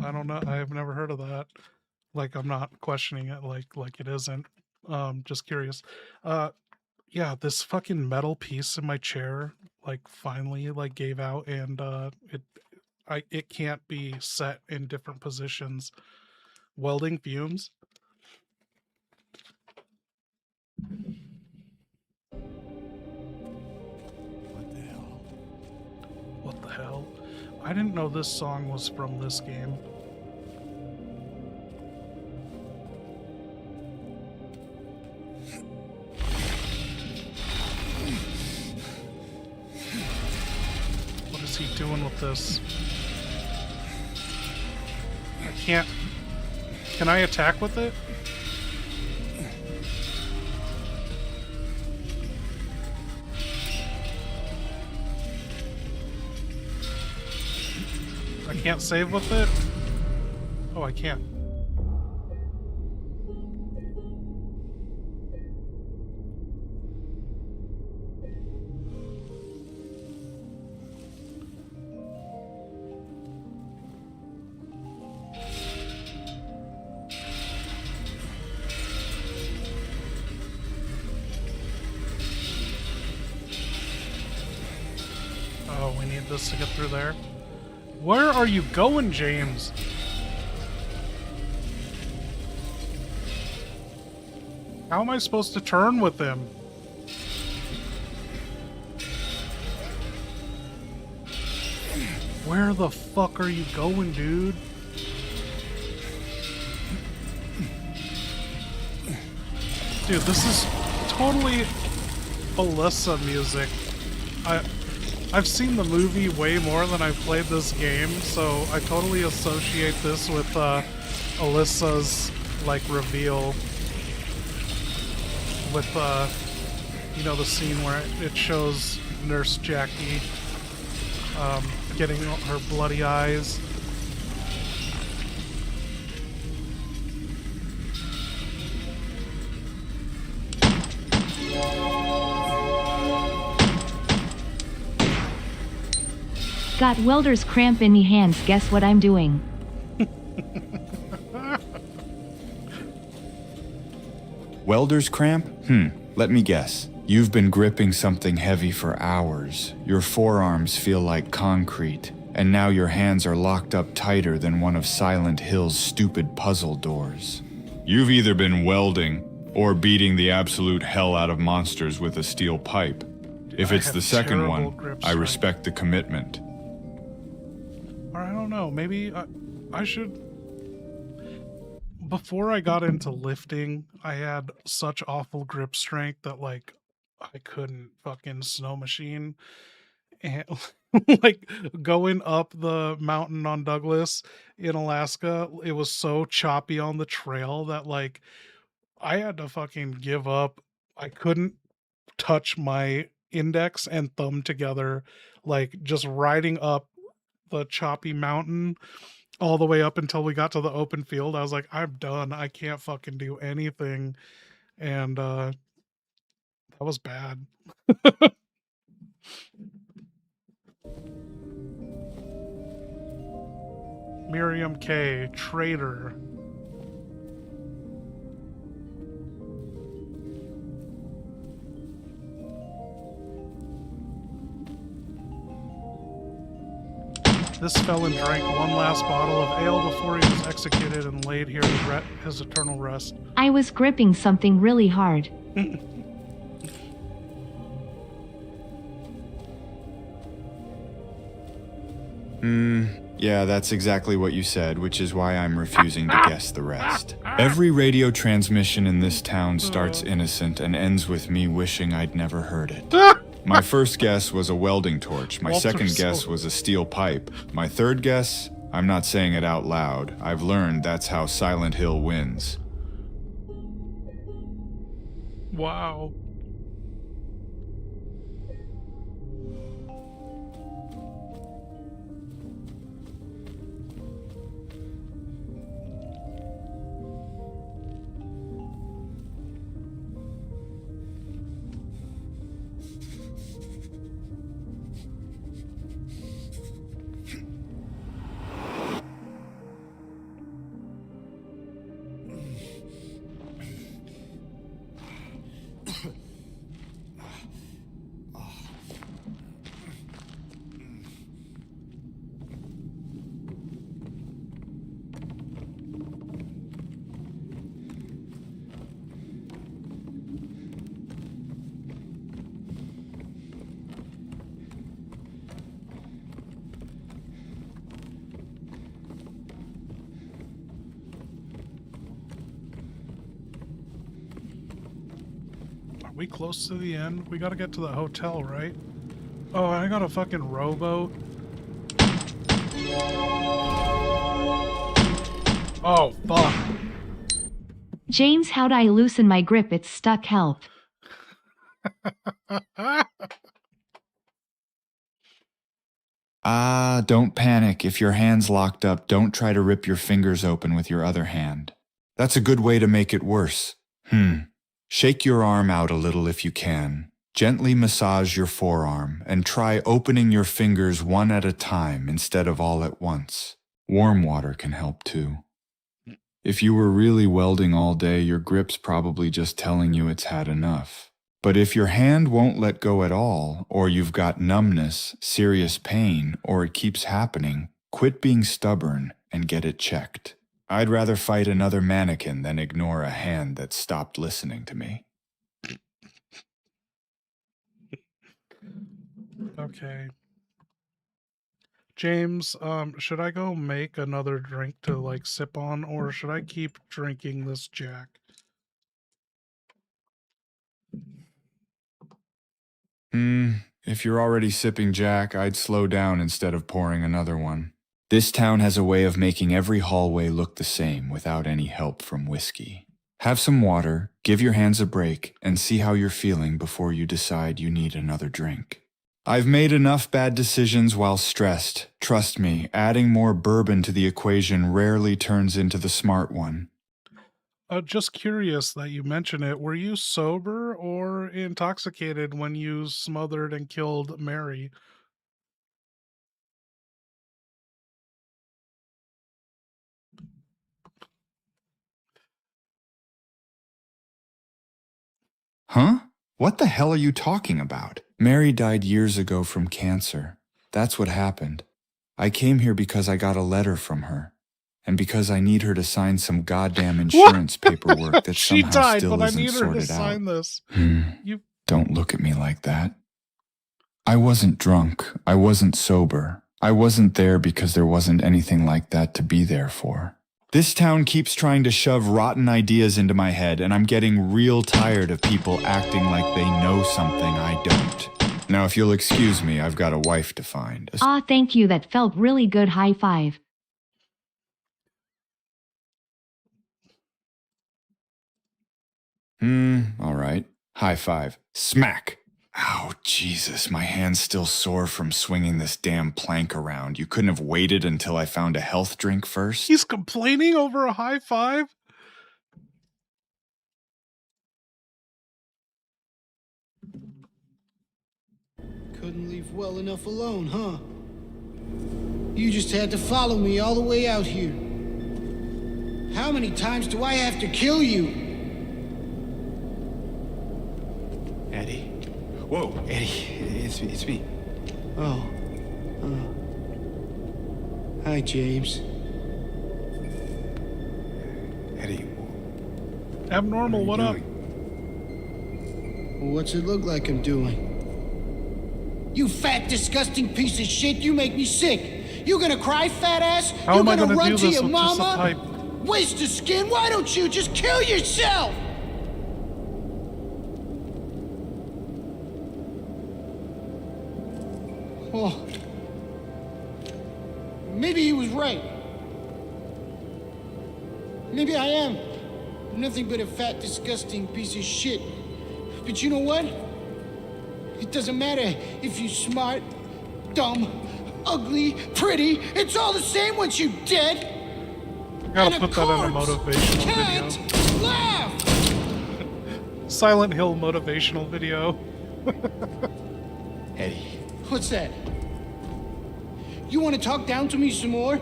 Speaker 1: don't know. I've never heard of that. Like I'm not questioning it like it isn't. Just curious. Uh yeah, this fucking metal piece in my chair like finally like gave out, and it can't be set in different positions. Welding fumes.
Speaker 6: What the hell?
Speaker 1: What the hell? I didn't know this song was from this game. What is he doing with this? I can't. Can I attack with it? I can't save with it? Oh, I can. Oh, we need this to get through there. Where are you going, James? How am I supposed to turn with him? Where the fuck are you going, dude? Dude, this is totally Alyssa music. I've seen the movie way more than I've played this game, so I totally associate this with Alyssa's like reveal with you know, the scene where it shows Nurse Jackie getting her bloody eyes.
Speaker 4: Got welder's cramp in me hands, guess what I'm doing?
Speaker 2: Welder's cramp? Let me guess. You've been gripping something heavy for hours. Your forearms feel like concrete, and now your hands are locked up tighter than one of Silent Hill's stupid puzzle doors. You've either been welding or beating the absolute hell out of monsters with a steel pipe. If it's the second one, I respect the commitment.
Speaker 1: Or I don't know, maybe I should... Before I got into lifting, I had such awful grip strength that, like, I couldn't fucking snow machine. and like going up the mountain on Douglas in Alaska, it was so choppy on the trail that like I had to fucking give up. I couldn't touch my index and thumb together, like just riding up the choppy mountain all the way up until we got to the open field. I was like, I'm done. I can't fucking do anything. And that was bad. Miriam K, traitor. This felon drank one last bottle of ale before he was executed and laid here to his eternal rest.
Speaker 4: I was gripping something really hard.
Speaker 2: Yeah, that's exactly what you said, which is why I'm refusing to guess the rest. Every radio transmission in this town starts innocent and ends with me wishing I'd never heard it. My first guess was a welding torch. My second guess was a steel pipe. My third guess, I'm not saying it out loud. I've learned that's how Silent Hill wins.
Speaker 1: Wow. We close to the end? We gotta get to the hotel, right? Oh, I got a fucking rowboat. Oh, fuck.
Speaker 4: James, how'd I loosen my grip? It's stuck, help.
Speaker 2: Don't panic. If your hand's locked up, don't try to rip your fingers open with your other hand. That's a good way to make it worse. Shake your arm out a little if you can. Gently massage your forearm and try opening your fingers one at a time instead of all at once. Warm water can help too. If you were really welding all day, your grip's probably just telling you it's had enough. But if your hand won't let go at all, or you've got numbness, serious pain, or it keeps happening, quit being stubborn and get it checked. I'd rather fight another mannequin than ignore a hand that stopped listening to me.
Speaker 1: Okay. James, should I go make another drink to, like, sip on, or should I keep drinking this Jack?
Speaker 2: If you're already sipping Jack, I'd slow down instead of pouring another one. This town has a way of making every hallway look the same without any help from whiskey. Have some water, give your hands a break, and see how you're feeling before you decide you need another drink. I've made enough bad decisions while stressed. Trust me, adding more bourbon to the equation rarely turns into the smart one.
Speaker 1: Just curious that you mention it. Were you sober or intoxicated when you smothered and killed Mary?
Speaker 2: Huh? What the hell are you talking about? Mary died years ago from cancer. That's what happened. I came here because I got a letter from her. And because I need her to sign some goddamn insurance paperwork that
Speaker 1: She
Speaker 2: somehow
Speaker 1: died,
Speaker 2: still
Speaker 1: but I
Speaker 2: isn't
Speaker 1: need her to
Speaker 2: sorted
Speaker 1: sign
Speaker 2: out.
Speaker 1: this. You
Speaker 2: Don't look at me like that. I wasn't drunk. I wasn't sober. I wasn't there because there wasn't anything like that to be there for. This town keeps trying to shove rotten ideas into my head, and I'm getting real tired of people acting like they know something I don't. Now, if you'll excuse me, I've got a wife to find.
Speaker 4: Ah, thank you. That felt really good. High five.
Speaker 2: All right. High five. Smack. Ow, Jesus, my hand's still sore from swinging this damn plank around. You couldn't have waited until I found a health drink first?
Speaker 1: He's complaining over a high five?
Speaker 8: Couldn't leave well enough alone, huh? You just had to follow me all the way out here. How many times do I have to kill you?
Speaker 6: Eddie. Whoa, Eddie. It's me.
Speaker 8: Oh. Hi, James.
Speaker 6: Eddie.
Speaker 1: Abnormal, what up?
Speaker 8: What's it look like I'm doing? You fat, disgusting piece of shit, you make me sick. You gonna cry, fat ass?
Speaker 1: How
Speaker 8: you
Speaker 1: am I
Speaker 8: gonna
Speaker 1: gonna
Speaker 8: run
Speaker 1: do
Speaker 8: to
Speaker 1: this
Speaker 8: your
Speaker 1: with just a
Speaker 8: mama?
Speaker 1: pipe?
Speaker 8: Waste of skin, why don't you just kill yourself? Oh. Maybe he was right. Maybe I am nothing but a fat, disgusting piece of shit. But you know what? It doesn't matter if you're smart, dumb, ugly, pretty. It's all the same once you're dead.
Speaker 1: Gotta
Speaker 8: And
Speaker 1: put that in a
Speaker 8: corpse
Speaker 1: motivational
Speaker 8: can't
Speaker 1: video.
Speaker 8: laugh.
Speaker 1: Silent Hill motivational video.
Speaker 6: Eddie.
Speaker 8: What's that? You want to talk down to me some more?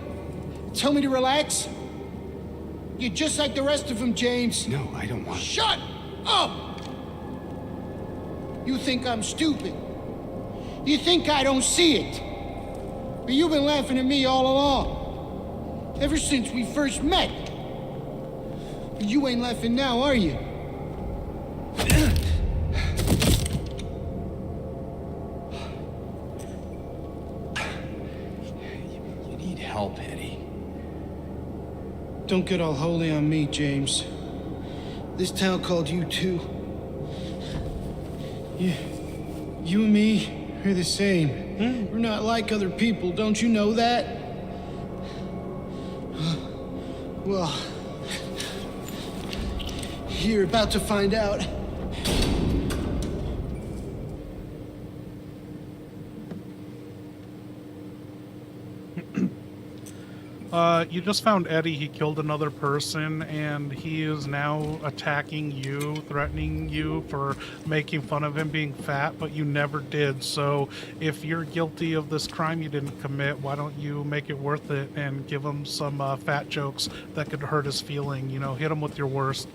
Speaker 8: Tell me to relax? You're just like the rest of them, James.
Speaker 6: No, I don't want.
Speaker 8: Shut up! You think I'm stupid. You think I don't see it. But you've been laughing at me all along. Ever since we first met. But you ain't laughing now, are you?
Speaker 6: You need help, Eddie.
Speaker 8: Don't get all holy on me, James. This town called you too. You and me are the same. We're not like other people, don't you know that? Well, you're about to find out.
Speaker 1: You just found Eddie. He killed another person, and he is now attacking you, threatening you for making fun of him being fat, but you never did. So if you're guilty of this crime you didn't commit, why don't you make it worth it and give him some fat jokes that could hurt his feeling? You know, hit him with your worst.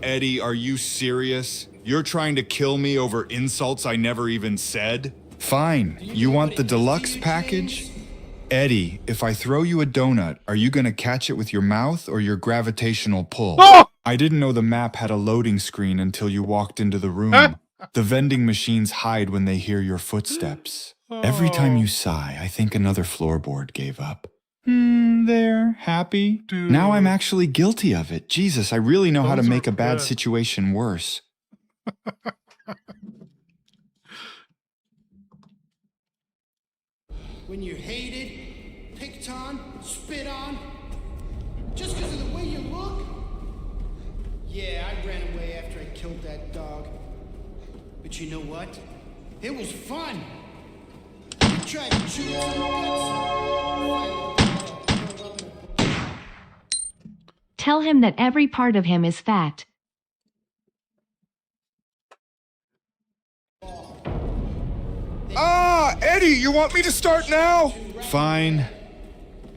Speaker 2: Eddie, are you serious? You're trying to kill me over insults I never even said? Fine. You want the deluxe package? Eddie, if I throw you a donut, are you gonna catch it with your mouth or your gravitational pull?
Speaker 1: Oh!
Speaker 2: I didn't know the map had a loading screen until you walked into the room. The vending machines hide when they hear your footsteps. Every time you sigh, I think another floorboard gave up. There, happy?
Speaker 1: Dude.
Speaker 2: Now I'm actually guilty of it. Jesus, I really know how to
Speaker 1: Those
Speaker 2: make
Speaker 1: are
Speaker 2: a bad
Speaker 1: good.
Speaker 2: situation worse.
Speaker 8: When you're hated, picked on, spit on, just because of the way you look? Yeah, I ran away after I killed that dog. But you know what? It was fun. You tried to chew its guts.
Speaker 4: Tell him that every part of him is fat.
Speaker 2: Eddie, you want me to start now? Fine.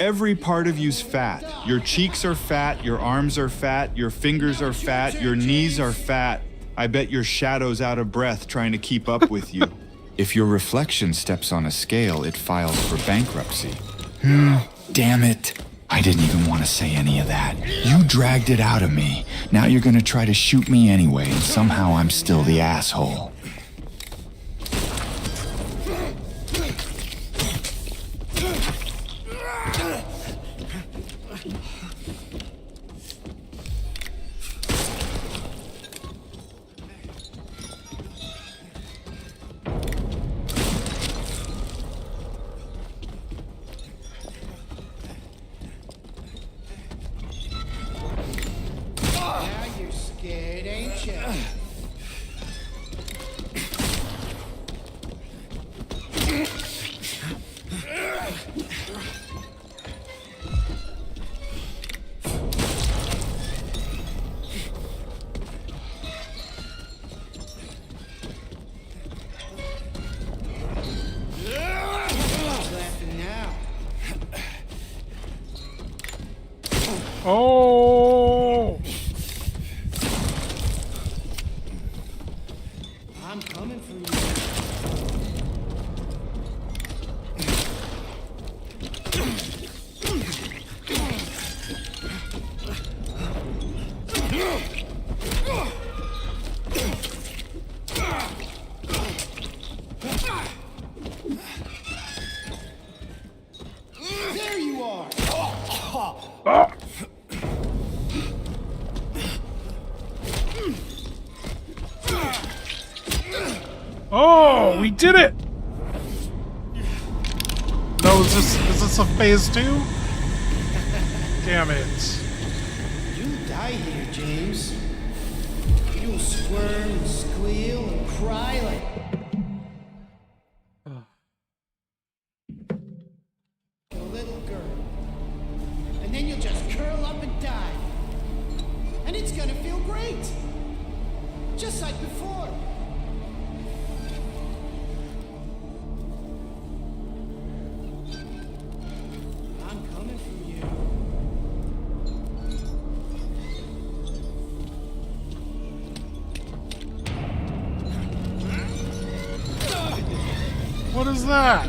Speaker 2: Every part of you's fat. Your cheeks are fat, your arms are fat, your fingers are fat, your knees are fat. I bet your shadow's out of breath trying to keep up with you. If your reflection steps on a scale, it files for bankruptcy. Damn it. I didn't even want to say any of that. You dragged it out of me. Now you're gonna try to shoot me anyway, and somehow I'm still the asshole.
Speaker 1: Oh, we did it! No, is this a phase 2? Damn it.
Speaker 8: You'll die here, James. You'll squirm and squeal and cry like... a little girl. And then you'll just curl up and die. And it's gonna feel great. Just like before. I'm coming for you.
Speaker 1: What is that?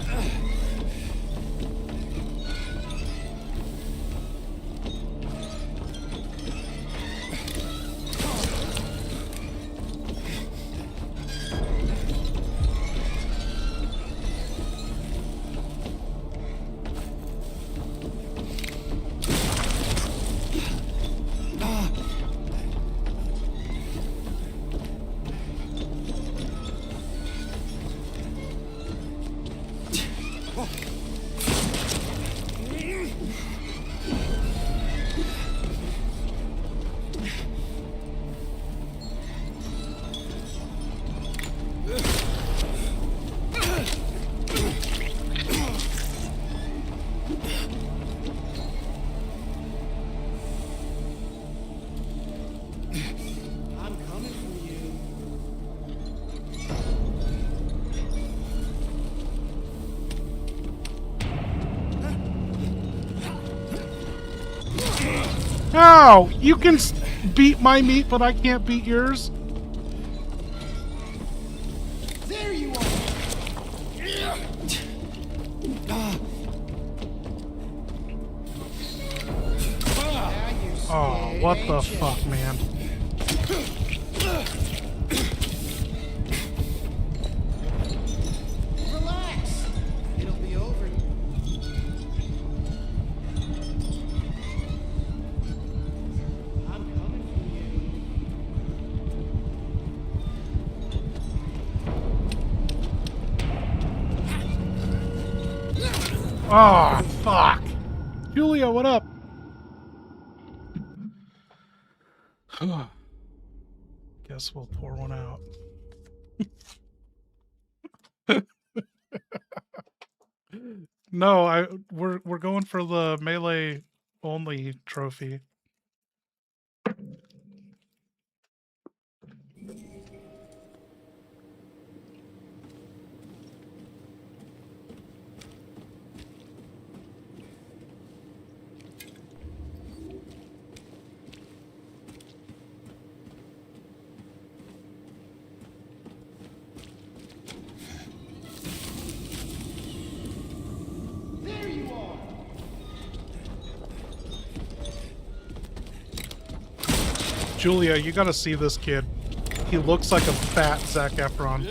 Speaker 8: I'm coming for you.
Speaker 1: Ow! You can beat my meat, but I can't beat yours.
Speaker 8: There you are. Now you're
Speaker 1: Oh,
Speaker 8: scared,
Speaker 1: what the
Speaker 8: ain't you?
Speaker 1: fuck, man?
Speaker 8: Relax. It'll be over. I'm coming for you.
Speaker 1: Oh, fuck. Julia, what up? Guess we'll pour one out. No, we're going for the melee only trophy.
Speaker 8: There you are.
Speaker 1: Julia, you gotta see this kid. He looks like a fat Zac Efron.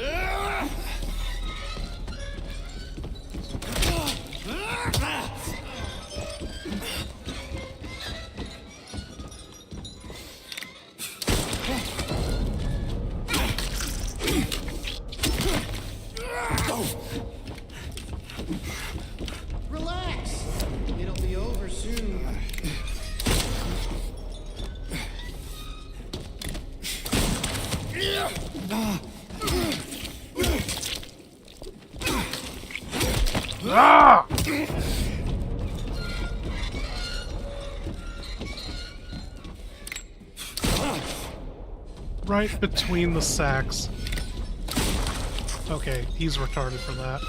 Speaker 8: Relax. It'll be over soon.
Speaker 1: Ah! Right between the sacks. Okay, he's retarded for that.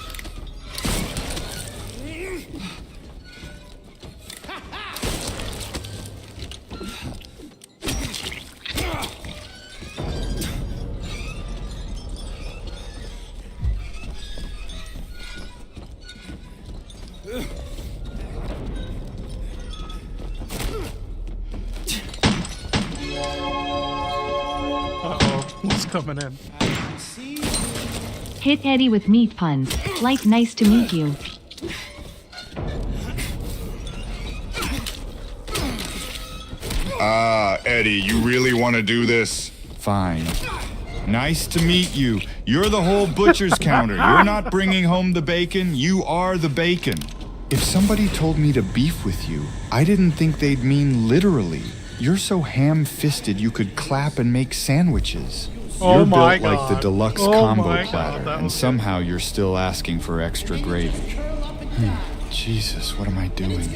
Speaker 1: Uh-oh, who's coming in?
Speaker 4: Hit Eddie with meat puns. Like, nice to meet you.
Speaker 2: Eddie, you really want to do this? Fine. Nice to meet you. You're the whole butcher's counter. You're not bringing home the bacon. You are the bacon. If somebody told me to beef with you, I didn't think they'd mean literally. You're so ham-fisted you could clap and make sandwiches.
Speaker 1: Oh
Speaker 2: You're
Speaker 1: my
Speaker 2: built like the
Speaker 1: God.
Speaker 2: deluxe
Speaker 1: Oh
Speaker 2: combo
Speaker 1: my God,
Speaker 2: platter,
Speaker 1: that
Speaker 2: and
Speaker 1: was
Speaker 2: somehow you're still asking for extra gravy. Jesus, what am I doing?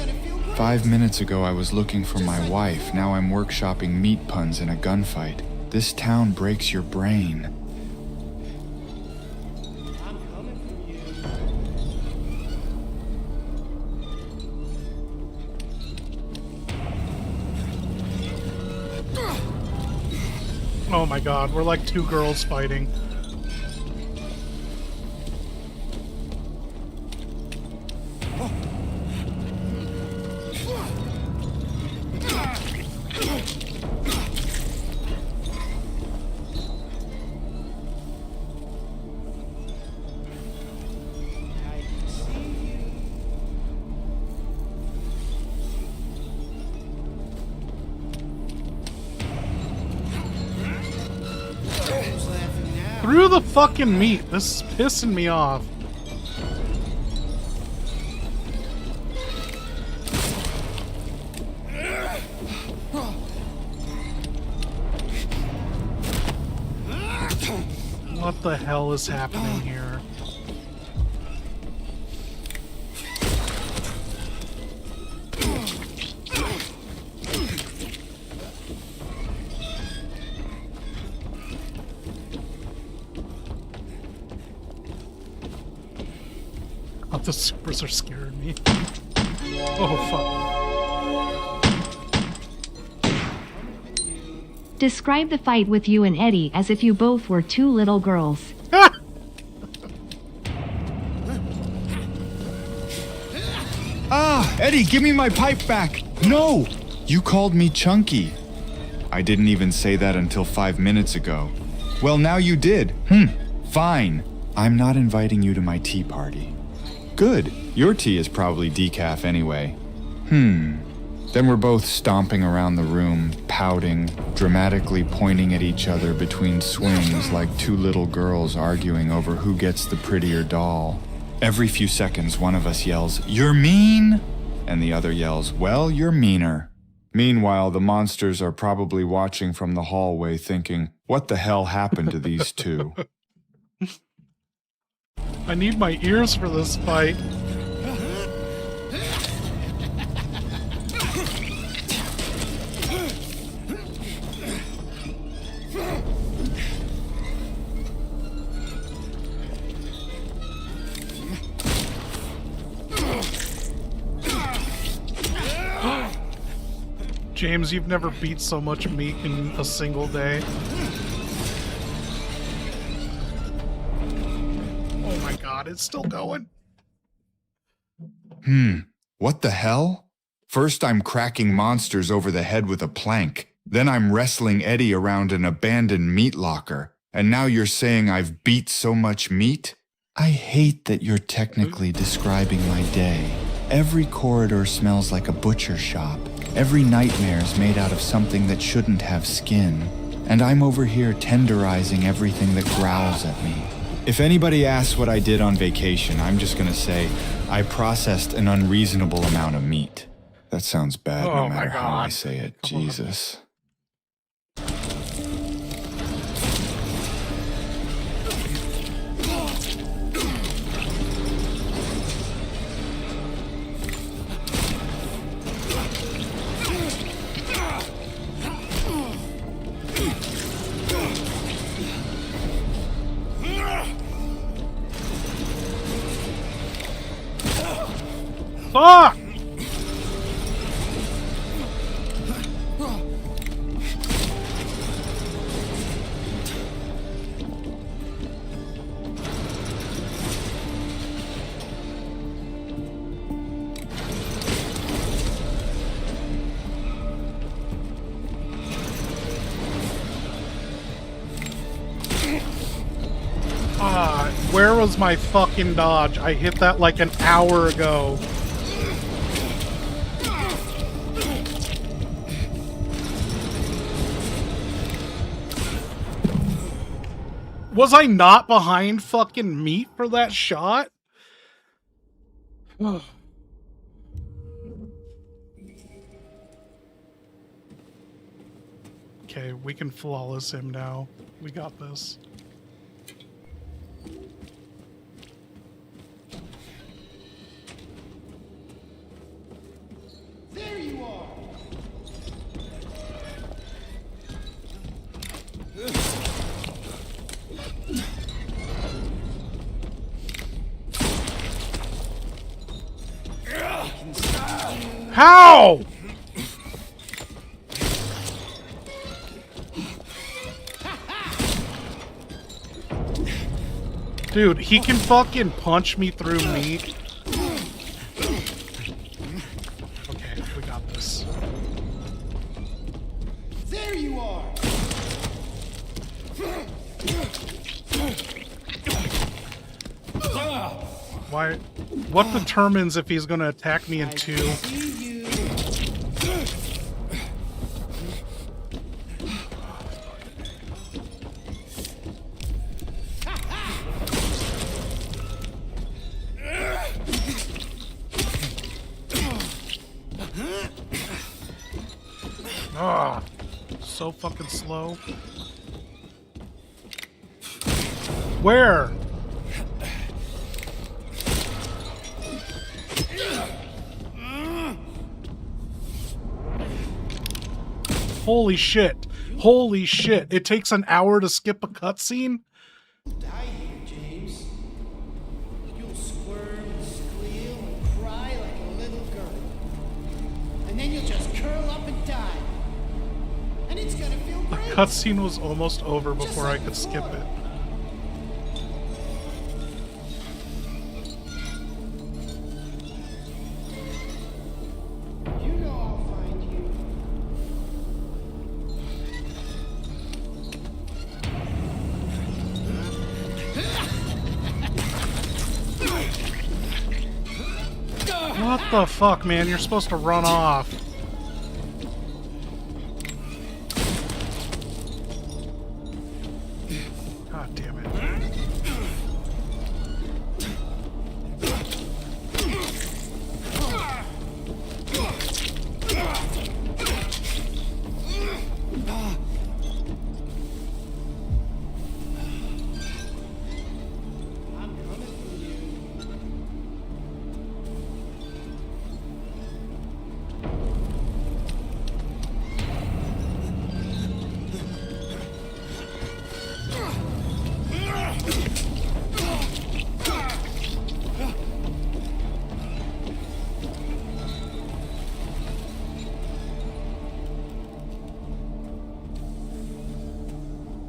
Speaker 2: 5 minutes ago I was looking for my wife. Now I'm workshopping meat puns in a gunfight. This town breaks your brain.
Speaker 1: Oh my God, we're like two girls fighting. Through the fucking meat. This is pissing me off. What the hell is happening here? Oh, the supers are scaring me. Oh, fuck.
Speaker 4: Describe the fight with you and Eddie as if you both were two little girls.
Speaker 2: Ah, Eddie, give me my pipe back. No, you called me chunky. I didn't even say that until 5 minutes ago. Well, now you did. Fine. I'm not inviting you to my tea party. Good. Your tea is probably decaf anyway. Then we're both stomping around the room, pouting, dramatically pointing at each other between swings like two little girls arguing over who gets the prettier doll. Every few seconds, one of us yells, "You're mean!" And the other yells, "Well, you're meaner." Meanwhile, the monsters are probably watching from the hallway thinking, what the hell happened to these two?
Speaker 1: I need my ears for this fight. James, you've never beat so much meat in a single day. Oh my God, it's still going.
Speaker 2: What the hell? First I'm cracking monsters over the head with a plank. Then I'm wrestling Eddie around an abandoned meat locker. And now you're saying I've beat so much meat? I hate that you're technically describing my day. Every corridor smells like a butcher shop. Every nightmare's made out of something that shouldn't have skin. And I'm over here tenderizing everything that growls at me. If anybody asks what I did on vacation, I'm just gonna say, I processed an unreasonable amount of meat. That sounds bad
Speaker 1: Oh
Speaker 2: no
Speaker 1: my
Speaker 2: matter how I
Speaker 1: God.
Speaker 2: say it.
Speaker 1: Come on.
Speaker 2: Jesus.
Speaker 1: Fuck! Where was my fucking dodge? I hit that like an hour ago. Was I not behind fucking meat for that shot? Okay, we can flawless him now. We got this.
Speaker 8: There you are.
Speaker 1: How? Dude, he can fucking punch me through meat. Okay, we got this.
Speaker 8: There you are.
Speaker 1: Why? What determines if he's gonna attack me in two?
Speaker 8: See you.
Speaker 1: Ah, so fucking slow. Where? Holy shit. Holy shit. It takes an hour to skip a cutscene?
Speaker 8: Die here, James. You'll squirm and squeal and cry like a little girl. And then you'll just curl up and die. And it's gonna feel
Speaker 1: The
Speaker 8: great.
Speaker 1: cutscene was almost over before I could skip it.
Speaker 8: You know I'll find you.
Speaker 1: What the fuck, man? You're supposed to run off. God damn it.
Speaker 8: I'm coming for you.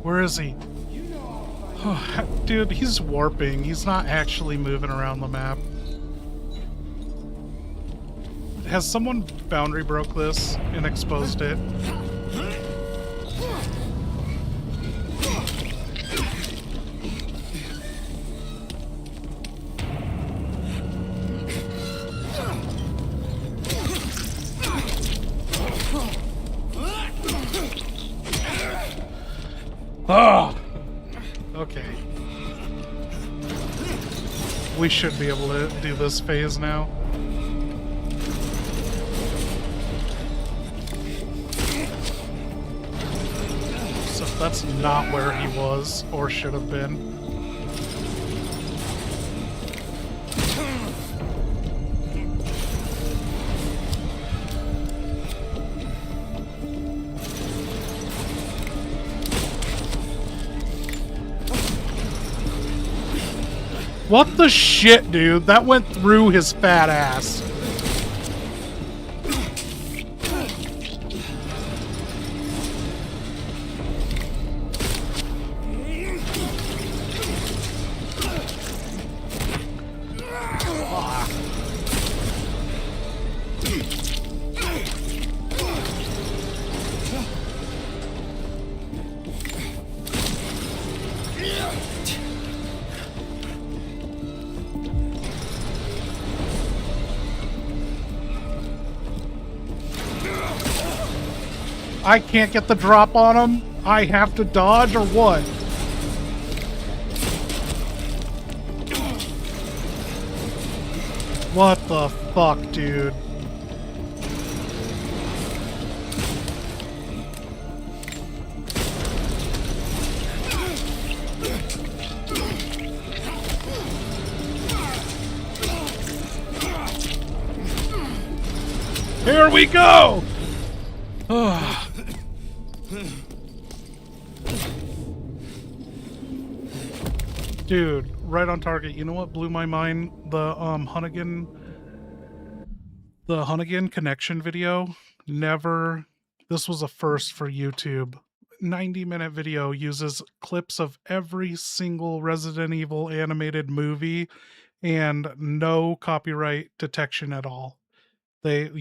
Speaker 1: Where is he?
Speaker 8: You know I'll find you.
Speaker 1: Dude, he's warping. He's not actually moving around the map. Has someone boundary broke this and exposed it? Oh! Okay. We should be able to do this phase now. So that's not where he was or should have been. What the shit, dude? That went through his fat ass. I can't get the drop on him? I have to dodge or what? What the fuck, dude? Here we go! Dude, right on target. You know what blew my mind? The Hunnigan connection video. Never. This was a first for YouTube. 90-minute video uses clips of every single Resident Evil animated movie and no copyright detection at all. That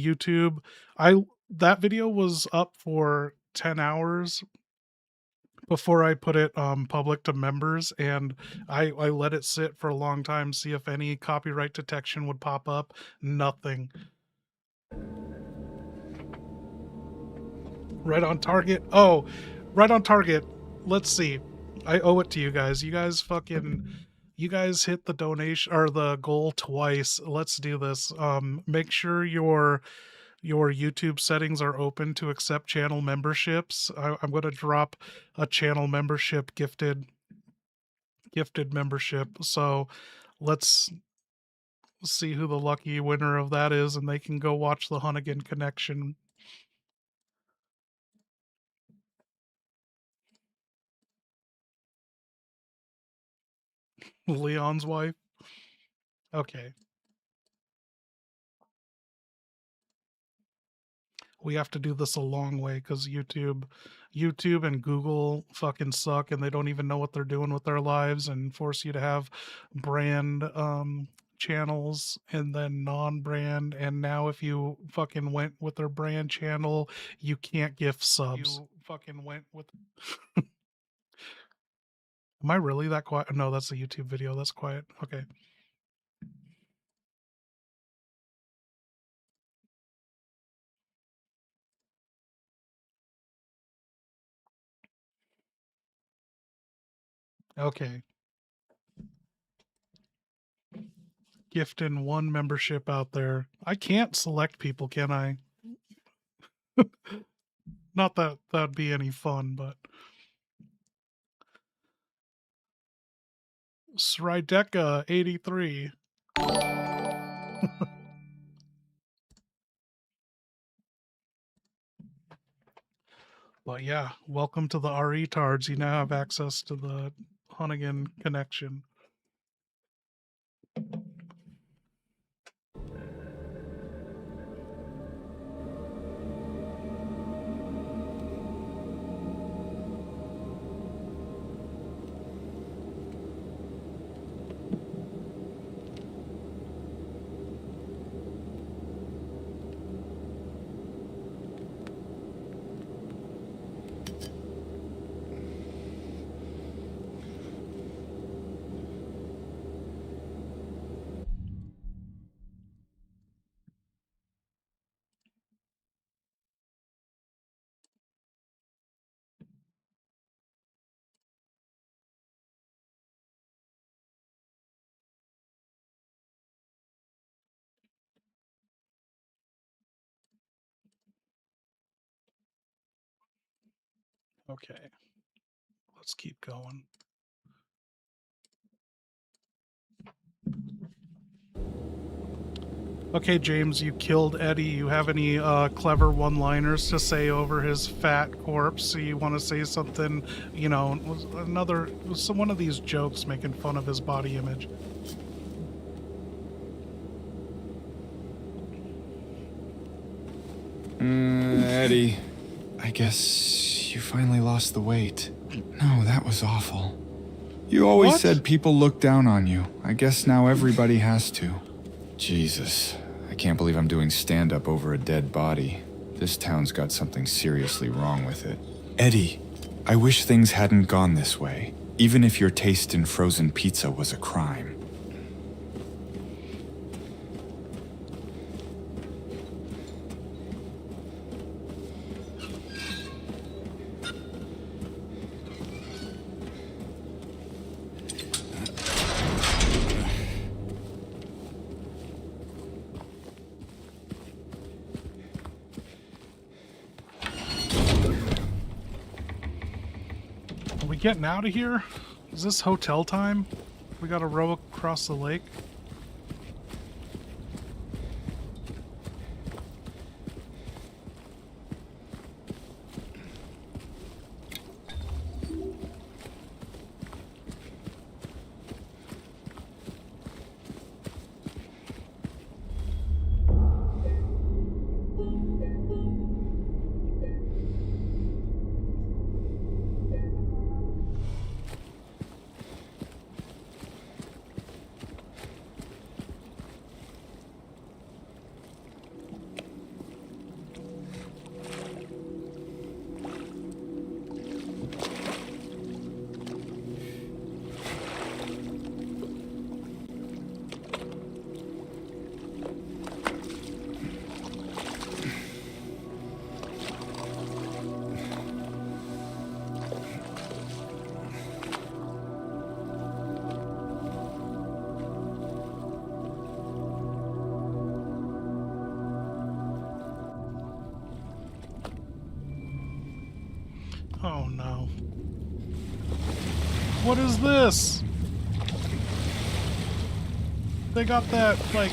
Speaker 1: video was up for 10 hours before I put it public to members, and I let it sit for a long time, see if any copyright detection would pop up. Nothing. Right on target. Oh, right on target. Let's see. I owe it to you guys. You guys hit the donation or the goal twice. Let's do this. Make sure your YouTube settings are open to accept channel memberships. I'm going to drop a channel membership gifted membership. So let's see who the lucky winner of that is, and they can go watch the Hunnigan Connection. Leon's wife. Okay. We have to do this a long way because YouTube and Google fucking suck, and they don't even know what they're doing with their lives and force you to have brand channels and then non-brand. And now if you fucking went with their brand channel, you can't gift subs. You fucking went with. Am I really that quiet? No, that's a YouTube video. That's quiet. Okay. Okay. Gifting one membership out there. I can't select people, can I? Not that that'd be any fun, but Srydeka 83. But yeah, welcome to the RE-tards. You now have access to the Hunnigan Connection. Okay, let's keep going. Okay, James, you killed Eddie. You have any clever one-liners to say over his fat corpse? You want to say something, you know, one of these jokes making fun of his body image?
Speaker 2: Eddie, I guess you finally lost the weight. No, that was awful. You always said people look down on you. I guess now everybody has to. Jesus, I can't believe I'm doing stand-up over a dead body. This town's got something seriously wrong with it. Eddie, I wish things hadn't gone this way, even if your taste in frozen pizza was a crime.
Speaker 1: we getting out of here? Is this hotel time? We gotta row across the lake? Oh no. What is this? They got that, like,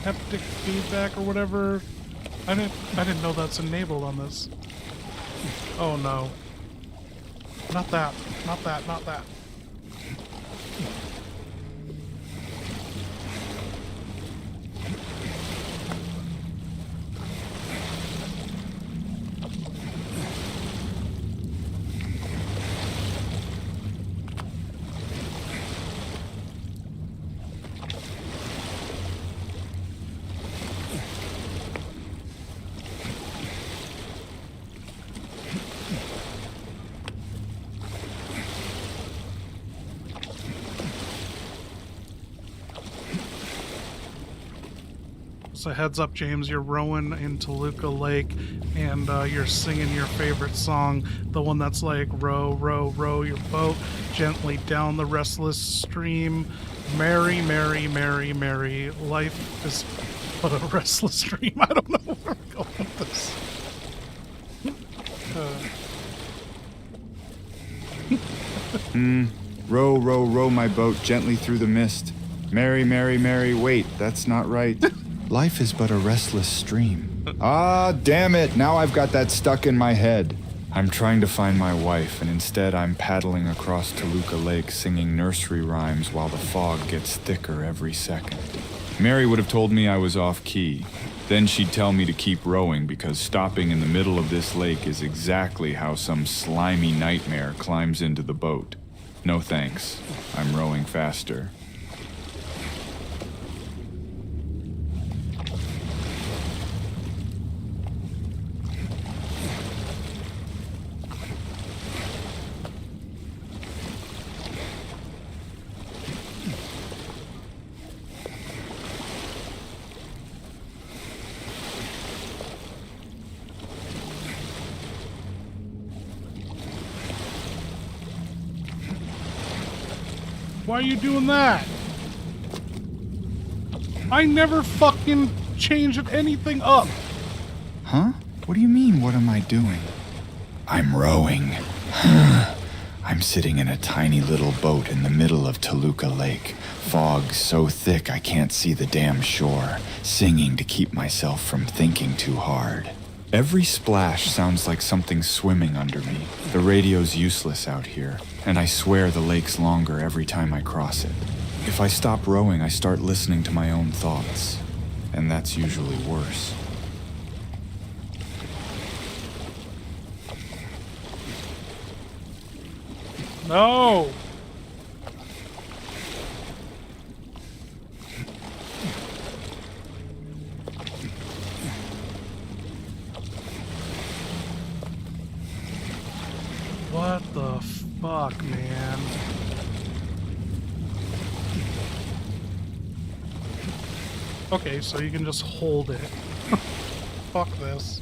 Speaker 1: haptic feedback or whatever. I didn't know that's enabled on this. Oh no. Not that. Not that. Not that. So heads up, James, you're rowing in Toluca Lake, and you're singing your favorite song, the one that's like, row, row, row your boat gently down the restless stream. Merry, merry, merry, merry, life is but a restless stream. I don't know where I'm going with this.
Speaker 2: Row, row, row my boat gently through the mist. Merry, merry, merry, wait, that's not right. Life is but a restless stream. Ah, damn it, now I've got that stuck in my head. I'm trying to find my wife, and instead I'm paddling across Toluca Lake singing nursery rhymes while the fog gets thicker every second. Mary would have told me I was off key. Then she'd tell me to keep rowing because stopping in the middle of this lake is exactly how some slimy nightmare climbs into the boat. No thanks. I'm rowing faster.
Speaker 1: Why are you doing that? I never fucking changed anything up.
Speaker 2: Huh? What do you mean, what am I doing? I'm rowing. I'm sitting in a tiny little boat in the middle of Toluca Lake. Fog so thick I can't see the damn shore, singing to keep myself from thinking too hard. Every splash sounds like something swimming under me. The radio's useless out here, and I swear the lake's longer every time I cross it. If I stop rowing, I start listening to my own thoughts, and that's usually worse.
Speaker 1: No! What the fuck, man? Okay, so you can just hold it. Fuck this.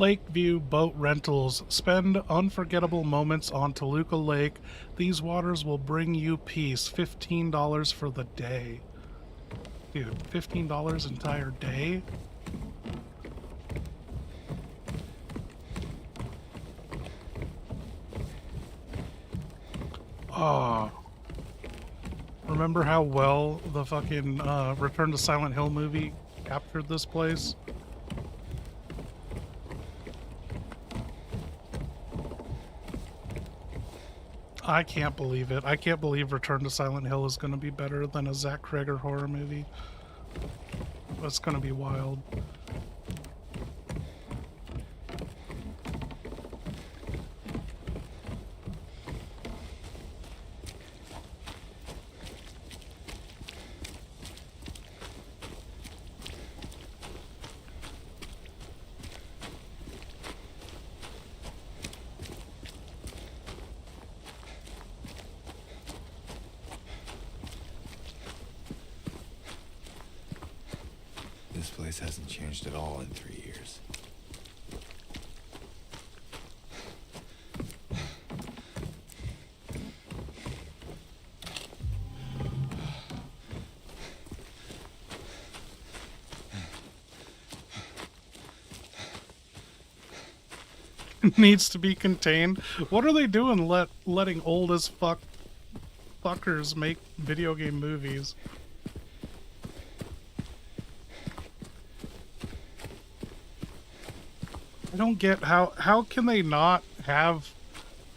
Speaker 1: Lakeview Boat Rentals. Spend unforgettable moments on Toluca Lake. These waters will bring you peace. $15 for the day. Dude, $15 entire day? Oh. Remember how well the fucking Return to Silent Hill movie captured this place? I can't believe it. I can't believe Return to Silent Hill is going to be better than a Zach Cregger horror movie. That's going to be wild.
Speaker 2: This place hasn't changed at all in 3 years.
Speaker 1: Needs to be contained. What are they doing letting old as fuck fuckers make video game movies? I don't get how can they not have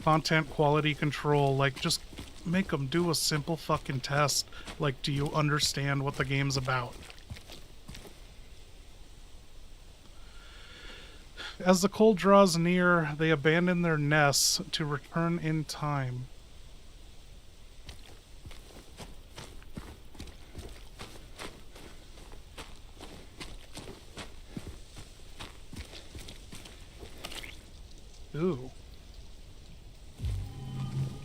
Speaker 1: content quality control? Like, just make them do a simple fucking test. Like, do you understand what the game's about? As the cold draws near, they abandon their nests to return in time. Ooh.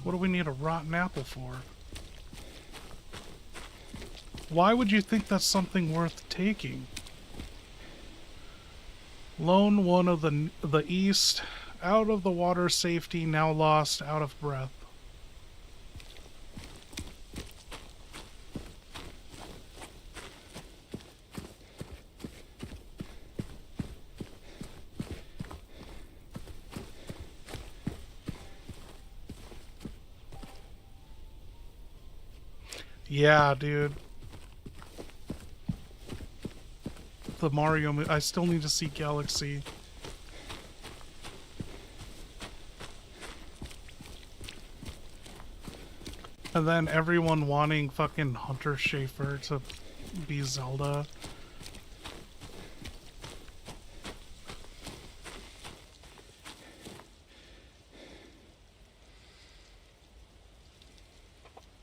Speaker 1: What do we need a rotten apple for? Why would you think that's something worth taking? Lone one of the east, out of the water safety, now lost, out of breath. Yeah, dude. The Mario movie. I still need to see Galaxy. And then everyone wanting fucking Hunter Schafer to be Zelda.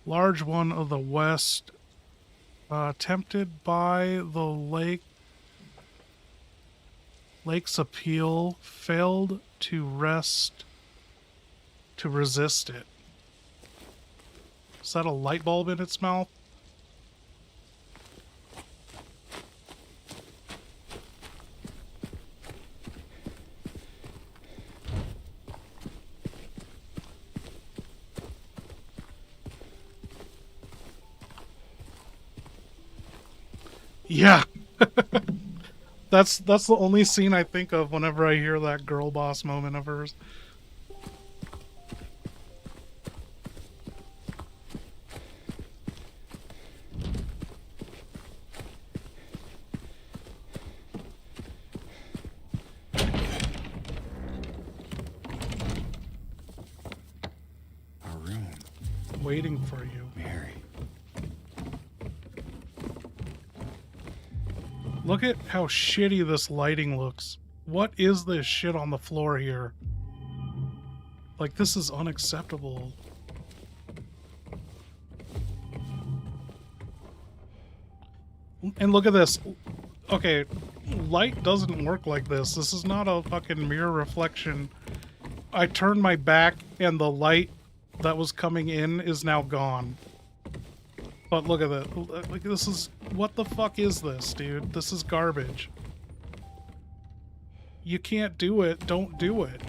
Speaker 1: Large one of the west, tempted by the lake's appeal, failed to resist it. Is that a light bulb in its mouth? Yeah. That's the only scene I think of whenever I hear that girl boss moment of hers.
Speaker 2: Our room.
Speaker 1: Waiting for you.
Speaker 2: Mary.
Speaker 1: Look at how shitty this lighting looks. What is this shit on the floor here? Like, this is unacceptable. And look at this. Okay, light doesn't work like this. This is not a fucking mirror reflection. I turned my back and the light that was coming in is now gone. But look at that. Like, this is... What the fuck is this, dude? This is garbage. you can't do it, don't do it.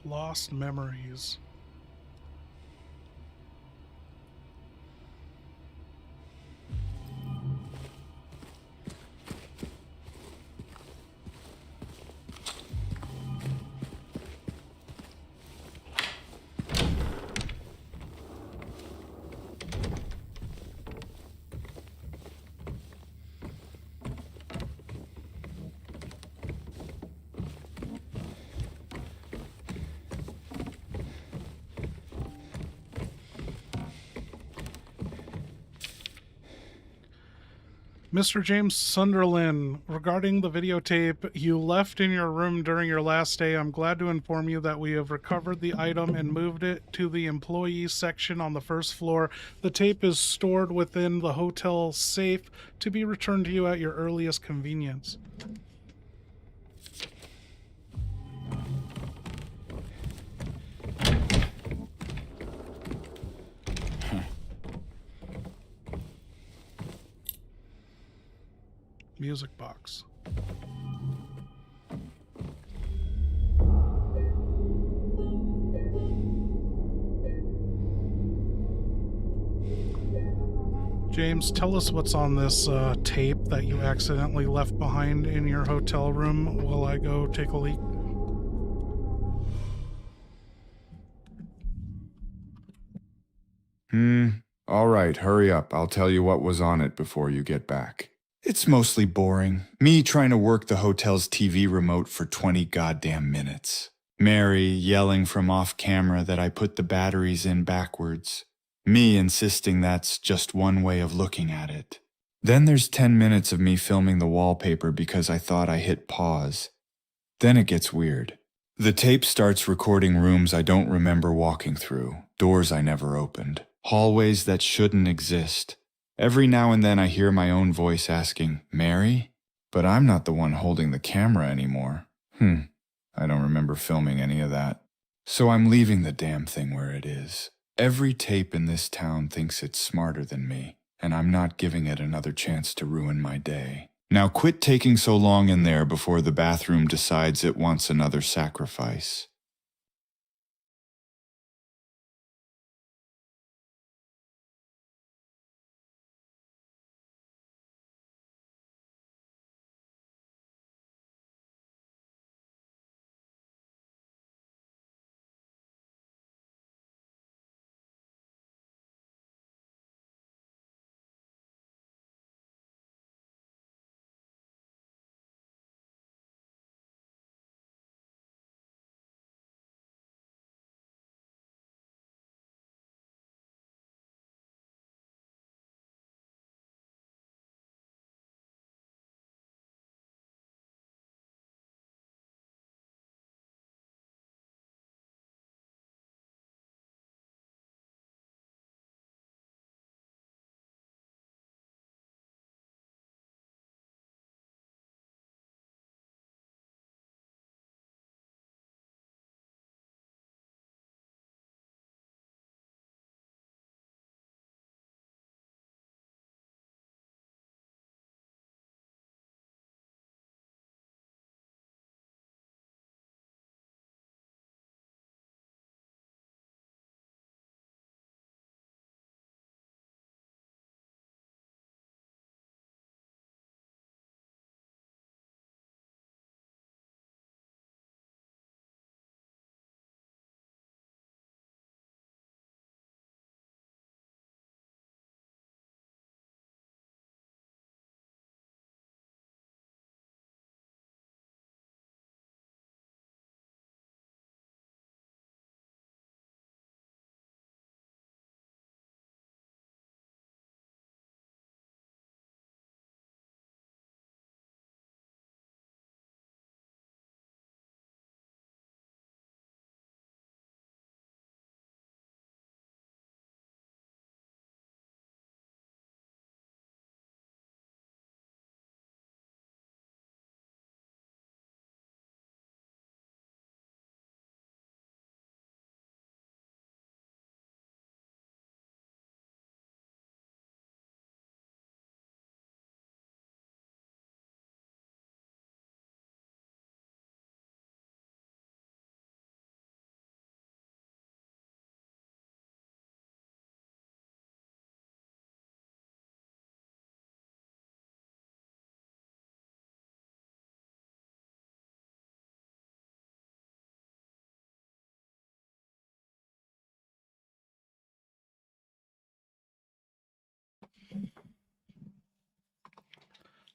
Speaker 1: Lost memories. Mr. James Sunderland, regarding the videotape you left in your room during your last day, I'm glad to inform you that we have recovered the item and moved it to the employee section on the first floor. The tape is stored within the hotel safe to be returned to you at your earliest convenience. Music box. James, tell us what's on this tape that you accidentally left behind in your hotel room while I go take a leak.
Speaker 2: All right, hurry up. I'll tell you what was on it before you get back. It's mostly boring. Me trying to work the hotel's TV remote for 20 goddamn minutes. Mary yelling from off camera that I put the batteries in backwards. Me insisting that's just one way of looking at it. Then there's 10 minutes of me filming the wallpaper because I thought I hit pause. Then it gets weird. The tape starts recording rooms I don't remember walking through, doors I never opened, hallways that shouldn't exist. Every now and then I hear my own voice asking, "Mary?" But I'm not the one holding the camera anymore. I don't remember filming any of that. So I'm leaving the damn thing where it is. Every tape in this town thinks it's smarter than me, and I'm not giving it another chance to ruin my day. Now quit taking so long in there before the bathroom decides it wants another sacrifice.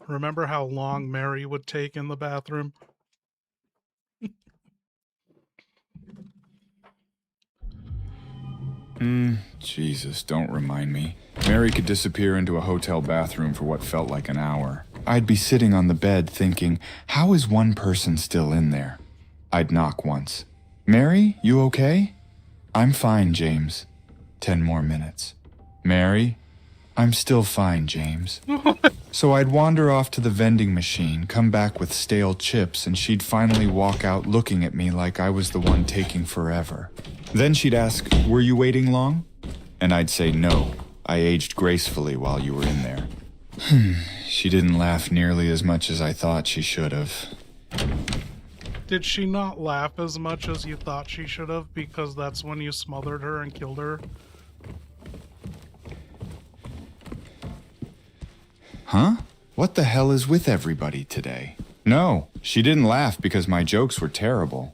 Speaker 1: Remember how long Mary would take in the bathroom?
Speaker 2: Jesus, don't remind me. Mary could disappear into a hotel bathroom for what felt like an hour. I'd be sitting on the bed thinking, how is one person still in there? I'd knock once. Mary, you okay? I'm fine, James. 10 more minutes. Mary? I'm still fine, James. So I'd wander off to the vending machine, come back with stale chips, and she'd finally walk out looking at me like I was the one taking forever. Then she'd ask, were you waiting long? And I'd say, no, I aged gracefully while you were in there. She didn't laugh nearly as much as I thought she should have.
Speaker 1: Did she not laugh as much as you thought she should have because that's when you smothered her and killed her?
Speaker 2: Huh? What the hell is with everybody today? No, she didn't laugh because my jokes were terrible.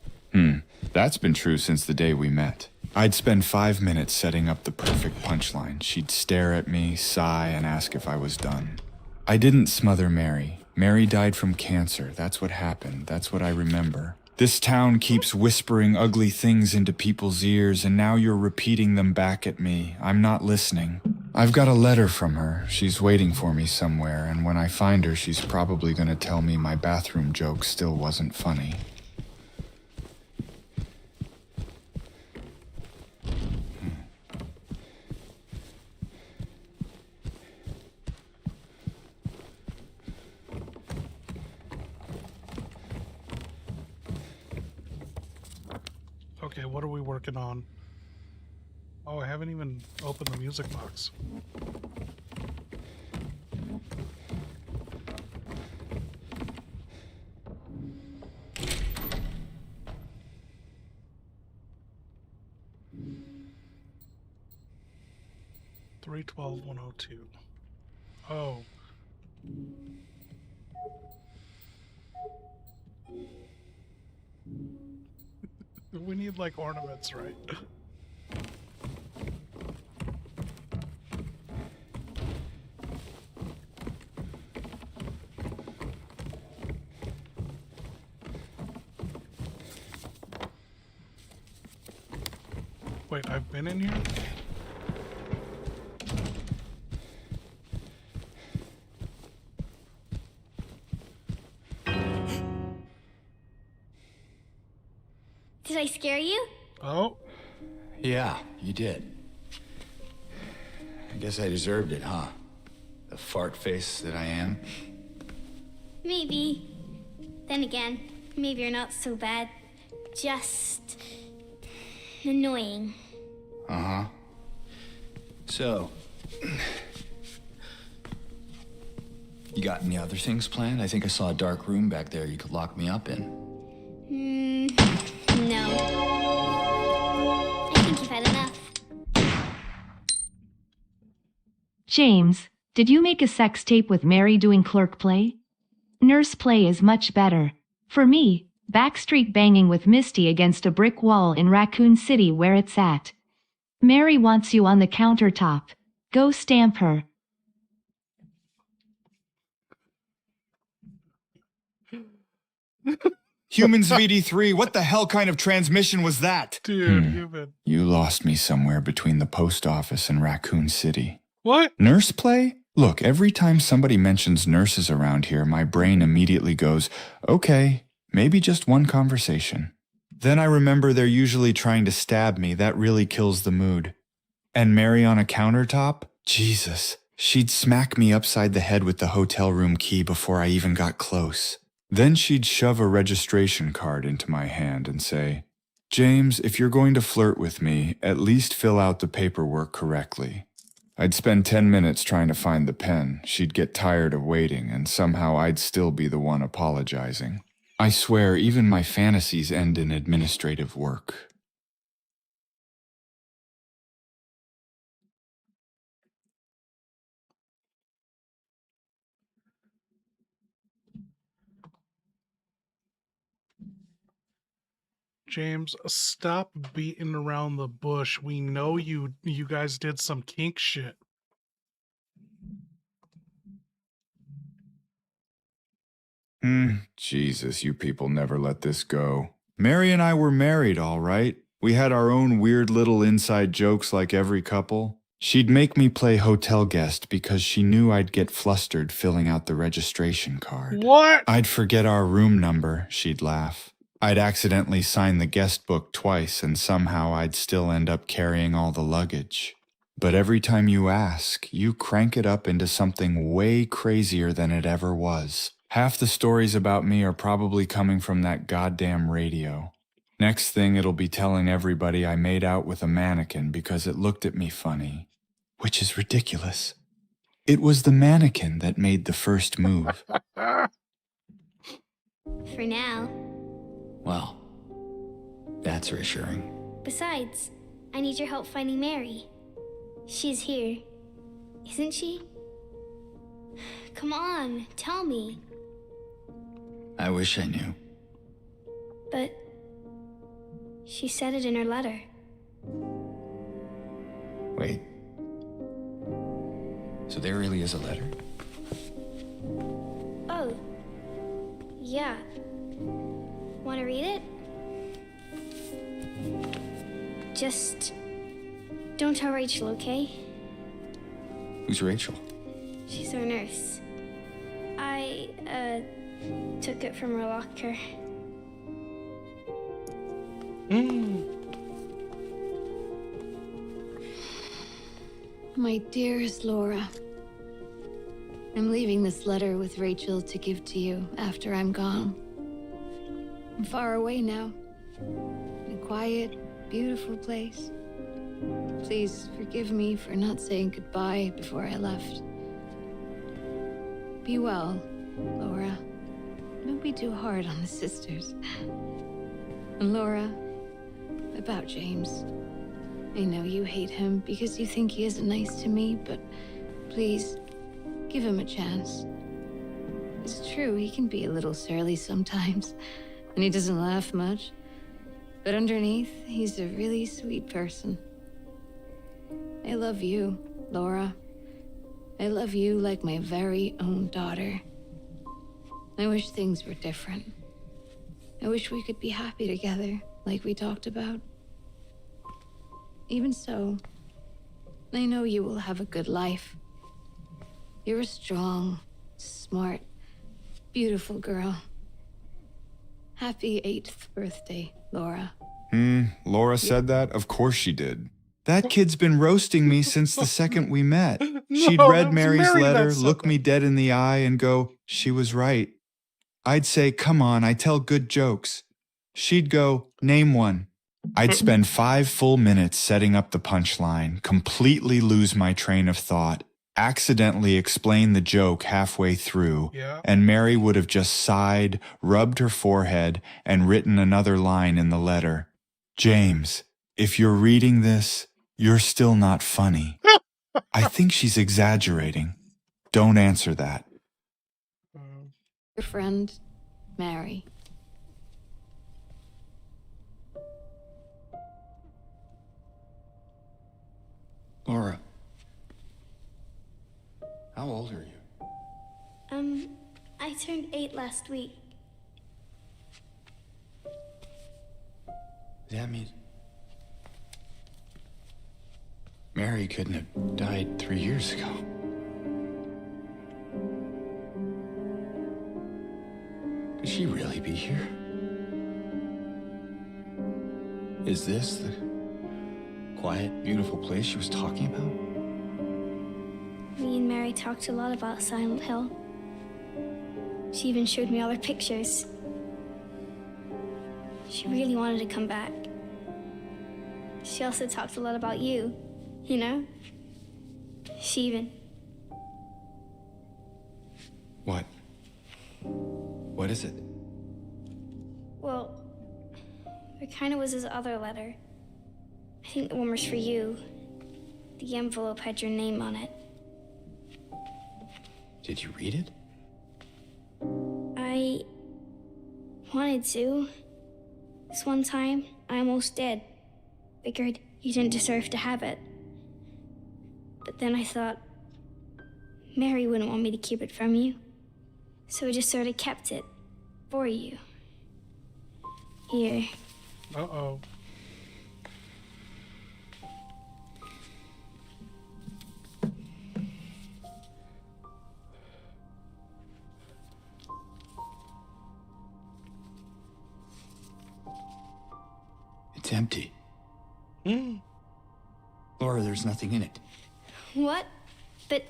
Speaker 2: That's been true since the day we met. I'd spend 5 minutes setting up the perfect punchline. She'd stare at me, sigh, and ask if I was done. I didn't smother Mary. Mary died from cancer. That's what happened. That's what I remember. This town keeps whispering ugly things into people's ears, and now you're repeating them back at me. I'm not listening. I've got a letter from her. She's waiting for me somewhere, and when I find her, she's probably gonna tell me my bathroom joke still wasn't funny.
Speaker 1: Okay, what are we working on? Oh, I haven't even opened the music box. $312,102. Oh. We need, like, ornaments, right? Wait, I've been in here?
Speaker 9: Did I scare you?
Speaker 1: Oh.
Speaker 6: Yeah, you did. I guess I deserved it, huh? The fart face that I am.
Speaker 9: Maybe. Then again, maybe you're not so bad. Just annoying.
Speaker 6: Uh-huh. So, you got any other things planned? I think I saw a dark room back there you could lock me up in.
Speaker 9: No. I think you've had enough.
Speaker 4: James, did you make a sex tape with Mary doing clerk play? Nurse play is much better. For me, backstreet banging with Misty against a brick wall in Raccoon City where it's at. Mary wants you on the countertop. Go stamp her.
Speaker 2: Humans VD3, what the hell kind of transmission was that?
Speaker 1: Dude, you've been...
Speaker 2: You lost me somewhere between the post office and Raccoon City.
Speaker 1: What?
Speaker 2: Nurse play? Look, every time somebody mentions nurses around here, my brain immediately goes, okay, maybe just one conversation. Then I remember they're usually trying to stab me. That really kills the mood. And Mary on a countertop? Jesus. She'd smack me upside the head with the hotel room key before I even got close. Then she'd shove a registration card into my hand and say, James, if you're going to flirt with me, at least fill out the paperwork correctly. I'd spend 10 minutes trying to find the pen. She'd get tired of waiting, and somehow I'd still be the one apologizing. I swear, even my fantasies end in administrative work.
Speaker 1: James, stop beating around the bush. We know you guys did some kink shit.
Speaker 2: Jesus, you people never let this go. Mary and I were married, all right. We had our own weird little inside jokes like every couple. She'd make me play hotel guest because she knew I'd get flustered filling out the registration card.
Speaker 1: What?
Speaker 2: I'd forget our room number, she'd laugh. I'd accidentally sign the guest book twice and somehow I'd still end up carrying all the luggage. But every time you ask, you crank it up into something way crazier than it ever was. Half the stories about me are probably coming from that goddamn radio. Next thing, it'll be telling everybody I made out with a mannequin because it looked at me funny. Which is ridiculous. It was the mannequin that made the first move.
Speaker 9: For now.
Speaker 6: Well, that's reassuring.
Speaker 9: Besides, I need your help finding Mary. She's here, isn't she? Come on, tell me.
Speaker 6: I wish I knew.
Speaker 9: But she said it in her letter.
Speaker 6: Wait. So there really is a letter?
Speaker 9: Oh, yeah. Want to read it? Just don't tell Rachel, okay?
Speaker 6: Who's Rachel?
Speaker 9: She's our nurse. I, took it from her locker.
Speaker 7: My dearest Laura, I'm leaving this letter with Rachel to give to you after I'm gone. I'm far away now, in a quiet, beautiful place. Please forgive me for not saying goodbye before I left. Be well, Laura. Don't be too hard on the sisters. And Laura, about James. I know you hate him because you think he isn't nice to me, but please, give him a chance. It's true, he can be a little surly sometimes, and he doesn't laugh much. But underneath, he's a really sweet person. I love you, Laura. I love you like my very own daughter. I wish things were different. I wish we could be happy together, like we talked about. Even so, I know you will have a good life. You're a strong, smart, beautiful girl. Happy 8th birthday, Laura.
Speaker 2: Laura said that? Of course she did. That kid's been roasting me since the second we met. She'd
Speaker 1: No, it
Speaker 2: read
Speaker 1: was
Speaker 2: Mary's
Speaker 1: Mary that
Speaker 2: letter,
Speaker 1: said
Speaker 2: look
Speaker 1: that.
Speaker 2: me dead in the eye, and go, she was right. I'd say, come on, I tell good jokes. She'd go, name one. I'd spend 5 full minutes setting up the punchline, completely lose my train of thought, accidentally explain the joke halfway through,
Speaker 1: Yeah.
Speaker 2: and Mary would have just sighed, rubbed her forehead, and written another line in the letter. James, if you're reading this, you're still not funny. I think she's exaggerating. Don't answer that.
Speaker 7: Your friend, Mary.
Speaker 6: Laura. How old are you?
Speaker 9: I turned 8 last week.
Speaker 6: Does that mean Mary couldn't have died 3 years ago? Could she really be here? Is this the quiet, beautiful place she was talking about?
Speaker 9: Me and Mary talked a lot about Silent Hill. She even showed me all her pictures. She really wanted to come back. She also talked a lot about you, you know? She even...
Speaker 6: What? What is it?
Speaker 9: Well, there kind of was this other letter. I think the one was for you. The envelope had your name on it.
Speaker 6: Did you read it?
Speaker 9: I wanted to. This one time, I almost did. Figured you didn't deserve to have it. But then I thought, Mary wouldn't want me to keep it from you. So I just sort of kept it. for you. Here.
Speaker 1: Uh-oh.
Speaker 6: It's empty. Laura, there's nothing in it.
Speaker 9: What? But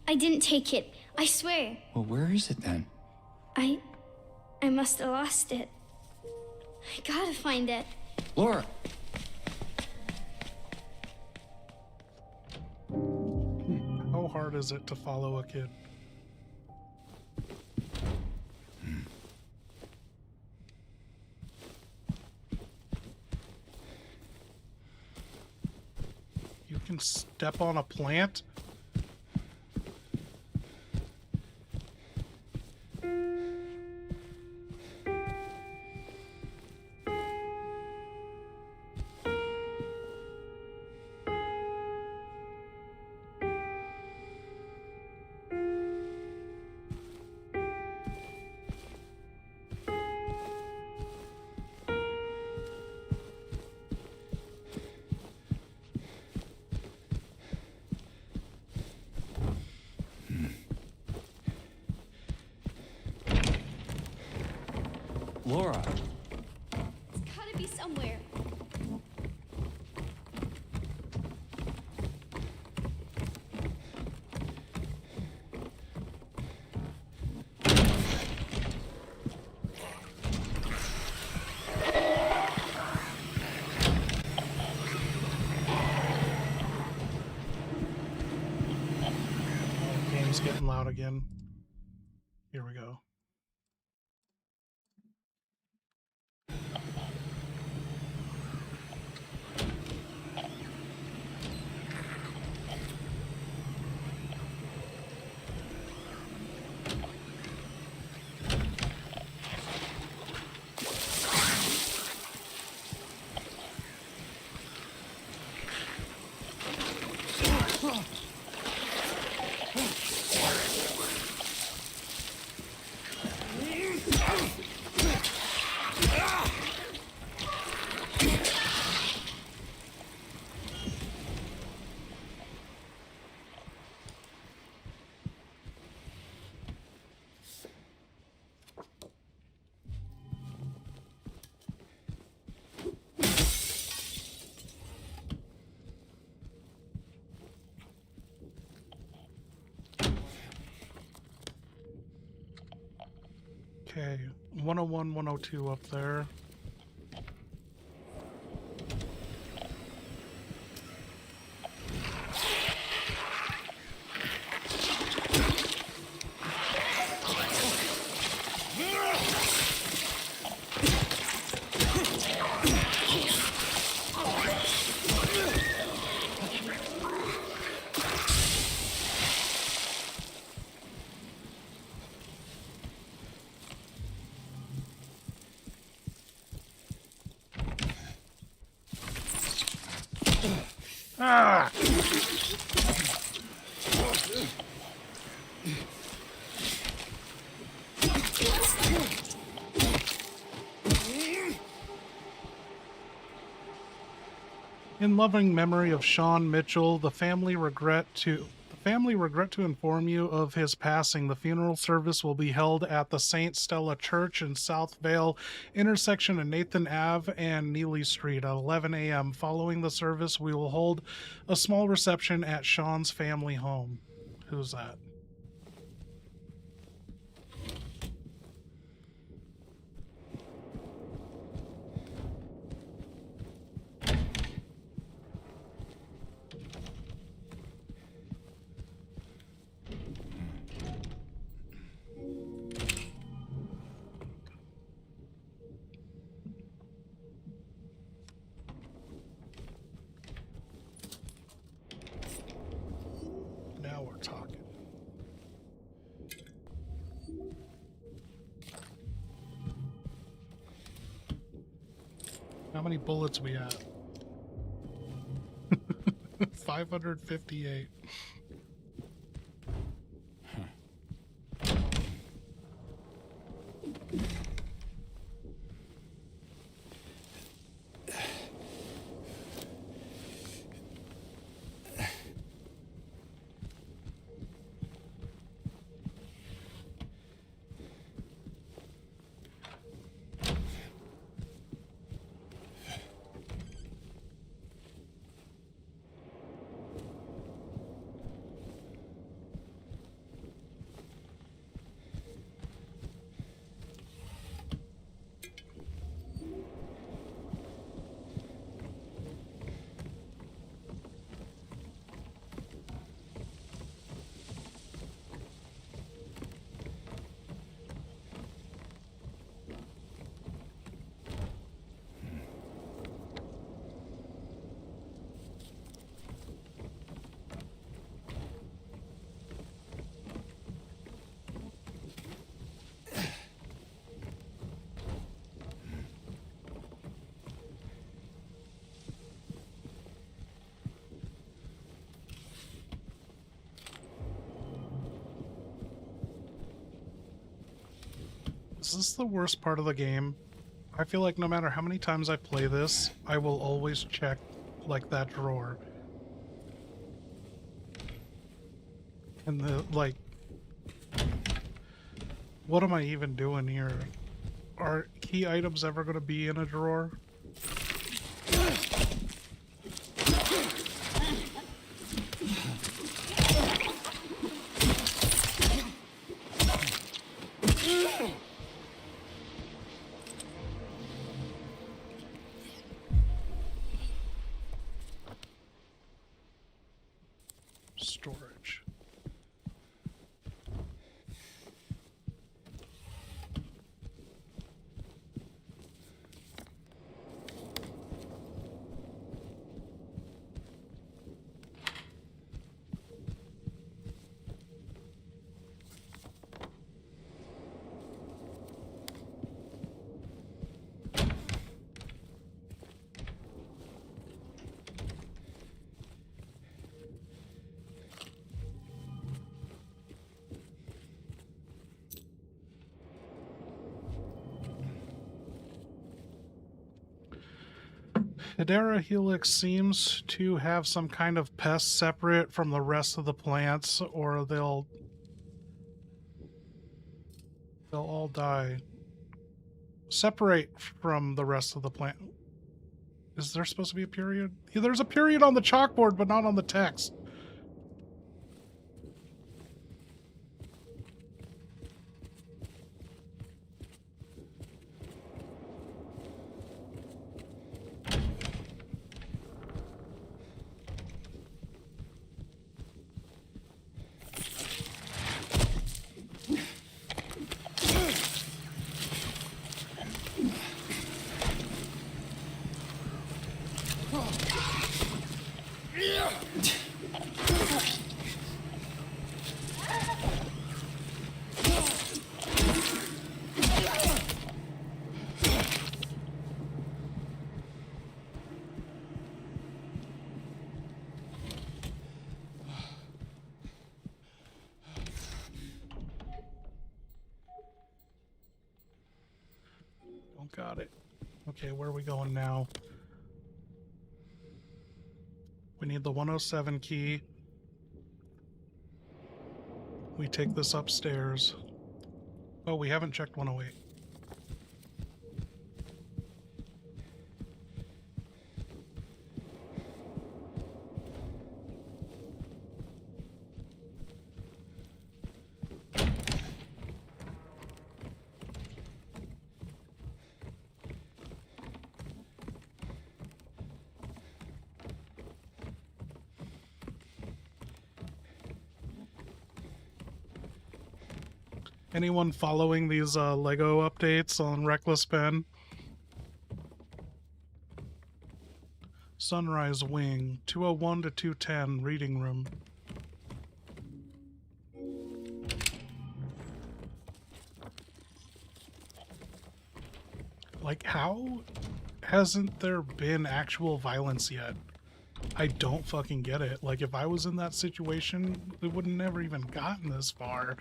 Speaker 9: I didn't take it. I swear.
Speaker 6: Well, where is it then?
Speaker 9: I must have lost it. I gotta find it.
Speaker 6: Laura!
Speaker 1: How hard is it to follow a kid? You can step on a plant?
Speaker 6: Laura!
Speaker 9: It's gotta be somewhere.
Speaker 1: Game's getting loud again. Here we go. Okay, 101, 102 up there. Ah! In loving memory of Sean Mitchell, the family regret to inform you of his passing. The funeral service will be held at the St. Stella Church in South Vale, intersection of Nathan Ave and Neely Street at 11 a.m. Following the service, we will hold a small reception at Sean's family home. Who's that? Now we're talking. How many bullets we at? 558. Is this the worst part of the game? I feel like no matter how many times I play this, I will always check, like, that drawer. And the, like... What am I even doing here? Are key items ever going to be in a drawer? Storage. Hedera Helix seems to have some kind of pest separate from the rest of the plants, or they'll all die. Separate from the rest of the plant. Is there supposed to be a period? Yeah, there's a period on the chalkboard, but not on the text. Got it. Okay, where are we going now? We need the 107 key. We take this upstairs. Oh, we haven't checked 108. Anyone following these Lego updates on Reckless Pen? Sunrise Wing, 201 to 210, reading room. Like, how hasn't there been actual violence yet? I don't fucking get it. Like, if I was in that situation, it would have never even gotten this far.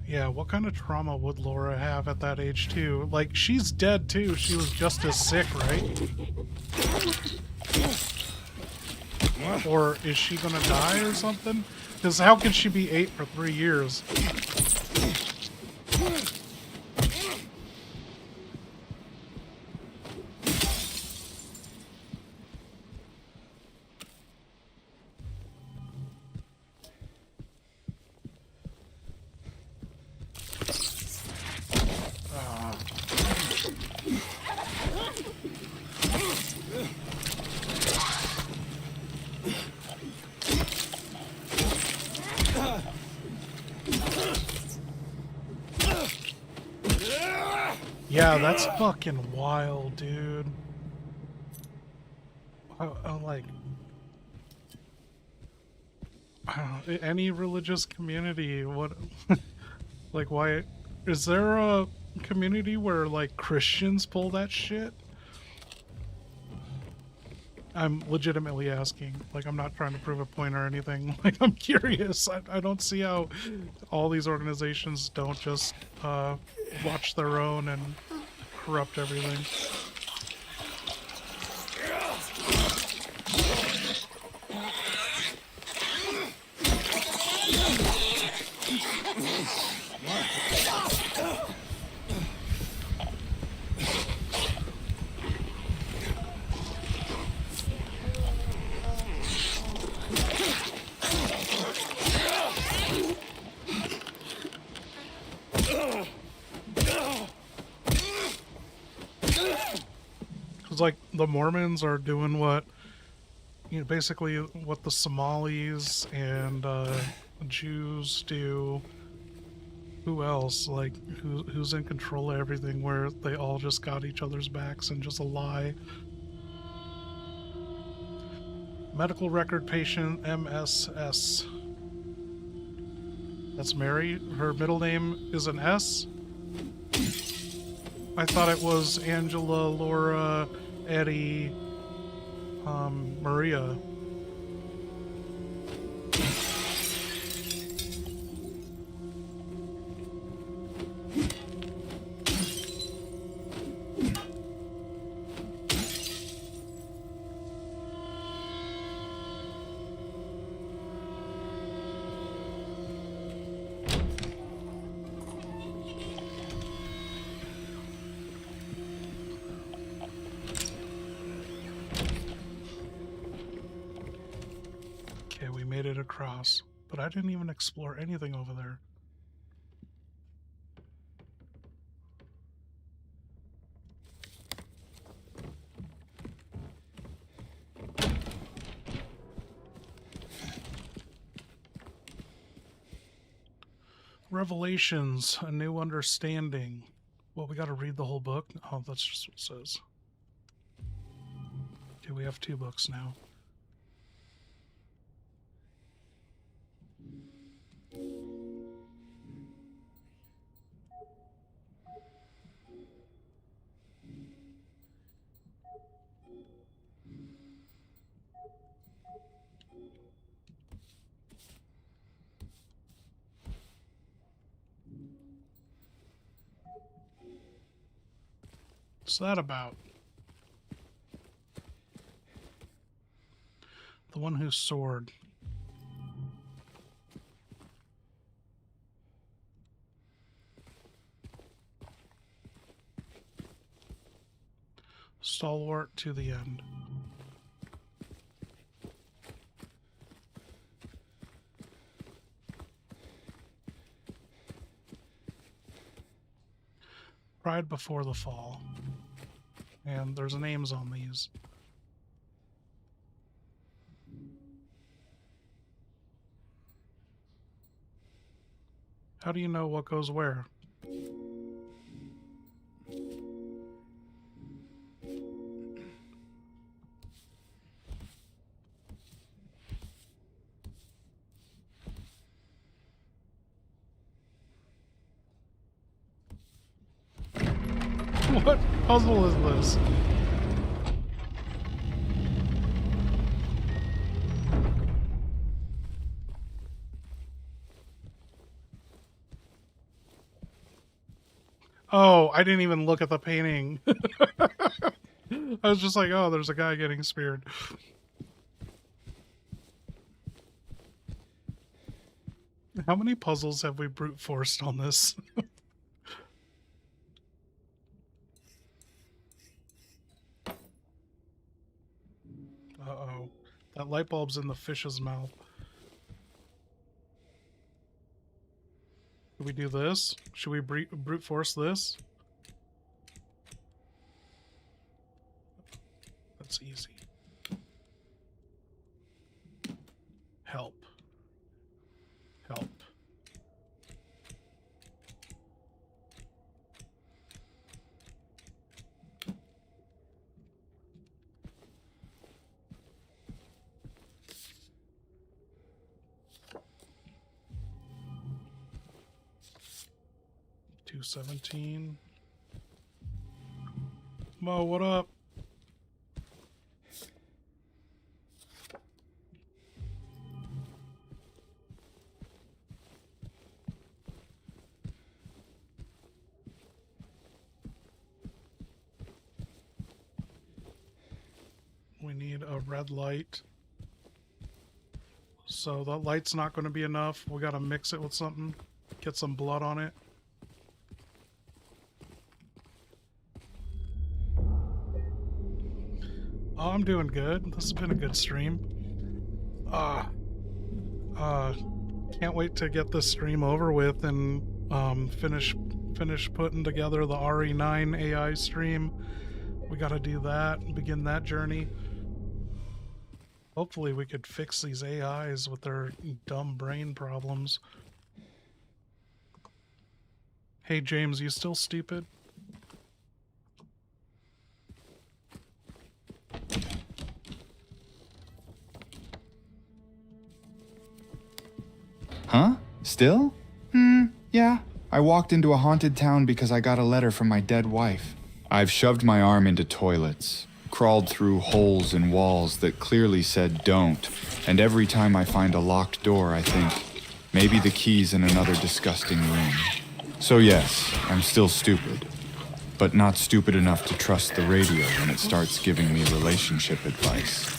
Speaker 1: Yeah, what kind of trauma would Laura have at that age, too? Like, she's dead, too. She was just as sick, right? Or is she gonna die or something? Because how could she be 8 for 3 years? Yeah, that's fucking wild, dude. I'm like, I don't know, any religious community, what, like, why, is there a community where, like, Christians pull that shit? I'm legitimately asking. Like, I'm not trying to prove a point or anything. Like, I'm curious. I don't see how all these organizations don't just watch their own and corrupt everything. Because, like, the Mormons are doing what, you know, basically what the Somalis and Jews do. Who else? Like, who's in control of everything, where they all just got each other's backs and just a lie. Medical record patient MSS. That's Mary. Her middle name is an S. I thought it was Angela, Laura, Eddie, Maria. Okay, we made it across, but I didn't even explore anything over there. Revelations, a new understanding. Well, we gotta read the whole book? Oh, that's just what it says. Okay, we have 2 books now. What's that about? The one who soared. Stalwart to the end. Pride before the fall. And there's names on these. How do you know what goes where? What puzzle is this? Oh, I didn't even look at the painting. I was just like, oh, there's a guy getting speared. How many puzzles have we brute forced on this? Uh-oh. That light bulb's in the fish's mouth. Should we do this? Should we brute force this? That's easy. Help. Help. 217. Mo, what up? We need a red light. So the light's not going to be enough. We got to mix it with something. Get some blood on it. Oh, I'm doing good. This has been a good stream. Can't wait to get this stream over with and finish putting together the RE9 AI stream. We got to do that and begin that journey. Hopefully we could fix these AIs with their dumb brain problems. Hey James, you still stupid?
Speaker 2: Huh? Still? Yeah. I walked into a haunted town because I got a letter from my dead wife. I've shoved my arm into toilets, crawled through holes in walls that clearly said don't, and every time I find a locked door, I think, maybe the key's in another disgusting room. So yes, I'm still stupid, but not stupid enough to trust the radio when it starts giving me relationship advice.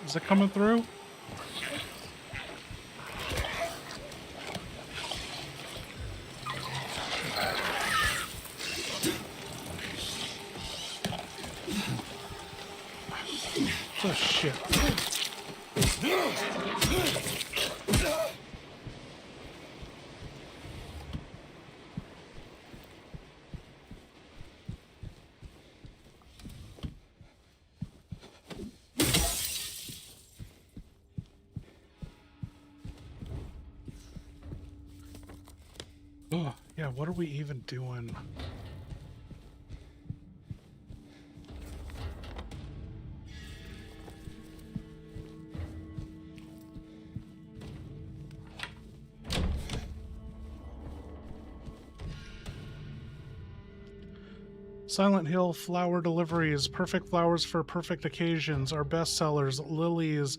Speaker 1: Is it coming through? Oh shit. Oh, yeah, what are we even doing? Silent Hill flower deliveries, perfect flowers for perfect occasions, our best sellers, lilies,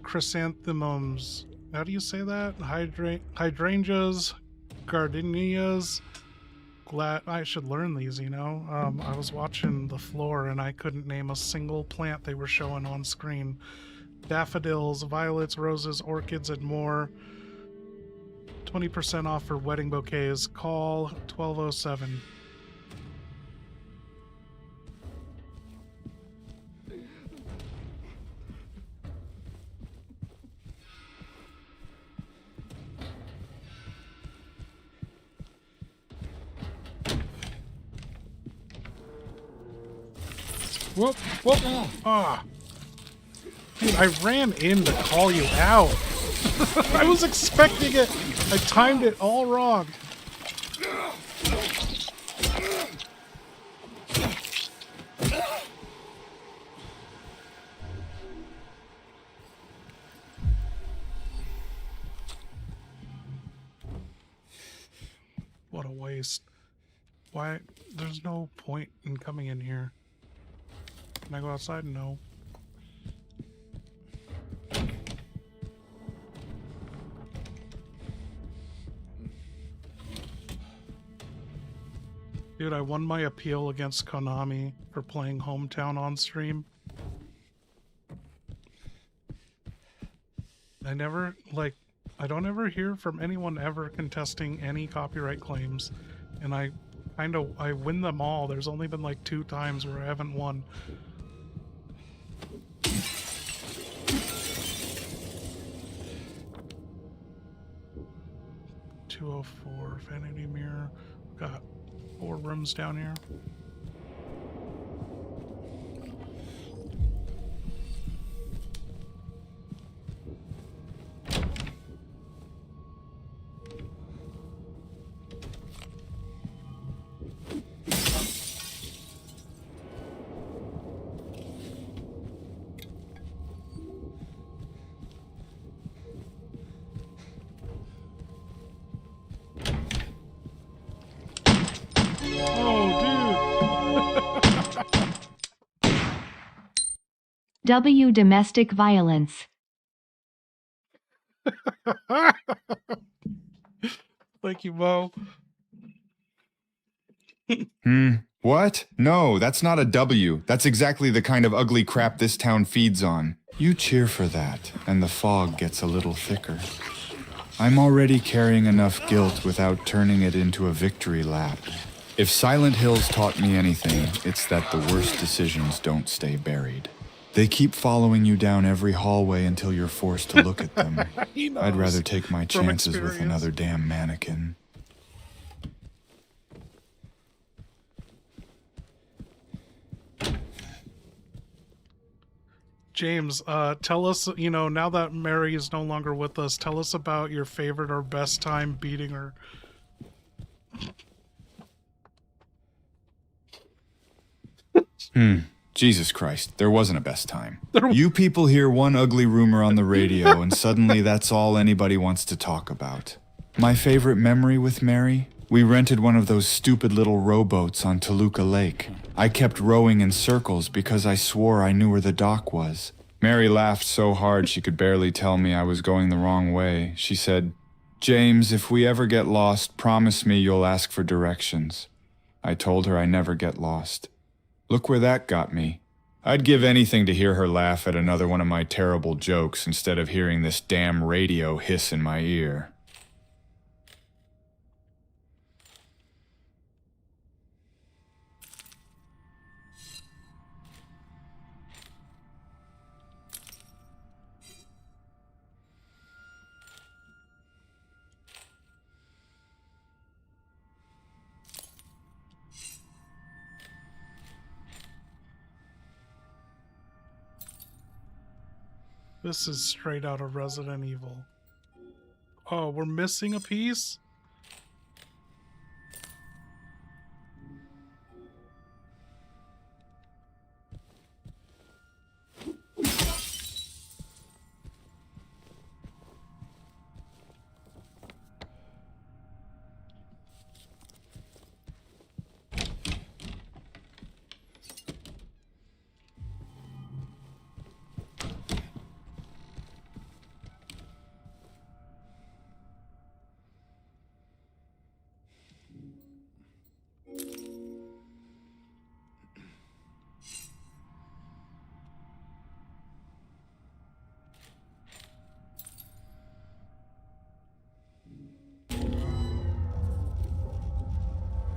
Speaker 1: chrysanthemums, how do you say that? Hydrangeas, gardenias. Glad I should learn these, you know. I was watching the floor and I couldn't name a single plant they were showing on screen. Daffodils, violets, roses, orchids, and more. 20% off for wedding bouquets. Call 1207. Whoop, whoop, ah. Dude, I ran in to call you out. I was expecting it. I timed it all wrong. What a waste. Why? There's no point in coming in here. Can I go outside? No. Dude, I won my appeal against Konami for playing Hometown on stream. I don't ever hear from anyone ever contesting any copyright claims. And I win them all. There's only been like 2 times where I haven't won. 204 vanity mirror. Got 4 rooms down here.
Speaker 4: W. Domestic violence.
Speaker 1: Thank you, Mo.
Speaker 2: What? No, that's not a W. That's exactly the kind of ugly crap this town feeds on. You cheer for that, and the fog gets a little thicker. I'm already carrying enough guilt without turning it into a victory lap. If Silent Hills taught me anything, it's that the worst decisions don't stay buried. They keep following you down every hallway until you're forced to look at them. I'd rather take my chances with another damn mannequin.
Speaker 1: James, tell us, now that Mary is no longer with us, tell us about your favorite or best time beating her.
Speaker 2: Jesus Christ, there wasn't a best time. You people hear one ugly rumor on the radio, and suddenly that's all anybody wants to talk about. My favorite memory with Mary? We rented one of those stupid little rowboats on Toluca Lake. I kept rowing in circles because I swore I knew where the dock was. Mary laughed so hard she could barely tell me I was going the wrong way. She said, "James, if we ever get lost, promise me you'll ask for directions." I told her I never get lost. Look where that got me. I'd give anything to hear her laugh at another one of my terrible jokes instead of hearing this damn radio hiss in my ear.
Speaker 1: This is straight out of Resident Evil. Oh, we're missing a piece?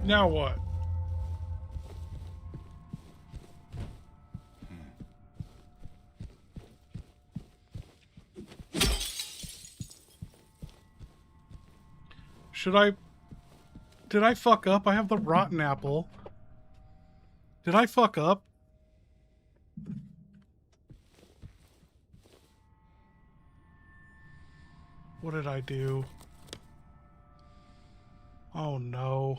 Speaker 1: Now what? Did I fuck up? I have the rotten apple. Did I fuck up? What did I do? Oh no.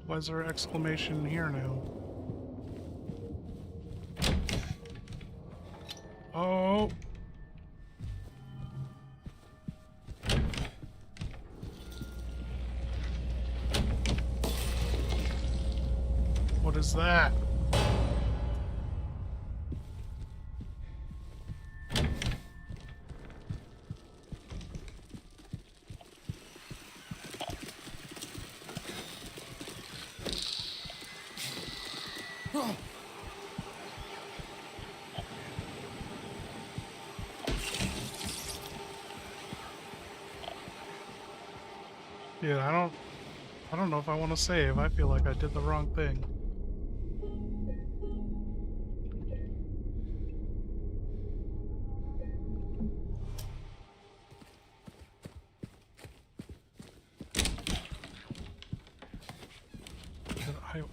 Speaker 1: Why is there an exclamation here now? Oh! What is that? Dude, I don't know if I want to save. I feel like I did the wrong thing.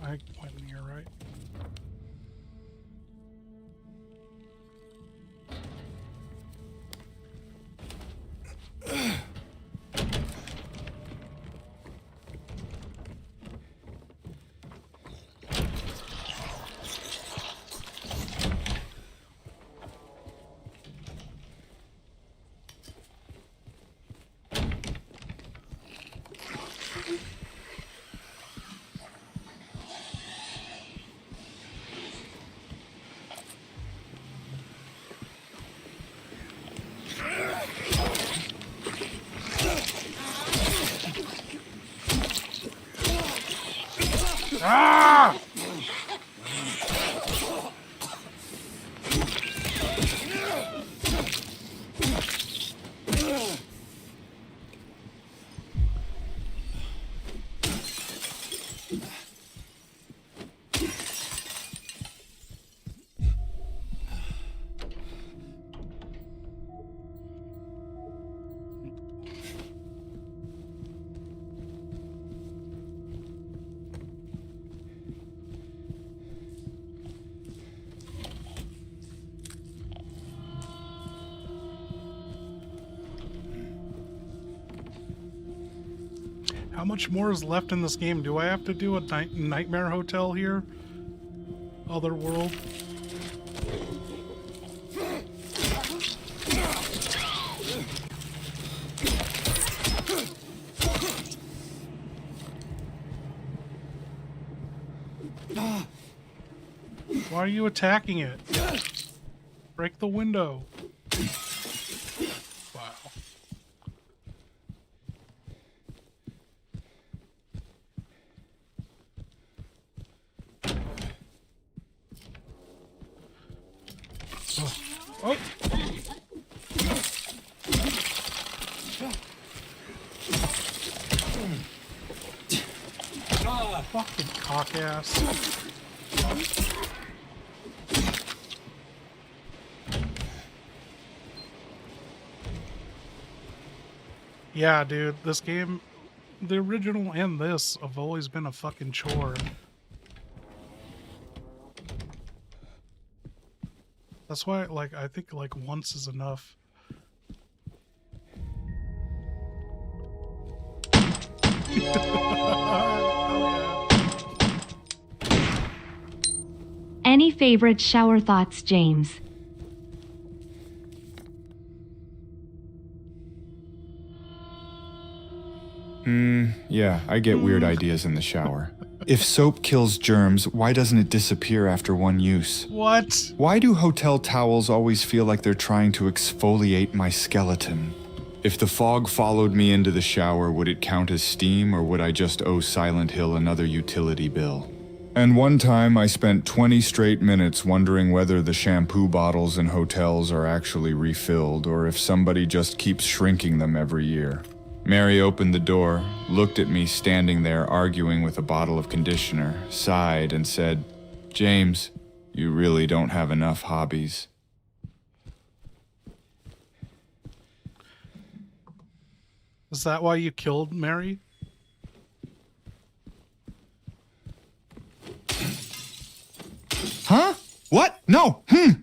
Speaker 1: I went in here, right? Ah! How much more is left in this game? Do I have to do a nightmare hotel here? Other world? Why are you attacking it? Break the window. Wow. Oh. Fucking cock ass. Yeah, dude, this game, the original and this, have always been a fucking chore. That's why, like, I think, like, once is enough.
Speaker 4: Any favorite shower thoughts, James?
Speaker 2: Yeah, I get weird ideas in the shower. If soap kills germs, why doesn't it disappear after one use?
Speaker 1: What?
Speaker 2: Why do hotel towels always feel like they're trying to exfoliate my skeleton? If the fog followed me into the shower, would it count as steam, or would I just owe Silent Hill another utility bill? And one time I spent 20 straight minutes wondering whether the shampoo bottles in hotels are actually refilled, or if somebody just keeps shrinking them every year. Mary opened the door, looked at me standing there arguing with a bottle of conditioner, sighed, and said, "James, you really don't have enough hobbies."
Speaker 1: Is that why you killed Mary?
Speaker 2: Huh? What? No.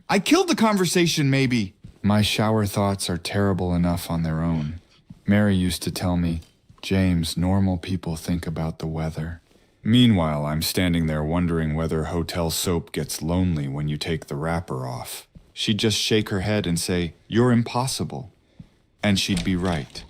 Speaker 2: I killed the conversation, maybe. My shower thoughts are terrible enough on their own. Mary used to tell me, "James, normal people think about the weather." Meanwhile, I'm standing there wondering whether hotel soap gets lonely when you take the wrapper off. She'd just shake her head and say, "You're impossible." And she'd be right.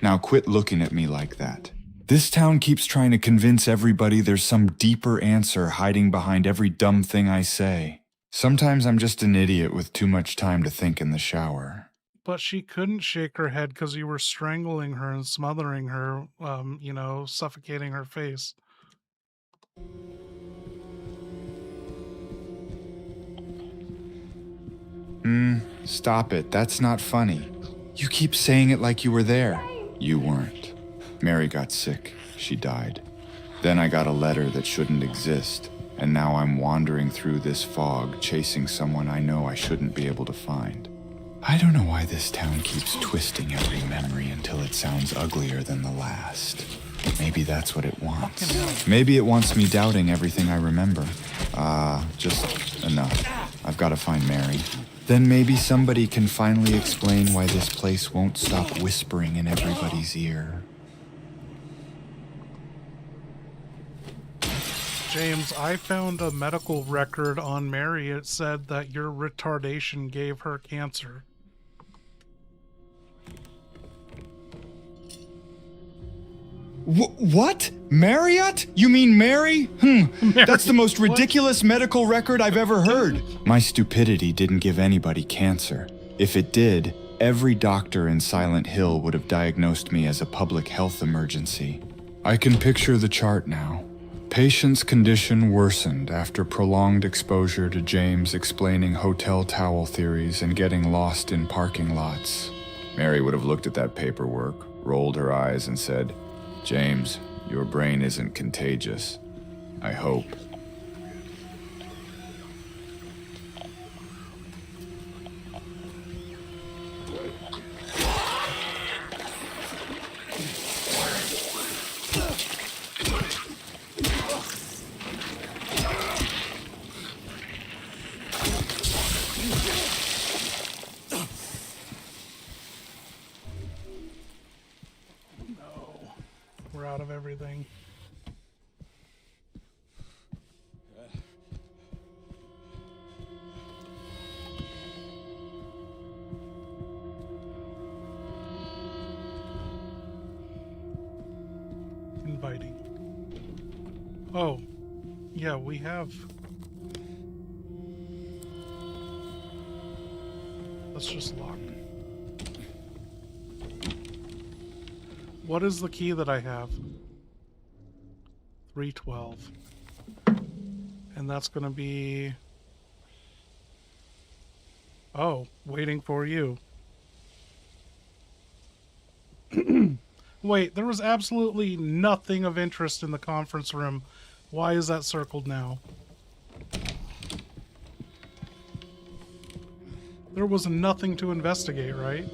Speaker 2: Now quit looking at me like that. This town keeps trying to convince everybody there's some deeper answer hiding behind every dumb thing I say. Sometimes I'm just an idiot with too much time to think in the shower.
Speaker 1: But she couldn't shake her head because you were strangling her and smothering her, you know, suffocating her face.
Speaker 2: Stop it. That's not funny. You keep saying it like you were there. You weren't. Mary got sick. She died. Then I got a letter that shouldn't exist, and now I'm wandering through this fog, chasing someone I know I shouldn't be able to find. I don't know why this town keeps twisting every memory until it sounds uglier than the last. Maybe that's what it wants. Maybe it wants me doubting everything I remember. Just enough. I've got to find Mary. Then maybe somebody can finally explain why this place won't stop whispering in everybody's ear.
Speaker 1: James, I found a medical record on Mary. It said that your retardation gave her cancer.
Speaker 2: What? Marriott? You mean Mary? That's the most ridiculous medical record I've ever heard. My stupidity didn't give anybody cancer. If it did, every doctor in Silent Hill would have diagnosed me as a public health emergency. I can picture the chart now. Patient's condition worsened after prolonged exposure to James explaining hotel towel theories and getting lost in parking lots. Mary would have looked at that paperwork, rolled her eyes, and said, "James, your brain isn't contagious. I hope."
Speaker 1: We're out of everything. Inviting. Oh, yeah, we have. Let's just lock. What is the key that I have? 312. And that's gonna be... Oh, waiting for you. Wait, there was absolutely nothing of interest in the conference room. Why is that circled now? There was nothing to investigate, right?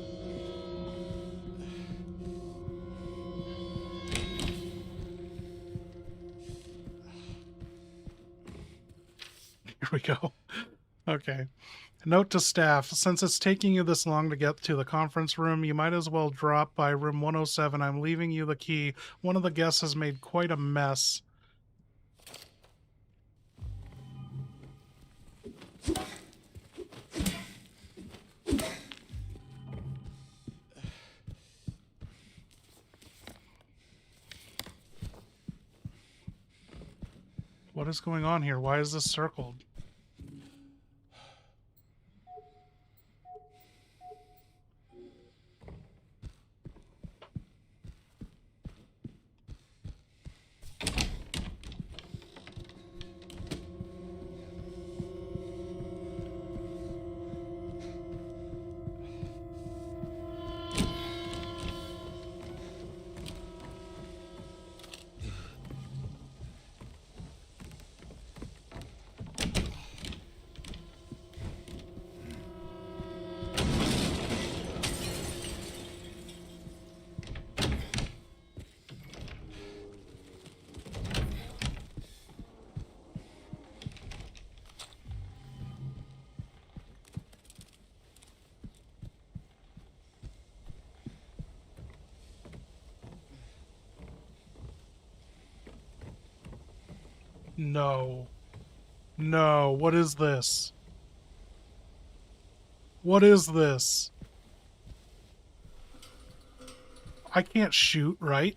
Speaker 1: Here we go. Okay. Note to staff, since it's taking you this long to get to the conference room, you might as well drop by room 107. I'm leaving you the key. One of the guests has made quite a mess. What is going on here? Why is this circled? No. No, what is this? What is this? I can't shoot, right?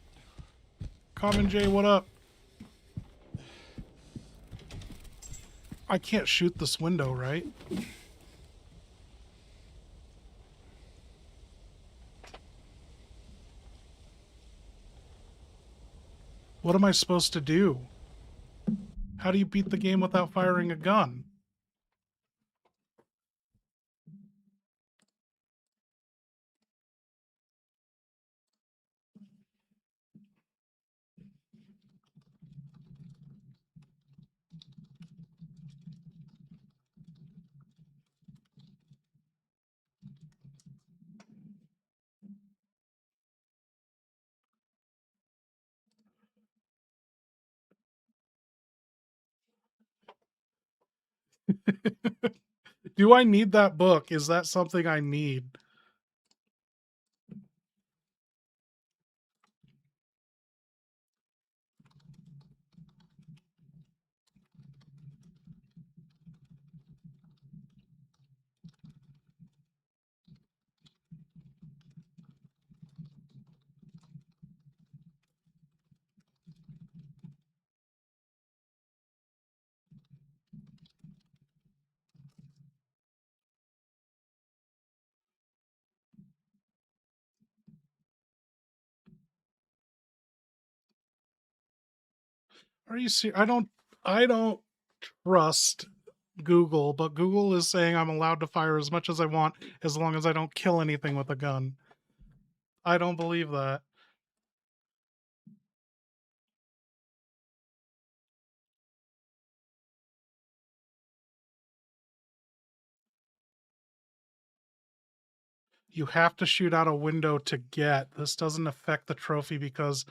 Speaker 1: Common J, what up? I can't shoot this window, right? What am I supposed to do? How do you beat the game without firing a gun? Do I need that book? Is that something I need? Are you serious? I don't trust Google, but Google is saying I'm allowed to fire as much as I want as long as I don't kill anything with a gun. I don't believe that. You have to shoot out a window to get. This doesn't affect the trophy because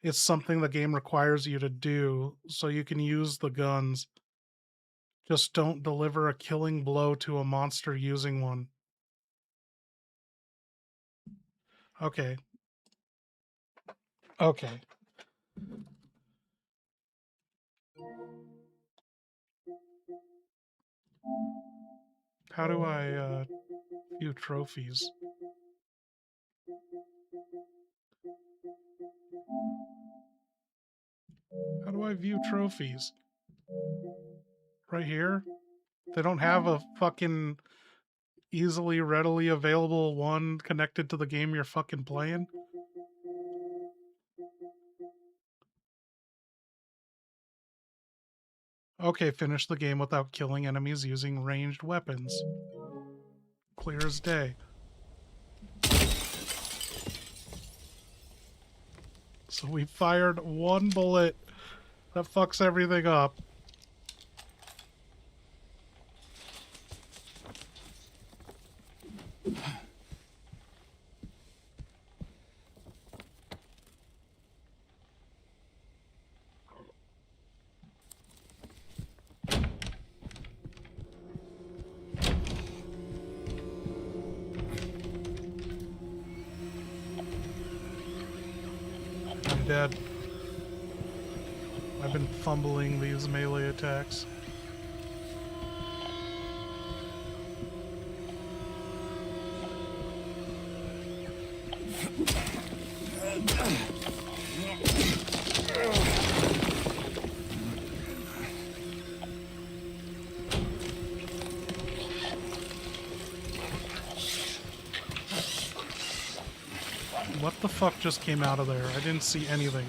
Speaker 1: it's something the game requires you to do, so you can use the guns. Just don't deliver a killing blow to a monster using one. Okay. Okay. How do I view trophies? How do I view trophies? Right here? They don't have a fucking easily, readily available one connected to the game you're fucking playing? Okay, finish the game without killing enemies using ranged weapons. Clear as day. So we fired one bullet that fucks everything up. I'm dead. I've been fumbling these melee attacks. What the fuck just came out of there? I didn't see anything.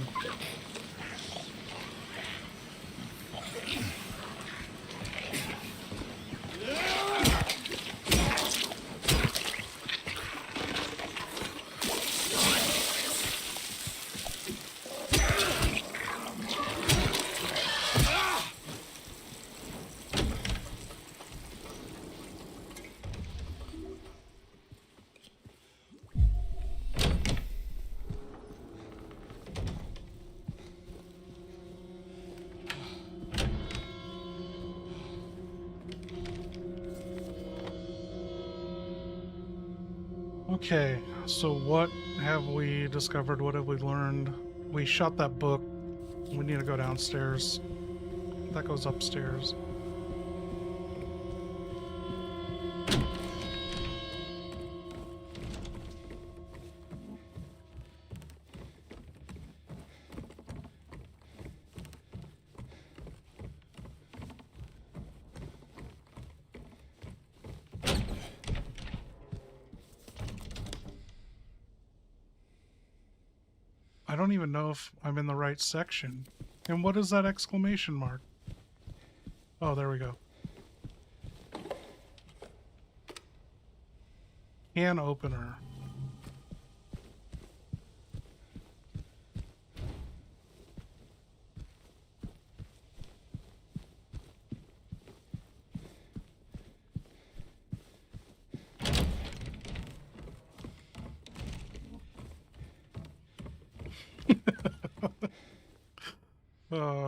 Speaker 1: Okay, so what have we discovered? What have we learned? We shot that book. We need to go downstairs. That goes upstairs. I don't even know if I'm in the right section. And what is that exclamation mark? Oh, there we go. Can opener.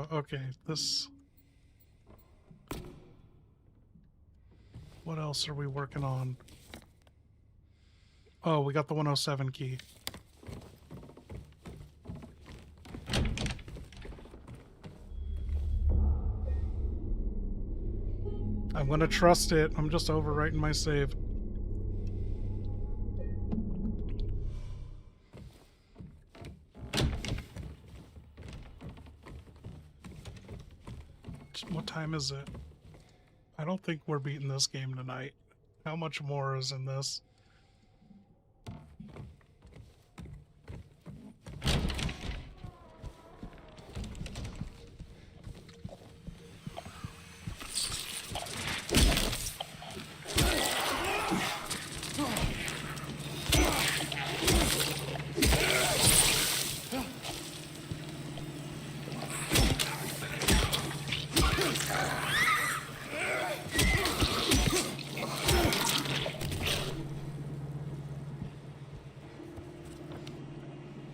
Speaker 1: Okay, this... What else are we working on? Oh, we got the 107 key. I'm gonna trust it. I'm just overwriting my save. What time is it? I don't think we're beating this game tonight. How much more is in this?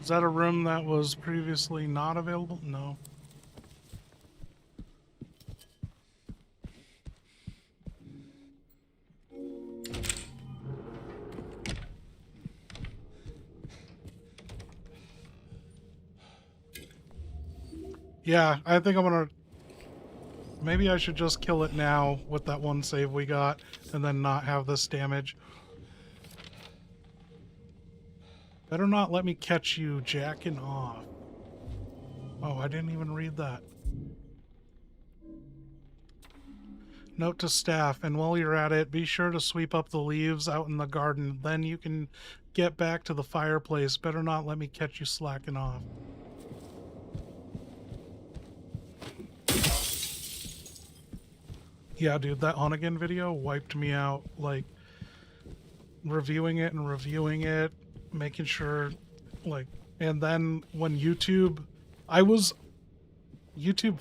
Speaker 1: Is that a room that was previously not available? No. Yeah, I think I'm gonna... Maybe I should just kill it now with that one save we got, and then not have this damage. Better not let me catch you jacking off. Oh, I didn't even read that. Note to staff, and while you're at it, be sure to sweep up the leaves out in the garden. Then you can get back to the fireplace. Better not let me catch you slacking off. Yeah, dude, that on again video wiped me out. Like, reviewing it, making sure, like, and then when YouTube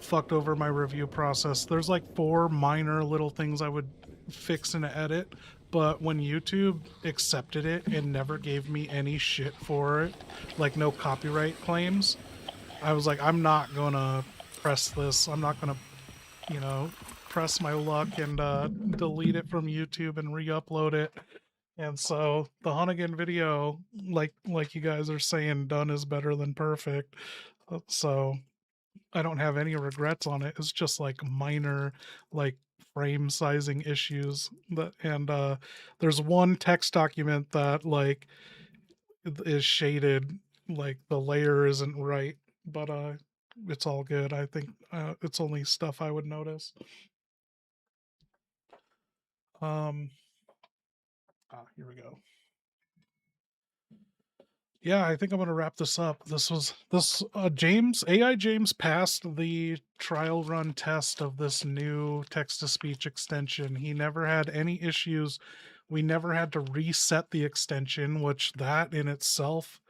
Speaker 1: fucked over my review process. There's like 4 minor little things I would fix in an edit, but when YouTube accepted it and never gave me any shit for it, like no copyright claims, I was like, I'm not gonna press this. I'm not gonna, you know, press my luck and delete it from YouTube and re-upload it. And so the Hunnigan video, like you guys are saying, done is better than perfect. So I don't have any regrets on it. It's just like minor, like frame sizing issues. And there's one text document that like is shaded, like the layer isn't right, but it's all good. I think it's only stuff I would notice. Here we go. Yeah, I think I'm gonna wrap this up. James AI James passed the trial run test of this new text-to-speech extension. He never had any issues. We never had to reset the extension, which that in itself,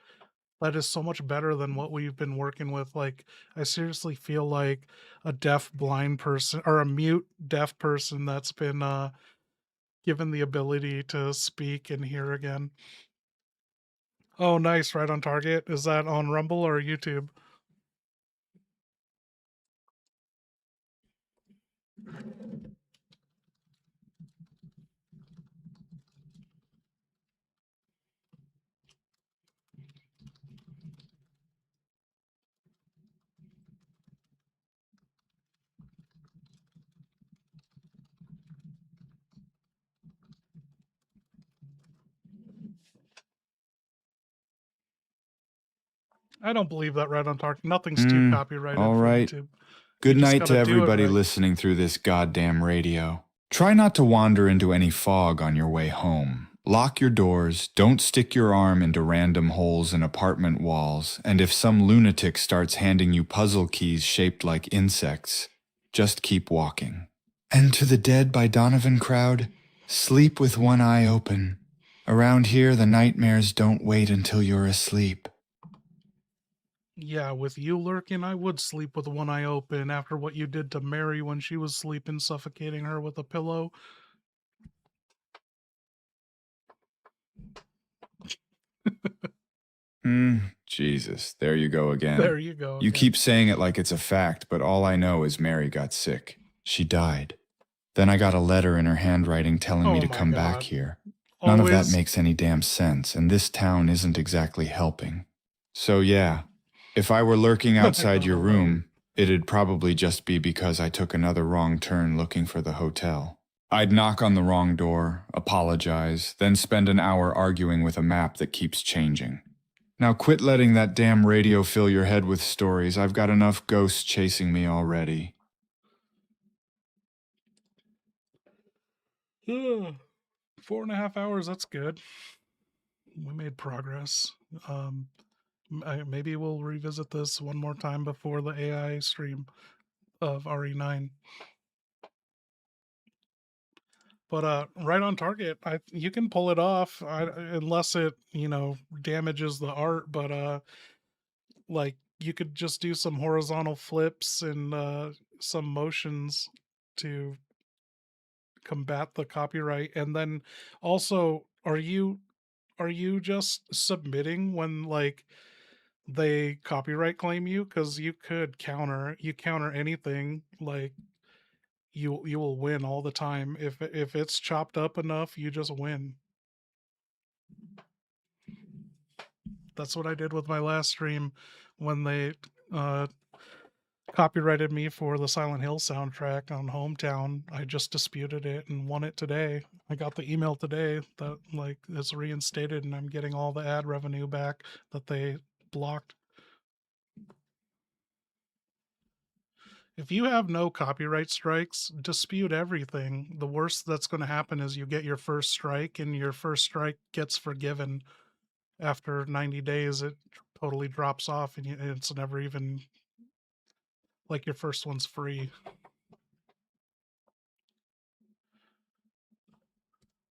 Speaker 1: that is so much better than what we've been working with. Like, I seriously feel like a deaf blind person or a mute deaf person that's been given the ability to speak and hear again. Oh, nice. Right on target. Is that on Rumble or YouTube? I don't believe that right on target. Nothing's too copyrighted
Speaker 2: all
Speaker 1: for
Speaker 2: right.
Speaker 1: YouTube.
Speaker 2: Good
Speaker 1: You just
Speaker 2: night to
Speaker 1: gotta do it
Speaker 2: everybody
Speaker 1: right.
Speaker 2: listening through this goddamn radio. Try not to wander into any fog on your way home. Lock your doors, don't stick your arm into random holes in apartment walls, and if some lunatic starts handing you puzzle keys shaped like insects, just keep walking. And to the Dead by Donovan crowd, sleep with one eye open. Around here, the nightmares don't wait until you're asleep.
Speaker 1: Yeah, with you lurking, I would sleep with one eye open after what you did to Mary when she was sleeping, suffocating her with a pillow.
Speaker 2: Jesus, there you go again.
Speaker 1: There you go.
Speaker 2: You
Speaker 1: again.
Speaker 2: keep saying it like it's a fact, but all I know is Mary got sick. She died. Then I got a letter in her handwriting telling me
Speaker 1: Oh
Speaker 2: to
Speaker 1: my
Speaker 2: come back
Speaker 1: God.
Speaker 2: here. None of that
Speaker 1: Always.
Speaker 2: makes any damn sense, and this town isn't exactly helping. So yeah, if I were lurking
Speaker 1: I
Speaker 2: outside
Speaker 1: got
Speaker 2: your
Speaker 1: a letter.
Speaker 2: room, it'd probably just be because I took another wrong turn looking for the hotel. I'd knock on the wrong door, apologize, then spend an hour arguing with a map that keeps changing. Now quit letting that damn radio fill your head with stories. I've got enough ghosts chasing me already.
Speaker 1: 4.5 hours, that's good. We made progress. Maybe we'll revisit this one more time before the AI stream of RE9. But right on target. You can pull it off, unless it damages the art. But like you could just do some horizontal flips and some motions to combat the copyright. And then also, are you just submitting when like they copyright claim you? Because you counter anything, like you will win all the time. If it's chopped up enough, you just win. That's what I did with my last stream when they uh copyrighted me for the Silent Hill soundtrack on Hometown. I just disputed it and won it today. I got the email today that like it's reinstated and I'm getting all the ad revenue back that they blocked. If you have no copyright strikes, dispute everything. The worst that's going to happen is you get your first strike and your first strike gets forgiven. After 90 days, it totally drops off and it's never even like your first one's free.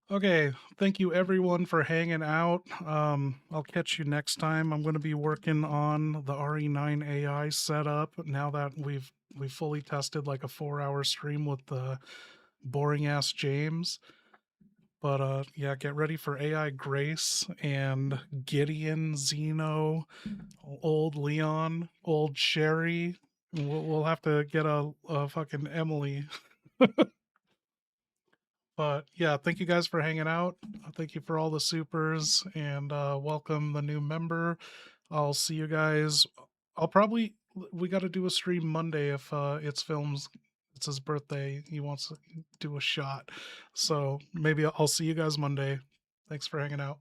Speaker 1: Okay, thank you everyone for hanging out. I'll catch you next time. I'm going to be working on the RE9 AI setup now that we fully tested like a 4-hour stream with the boring ass James. But yeah, get ready for AI Grace and Gideon, Zeno, old Leon, old Sherry. We'll have to get a fucking Emily. But yeah, thank you guys for hanging out. Thank you for all the supers and welcome the new member. I'll see you guys. We got to do a stream Monday if it's films. It's his birthday. He wants to do a shot. So maybe I'll see you guys Monday. Thanks for hanging out.